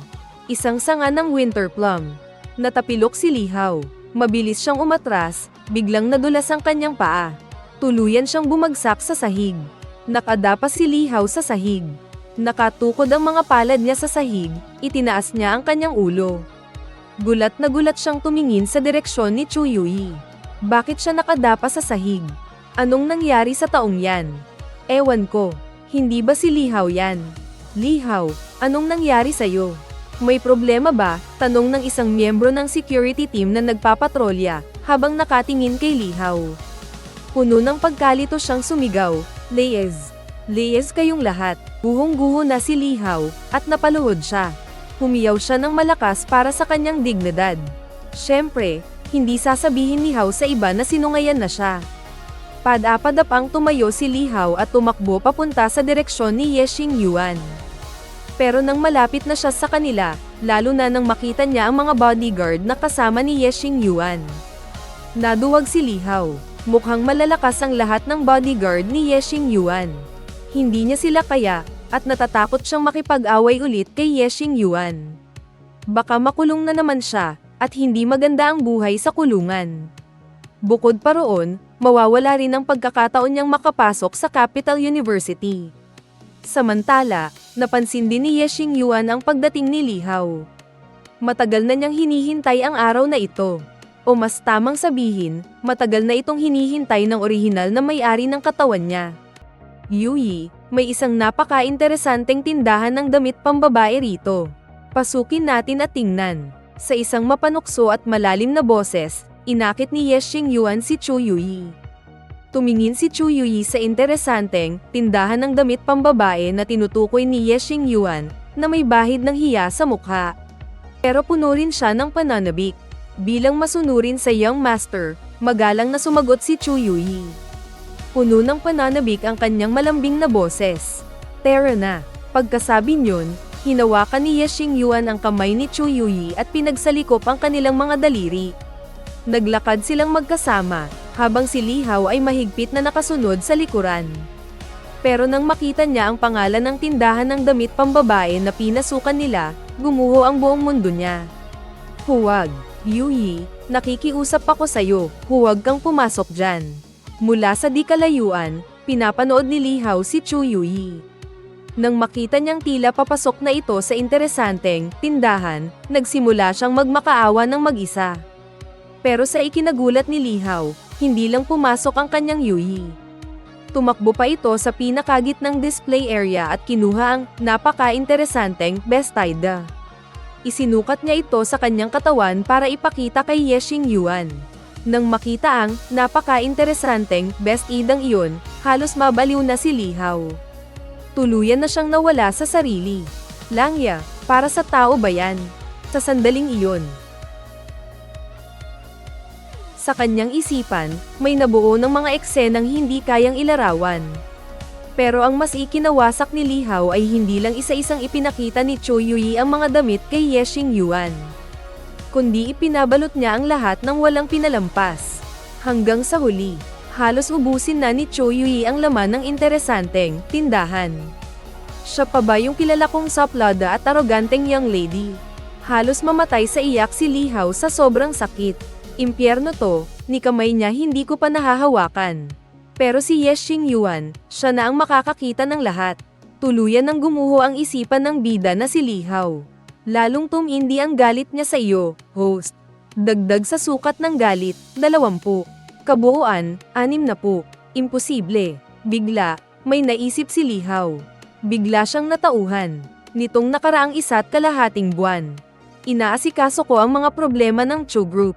Isang sanga ng winter plum. Natapilok si Lihaw. Mabilis siyang umatras, biglang nadulas ang kanyang paa. Tuluyan siyang bumagsak sa sahig. Nakadapas si Lihaw sa sahig. Nakatukod ang mga palad niya sa sahig, itinaas niya ang kanyang ulo. Gulat na gulat siyang tumingin sa direksyon ni Chu Yuyi. Bakit siya nakadapas sa sahig? Anong nangyari sa taong yan? Ewan ko. Hindi ba si Lihaw yan? Lihaw, anong nangyari sa'yo? May problema ba? Tanong ng isang miyembro ng security team na nagpapatrolya, habang nakatingin kay Lihaw. Puno ng pagkalito siyang sumigaw, Leyes! Leyes kayong lahat! Buhong-guho na si Lihaw, at napaluhod siya. Humiyaw siya ng malakas para sa kanyang dignidad. Siyempre, hindi sasabihin ni Lihaw sa iba na sinungayan na siya. Padapa-dapang tumayo si Lihaw at tumakbo papunta sa direksyon ni Ye Xingyuan. Pero nang malapit na siya sa kanila, lalo na nang makita niya ang mga bodyguard na kasama ni Ye Xingyuan. Naduwag si Lihaw. Mukhang malalakas ang lahat ng bodyguard ni Ye Xingyuan. Hindi niya sila kaya, at natatakot siyang makipag-away ulit kay Ye Xingyuan. Baka makulong na naman siya, at hindi maganda ang buhay sa kulungan. Bukod pa roon, mawawala rin ang pagkakataon niyang makapasok sa Capital University. Samantala, napansin din ni Ye Xingyuan ang pagdating ni Lihaw. Matagal na niyang hinihintay ang araw na ito. O mas tamang sabihin, matagal na itong hinihintay ng orihinal na may-ari ng katawan niya. Yuyi, may isang napaka-interesanteng tindahan ng damit pambabae rito. Pasukin natin at tingnan. Sa isang mapanukso at malalim na boses, inakit ni Ye Xingyuan si Chu Yuyi. Tumingin si Chu Yuyi sa interesanteng tindahan ng damit pambabae na tinutukoy ni Ye Xingyuan na may bahid ng hiya sa mukha. Pero puno rin siya ng pananabik. Bilang masunurin sa Young Master, magalang na sumagot si Chu Yuyi. Puno ng pananabik ang kanyang malambing na boses. Tara na. Pagkasabi niyon, hinawakan ni Ye Xingyuan ang kamay ni Chu Yuyi at pinagsalikop ang kanilang mga daliri. Naglakad silang magkasama, habang si Lihaw ay mahigpit na nakasunod sa likuran. Pero nang makita niya ang pangalan ng tindahan ng damit pambabae na pinasukan nila, gumuho ang buong mundo niya. Huwag, Yuyi, nakikiusap ako sa'yo, huwag kang pumasok dyan. Mula sa di kalayuan, pinapanood ni Lihaw si Chu Yuyi. Nang makita niyang tila papasok na ito sa interesanteng tindahan, nagsimula siyang magmakaawa ng mag-isa. Pero sa ikinagulat ni Lihaw, hindi lang pumasok ang kanyang Yuyi. Tumakbo pa ito sa pinakagitnang display area at kinuha ang napaka-interesanteng bestida. Isinukat niya ito sa kanyang katawan para ipakita kay Ye Xingyuan. Nang makita ang napaka-interesanteng bestidang iyon, halos mabaliw na si Lihaw. Tuluyan na siyang nawala sa sarili. Langya, para sa tao ba yan? Sa sandaling iyon. Sa kanyang isipan, may nabuo ng mga eksenang hindi kayang ilarawan. Pero ang mas ikinawasak ni Lihaw ay hindi lang isa-isang ipinakita ni Chu Yuyi ang mga damit kay Ye Xingyuan. Kundi ipinabalot niya ang lahat ng walang pinalampas. Hanggang sa huli, halos ubusin na ni Chu Yuyi ang laman ng interesanteng tindahan. Siya pa ba yung kilala kong saplada at aroganteng young lady? Halos mamatay sa iyak si Lihaw sa sobrang sakit. Impyerno to, ni kamay niya hindi ko pa nahahawakan. Pero si Ye Xingyuan, siya na ang makakakita ng lahat. Tuluyan nang gumuho ang isipan ng bida na si Lihaw. Lalong tumindi ang galit niya sa iyo, host. Dagdag sa sukat ng galit, 20. Kabuuan, 60. Imposible. Bigla, may naisip si Lihaw. Bigla siyang natauhan. Nitong nakaraang 1.5 buwan. Inaasikaso ko ang mga problema ng Chu Group.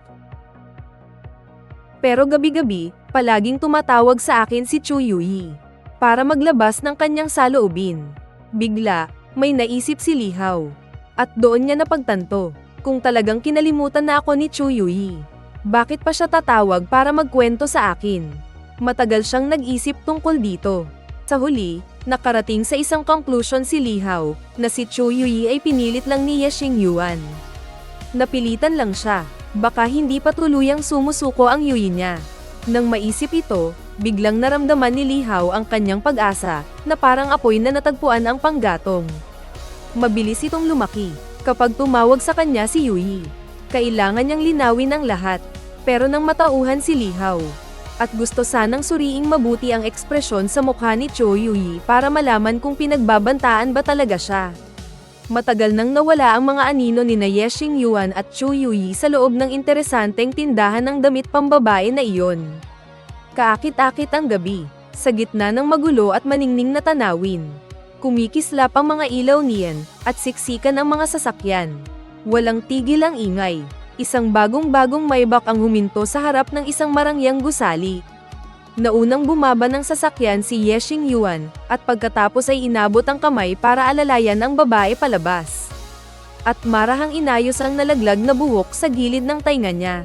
Pero gabi-gabi, palaging tumatawag sa akin si Chu Yuyi para maglabas ng kanyang saloobin. Bigla, may naisip si Li Hao. At doon niya napagtanto, kung talagang kinalimutan na ako ni Chu Yuyi. Bakit pa siya tatawag para magkwento sa akin? Matagal siyang nag-isip tungkol dito. Sa huli, nakarating sa isang conclusion si Li Hao, na si Chu Yuyi ay pinilit lang ni Ye Xingyuan. Napilitan lang siya, baka hindi pa tuluyang sumusuko ang Yuyi niya. Nang maisip ito, biglang naramdaman ni Li Hao ang kanyang pag-asa, na parang apoy na natagpuan ang panggatong. Mabilis itong lumaki, kapag tumawag sa kanya si Yuyi. Kailangan niyang linawin ang lahat, pero nang matauhan si Li Hao, at gusto sanang suriing mabuti ang ekspresyon sa mukha ni Chu Yuyi para malaman kung pinagbabantaan ba talaga siya. Matagal nang nawala ang mga anino ni Ye Xingyuan at Chu Yuyi sa loob ng interesanteng tindahan ng damit pambabae na iyon. Kaakit-akit ang gabi, sa gitna ng magulo at maningning na tanawin. Kumikislap ang mga ilaw niyan, at siksikan ang mga sasakyan. Walang tigil ang ingay. Isang bagong-bagong Maybach ang huminto sa harap ng isang marangyang gusali. Naunang bumaba ng sasakyan si Ye Xingyuan, at pagkatapos ay inabot ang kamay para alalayan ang babae palabas. At marahang inayos ang nalaglag na buhok sa gilid ng tainga niya.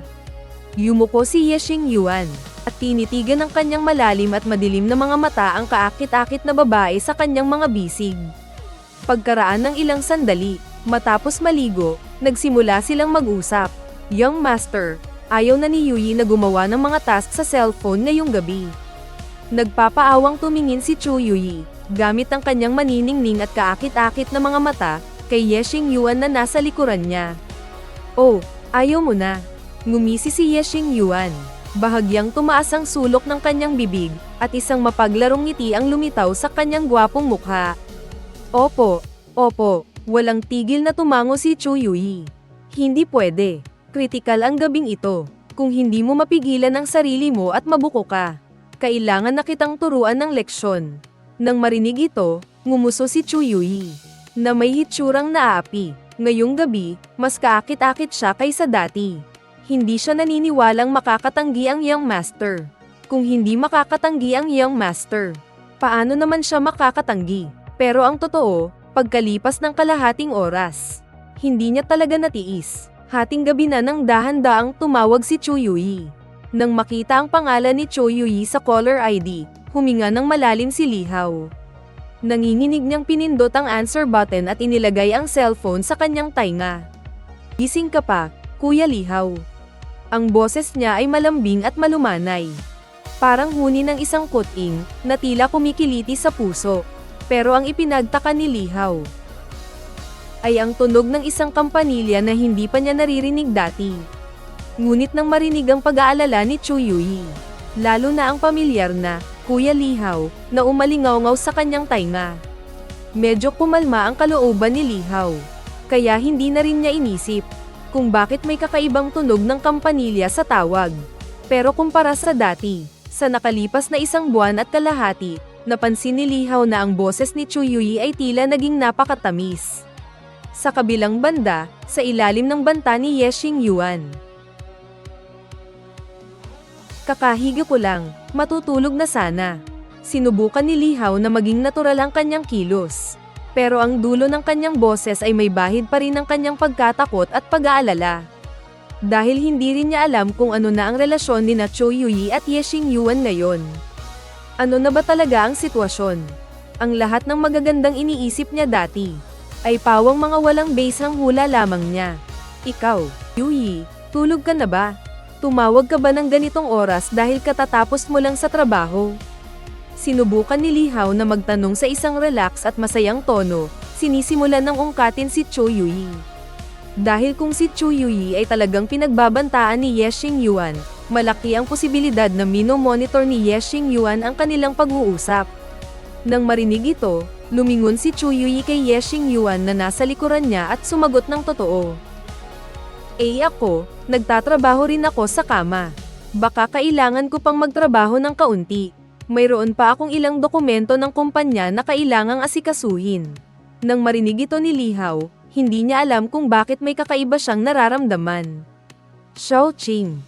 Yumuko si Ye Xingyuan, at tinitigan ng kanyang malalim at madilim na mga mata ang kaakit-akit na babae sa kanyang mga bisig. Pagkaraan ng ilang sandali, matapos maligo, nagsimula silang mag-usap. Young Master, ayaw na ni Yuyi na gumawa ng mga task sa cellphone ngayong gabi. Nagpapaawang tumingin si Chu Yuyi, gamit ang kanyang maniningning at kaakit-akit na mga mata, kay Ye Xingyuan na nasa likuran niya. Oh, ayaw mo na. Ngumisi si Ye Xingyuan. Bahagyang tumaas ang sulok ng kanyang bibig, at isang mapaglarong ngiti ang lumitaw sa kanyang gwapong mukha. Opo, walang tigil na tumango si Chu Yuyi. Hindi pwede. Kritikal ang gabing ito. Kung hindi mo mapigilan ang sarili mo at mabuko ka, kailangan na kitang turuan ng leksyon. Nang marinig ito, ngumuso si Chu Yuyi, na may hitsurang naaapi. Ngayong gabi, mas kaakit-akit siya kaysa dati. Hindi siya naniniwalang makakatanggi ang Young Master. Kung hindi makakatanggi ang Young Master, paano naman siya makakatanggi? Pero ang totoo, pagkalipas ng kalahating oras, hindi niya talaga natiis. Hating gabi na nang dahan-daang tumawag si Chu Yuyi. Nang makita ang pangalan ni Chu Yuyi sa caller ID, huminga ng malalim si Li Hao. Nanginginig niyang pinindot ang answer button at inilagay ang cellphone sa kanyang tainga. Gising ka pa, Kuya Li Hao. Ang boses niya ay malambing at malumanay. Parang huni ng isang kuting, na tila kumikiliti sa puso. Pero ang ipinagtaka ni Li Hao ay ang tunog ng isang kampanilya na hindi pa niya naririnig dati. Ngunit nang marinig ang pag-aalala ni Chu Yuyi, lalo na ang pamilyar na, Kuya Li Hao, na umalingaw-ngaw sa kanyang tainga. Medyo kumalma ang kalooban ni Li Hao, kaya hindi na rin niya inisip kung bakit may kakaibang tunog ng kampanilya sa tawag. Pero kumpara sa dati, sa nakalipas na 1 buwan at kalahati, napansin ni Li Hao na ang boses ni Chu Yuyi ay tila naging napakatamis. Sa kabilang banda, sa ilalim ng banta ni Ye Xingyuan. Kakahiga ko lang, matutulog na sana. Sinubukan ni Li Hao na maging natural ang kanyang kilos. Pero ang dulo ng kanyang boses ay may bahid pa rin ng kanyang pagkatakot at pag-aalala. Dahil hindi rin niya alam kung ano na ang relasyon ni Chu Yuyi at Ye Xingyuan ngayon. Ano na ba talaga ang sitwasyon? Ang lahat ng magagandang iniisip niya dati ay pawang mga walang basang hula lamang niya. Ikaw, Yuyi, tulog ka na ba? Tumawag ka ba ng ganitong oras dahil katatapos mo lang sa trabaho? Sinubukan ni Li Hao na magtanong sa isang relax at masayang tono, sinisimulan ng ungkatin si Chu Yuyi. Dahil kung si Chu Yuyi ay talagang pinagbabantaan ni Ye Xingyuan, malaki ang posibilidad na mino-monitor ni Ye Xingyuan ang kanilang pag-uusap. Nang marinig ito, lumingon si Chu Yuyi kay Ye Xingyuan na nasa likuran niya at sumagot ng totoo. Ako, nagtatrabaho rin ako sa kama. Baka kailangan ko pang magtrabaho ng kaunti. Mayroon pa akong ilang dokumento ng kumpanya na kailangang asikasuhin. Nang marinig ito ni Lihaw, hindi niya alam kung bakit may kakaiba siyang nararamdaman. Xiaoqing.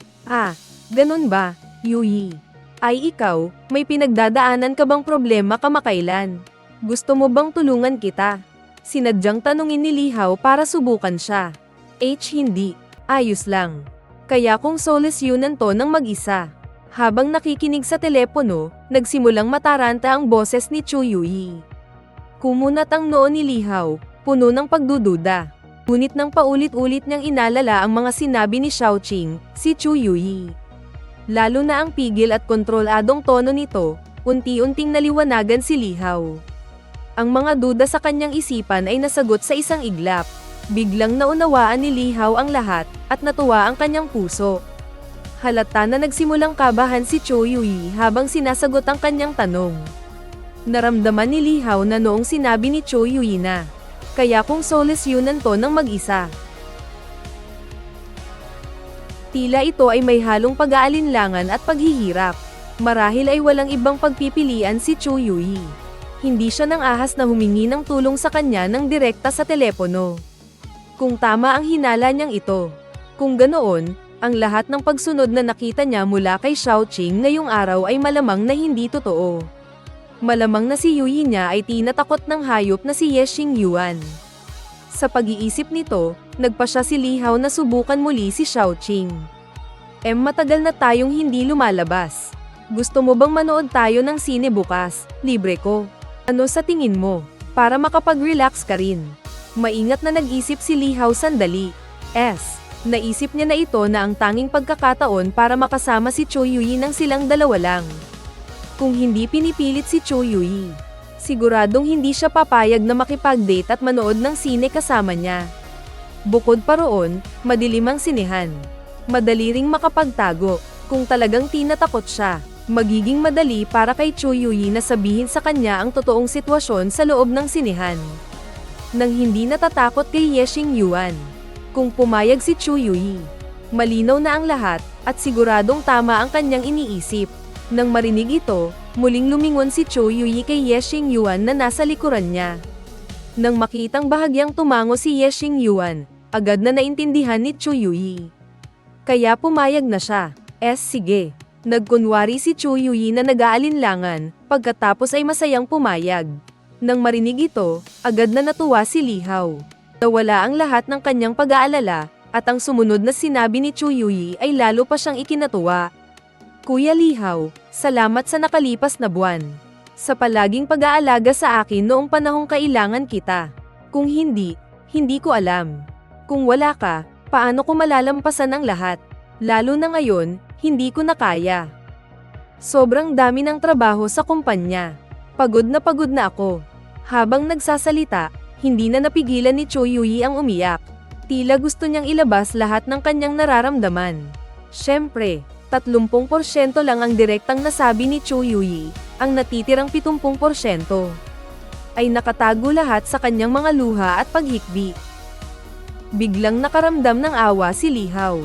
Ganun ba, Yuyi? Ay ikaw, may pinagdadaanan ka bang problema kamakailan? Gusto mo bang tulungan kita? Sinadyang tanungin ni Lihaw para subukan siya. Hindi. Ayos lang. Kaya kung solusyonan to ng mag-isa. Habang nakikinig sa telepono, nagsimulang mataranta ang boses ni Chu Yuyi. Kumunat ang noo ni Lihaw, puno ng pagdududa. Ngunit nang paulit-ulit niyang inalala ang mga sinabi ni Xiaoqing, si Chu Yuyi. Lalo na ang pigil at kontroladong tono nito, unti-unting naliwanagan si Lihaw. Ang mga duda sa kanyang isipan ay nasagot sa isang iglap. Biglang naunawaan ni Lihaw ang lahat, at natuwa ang kanyang puso. Halata na nagsimulang kabahan si Chu Yuyi habang sinasagot ang kanyang tanong. Naramdaman ni Lihaw na noong sinabi ni Chu Yuyi na, kaya kung solusyonan to ng mag-isa. Tila ito ay may halong pag-aalinlangan at paghihirap. Marahil ay walang ibang pagpipilian si Chu Yuyi. Hindi siya nang ahas na humingi ng tulong sa kanya ng direkta sa telepono. Kung tama ang hinala niyang ito. Kung ganoon, ang lahat ng pagsunod na nakita niya mula kay Xiaoqing ngayong araw ay malamang na hindi totoo. Malamang na si Yuyi niya ay tinatakot ng hayop na si Ye Xingyuan. Sa pag-iisip nito, nagpa siya si Lihaw na subukan muli si Xiaoqing. Matagal na tayong hindi lumalabas. Gusto mo bang manood tayo ng sine bukas? Libre ko. Ano sa tingin mo? Para makapag-relax ka rin. Maingat na nag-isip si Lihaw sandali. Naisip niya na ito na ang tanging pagkakataon para makasama si Chu Yuyi nang silang dalawa lang. Kung hindi pinipilit si Chu Yuyi, siguradong hindi siya papayag na makipag-date at manood ng sine kasama niya. Bukod pa roon, madilim ang sinehan. Madali ring makapagtago. Kung talagang tinatakot siya, magiging madali para kay Chu Yuyi na sabihin sa kanya ang totoong sitwasyon sa loob ng sinehan. Nang hindi natatakot kay Ye Xingyuan. Kung pumayag si Chu Yuyi, malinaw na ang lahat, at siguradong tama ang kanyang iniisip. Nang marinig ito, muling lumingon si Chu Yuyi kay Ye Xingyuan na nasa likuran niya. Nang makitang bahagyang tumango si Ye Xingyuan, agad na naintindihan ni Chu Yuyi. Kaya pumayag na siya. Sige. Nagkunwari si Chu Yuyi na nag-aalinlangan, pagkatapos ay masayang pumayag. Nang marinig ito, agad na natuwa si Lihaw. Nawala ang lahat ng kanyang pag-aalala, at ang sumunod na sinabi ni Chu Yuyi ay lalo pa siyang ikinatuwa. Kuya Lihaw, salamat sa nakalipas na buwan. Sa palaging pag-aalaga sa akin noong panahong kailangan kita. Kung hindi ko alam. Kung wala ka, paano ko malalampasan ang lahat? Lalo na ngayon, hindi ko na kaya. Sobrang dami ng trabaho sa kumpanya. Pagod na ako. Habang nagsasalita, hindi na napigilan ni Chu Yuyi ang umiyak. Tila gusto niyang ilabas lahat ng kanyang nararamdaman. Siyempre, 30% lang ang direktang nasabi ni Chu Yuyi, ang natitirang 70% ay nakatago lahat sa kanyang mga luha at paghikbi. Biglang nakaramdam ng awa si Lihaw.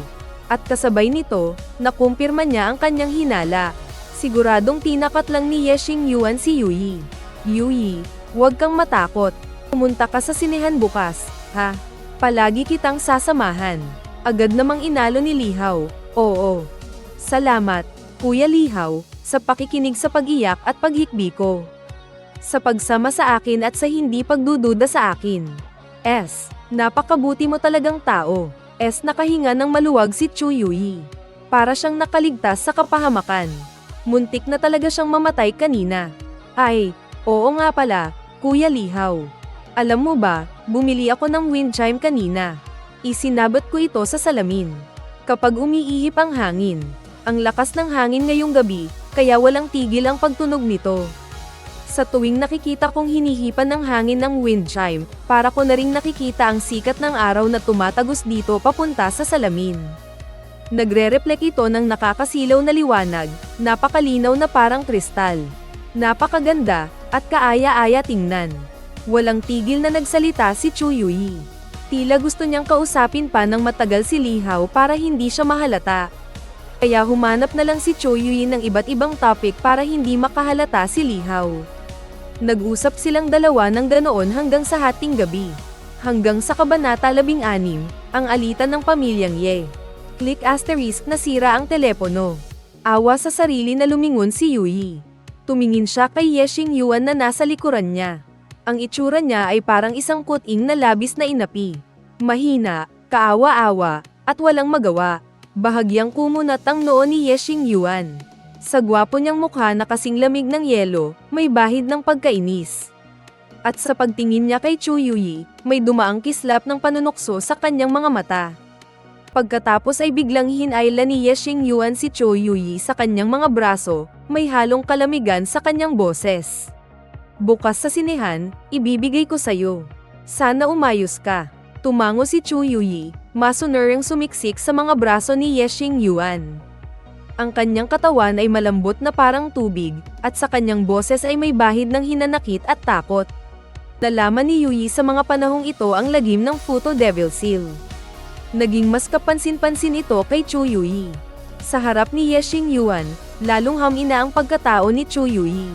At kasabay nito, nakumpirma niya ang kanyang hinala. Siguradong tinakat lang ni Ye Xingyuan si Yuyi. Yuyi, huwag kang matakot. Pumunta ka sa sinehan bukas, ha? Palagi kitang sasamahan. Agad namang inalo ni Lihaw. Oo. Salamat, Kuya Lihaw, sa pakikinig sa pag-iyak at paghikbi ko. Sa pagsama sa akin at sa hindi pagdududa sa akin. Napakabuti mo talagang tao. Nakahinga ng maluwag si Chu Yuyi. Para siyang nakaligtas sa kapahamakan. Muntik na talaga siyang mamatay kanina. Oo nga pala, Kuya Lihaw. Alam mo ba, bumili ako ng wind chime kanina. Isinabot ko ito sa salamin. Kapag umiihip ang hangin, ang lakas ng hangin ngayong gabi, kaya walang tigil ang pagtunog nito. Sa tuwing nakikita kong hinihipan ng hangin ng wind chime, para ko na ring nakikita ang sikat ng araw na tumatagos dito papunta sa salamin. Nagre-reflect ito ng nakakasilaw na liwanag, napakalinaw na parang kristal. Napakaganda, at kaaya-aya tingnan. Walang tigil na nagsalita si Chu Yuyi. Tila gusto niyang kausapin pa ng matagal si Lihaw para hindi siya mahalata. Kaya humanap na lang si Cho Yui ng iba't ibang topic para hindi makahalata si Li Hao. Nag-usap silang dalawa ng ganoon hanggang sa hating gabi. Hanggang sa kabanata 16, ang alitan ng pamilyang Ye. Click asterisk nasira ang telepono. Awa sa sarili na lumingon si Yui. Tumingin siya kay Ye Xingyuan na nasa likuran niya. Ang itsura niya ay parang isang kuting na labis na inapi. Mahina, kaawa-awa, at walang magawa. Bahagyang kumunat ang noo ni Ye Xingyuan. Sa gwapo niyang mukha na kasing lamig ng yelo, may bahid ng pagkainis. At sa pagtingin niya kay Cho Yui, may dumaang kislap ng panunokso sa kanyang mga mata. Pagkatapos ay biglang hinayla ni Ye Xingyuan si Cho Yui sa kanyang mga braso, may halong kalamigan sa kanyang boses. Bukas sa sinehan, ibibigay ko sa'yo. Sana umayos ka. Tumango si Cho Yui, masunuring sumiksik sa mga braso ni Ye Xingyuan. Ang kanyang katawan ay malambot na parang tubig, at sa kanyang boses ay may bahid ng hinanakit at takot. Nalaman ni Yui sa mga panahong ito ang lagim ng Futo Devil Seal. Naging mas kapansin-pansin ito kay Cho Yui. Sa harap ni Ye Xingyuan, lalong hamina ang pagkatao ni Cho Yui.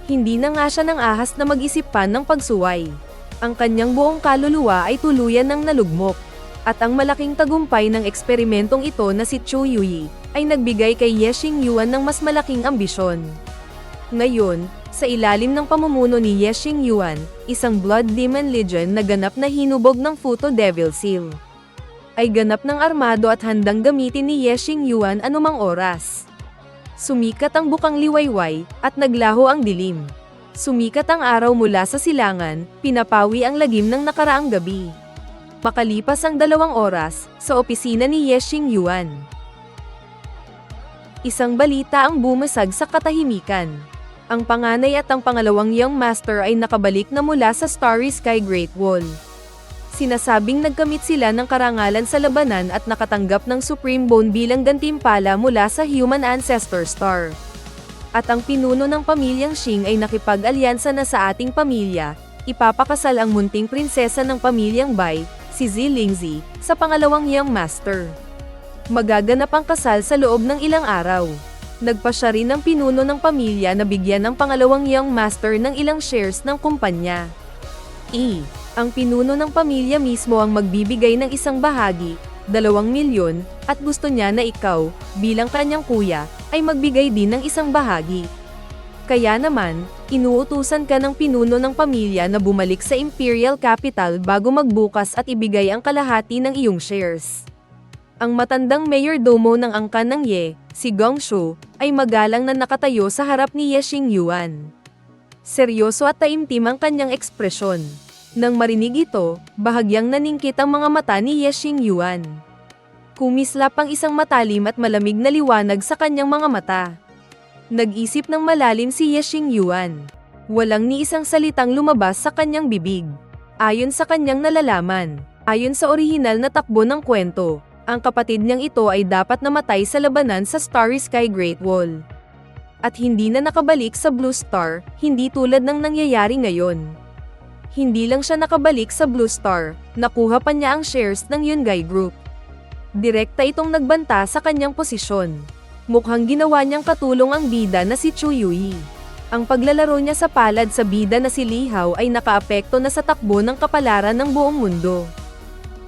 Hindi na nga siya ng ahas na mag-isip pa ng pagsuway. Ang kanyang buong kaluluwa ay tuluyan ng nalugmok. At ang malaking tagumpay ng eksperimentong ito na si Cho Yui, ay nagbigay kay Ye Xingyuan ng mas malaking ambisyon. Ngayon, sa ilalim ng pamumuno ni Ye Xingyuan, isang Blood Demon Legion na ganap na hinubog ng Futo Devil Seal, ay ganap ng armado at handang gamitin ni Ye Xingyuan anumang oras. Sumikat ang bukang liwayway, at naglaho ang dilim. Sumikat ang araw mula sa silangan, pinapawi ang lagim ng nakaraang gabi. Makalipas ang 2 oras, sa opisina ni Ye Xingyuan. Isang balita ang bumasag sa katahimikan. Ang panganay at ang pangalawang Young Master ay nakabalik na mula sa Starry Sky Great Wall. Sinasabing nagkamit sila ng karangalan sa labanan at nakatanggap ng Supreme Bone bilang gantimpala mula sa Human Ancestor Star. At ang pinuno ng pamilyang Xing ay nakipag-alyansa na sa ating pamilya, ipapakasal ang munting prinsesa ng pamilyang Bai, si Zilingzi, sa pangalawang Young Master. Magaganap ang kasal sa loob ng ilang araw. Nagpasya rin ang pinuno ng pamilya na bigyan ng pangalawang Young Master ng ilang shares ng kumpanya. Ang pinuno ng pamilya mismo ang magbibigay ng isang bahagi, 2 milyon, at gusto niya na ikaw, bilang kanyang kuya, ay magbigay din ng isang bahagi. Kaya naman, inuutusan ka ng pinuno ng pamilya na bumalik sa Imperial Capital bago magbukas at ibigay ang kalahati ng iyong shares. Ang matandang mayordomo ng angkan ng Ye, si Gong Shu, ay magalang na nakatayo sa harap ni Ye Xingyuan. Seryoso at taimtim ang kanyang ekspresyon. Nang marinig ito, bahagyang naningkit ang mga mata ni Ye Xingyuan. Kumislap ang isang matalim at malamig na liwanag sa kanyang mga mata. Nag-isip ng malalim si Ye Xingyuan. Walang ni isang salitang lumabas sa kanyang bibig. Ayon sa kanyang nalalaman, ayon sa orihinal na takbo ng kwento, ang kapatid niyang ito ay dapat namatay sa labanan sa Starry Sky Great Wall. At hindi na nakabalik sa Blue Star, hindi tulad ng nangyayari ngayon. Hindi lang siya nakabalik sa Blue Star, nakuha pa niya ang shares ng Yungay Group. Direkta itong nagbanta sa kanyang posisyon. Mukhang ginawa niyang katulong ang bida na si Cho Yui. Ang paglalaro niya sa palad sa bida na si Li Hao ay nakaapekto na sa takbo ng kapalaran ng buong mundo.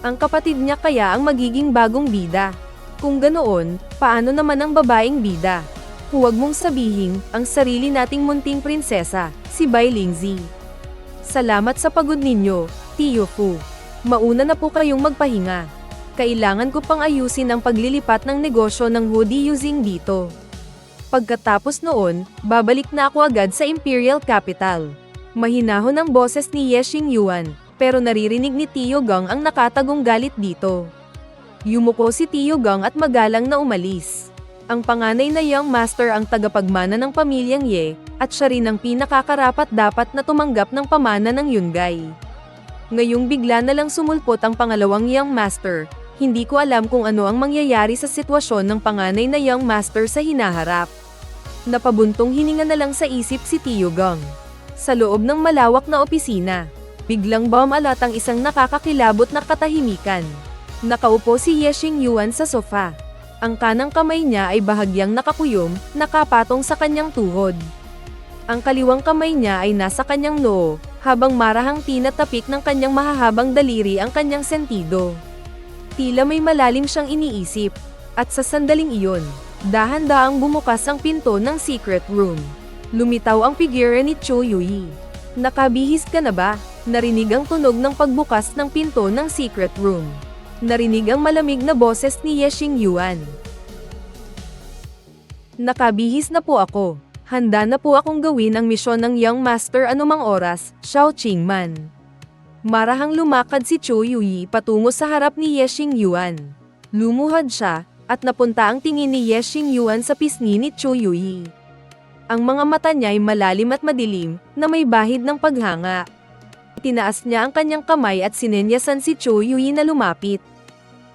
Ang kapatid niya kaya ang magiging bagong bida. Kung ganoon, paano naman ang babaeng bida? Huwag mong sabihin, ang sarili nating munting prinsesa, si Bai Lingzi. Salamat sa pagod ninyo, Tio Fu. Mauna na po kayong magpahinga. Kailangan ko pang ayusin ang paglilipat ng negosyo ng Hudi Yuzing dito. Pagkatapos noon, babalik na ako agad sa Imperial Capital. Mahinahon ang boses ni Ye Xingyuan, pero naririnig ni Tio Gong ang nakatagong galit dito. Yumuko si Tio Gong at magalang na umalis. Ang panganay na Young Master ang tagapagmana ng pamilyang Ye, at siya rin ang pinakakarapat dapat na tumanggap ng pamana ng Yungay. Ngayong bigla na lang sumulpot ang pangalawang Young Master, hindi ko alam kung ano ang mangyayari sa sitwasyon ng panganay na Young Master sa hinaharap. Napabuntong hininga na lang sa isip si Tio Gong. Sa loob ng malawak na opisina, biglang bumalat ang isang nakakakilabot na katahimikan. Nakaupo si Ye Xingyuan sa sofa. Ang kanang kamay niya ay bahagyang nakakuyom, nakapatong sa kanyang tuhod. Ang kaliwang kamay niya ay nasa kanyang noo, habang marahang tinatapik ng kanyang mahahabang daliri ang kanyang sentido. Tila may malalim siyang iniisip. At sa sandaling iyon, dahan-daang bumukas ang pinto ng secret room. Lumitaw ang figure ni Cho Yui. Nakabihis ka na ba? Narinig ang tunog ng pagbukas ng pinto ng secret room. Narinig ang malamig na boses ni Ye Xingyuan. Nakabihis na po ako. Handa na po akong gawin ang misyon ng Young Master anumang oras, Xiao Qingman. Marahang lumakad si Cho Yui patungo sa harap ni Ye Xingyuan. Lumuhad siya, at napunta ang tingin ni Ye Xingyuan sa pisngi ni Cho Yui. Ang mga mata niya ay malalim at madilim, na may bahid ng paghanga. Tinaas niya ang kanyang kamay at sinenyasan si Cho Yui na lumapit.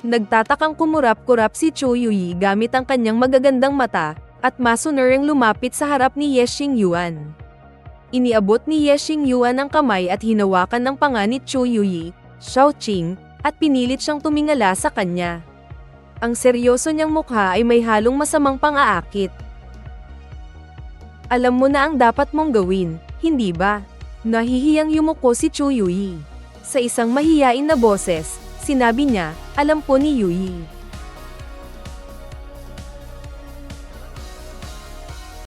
Nagtatakang kumurap-kurap si Cho Yui gamit ang kanyang magagandang mata, at masunuring lumapit sa harap ni Ye Xingyuan. Iniabot ni Ye Xingyuan ang kamay at hinawakan ng panga ni Cho Yui, Xiao Qing, at pinilit siyang tumingala sa kanya. Ang seryoso niyang mukha ay may halong masamang pang-aakit. Alam mo na ang dapat mong gawin, hindi ba? Nahihiyang yumuko si Cho Yui. Sa isang mahiyain na boses, sinabi niya, alam po ni Yui.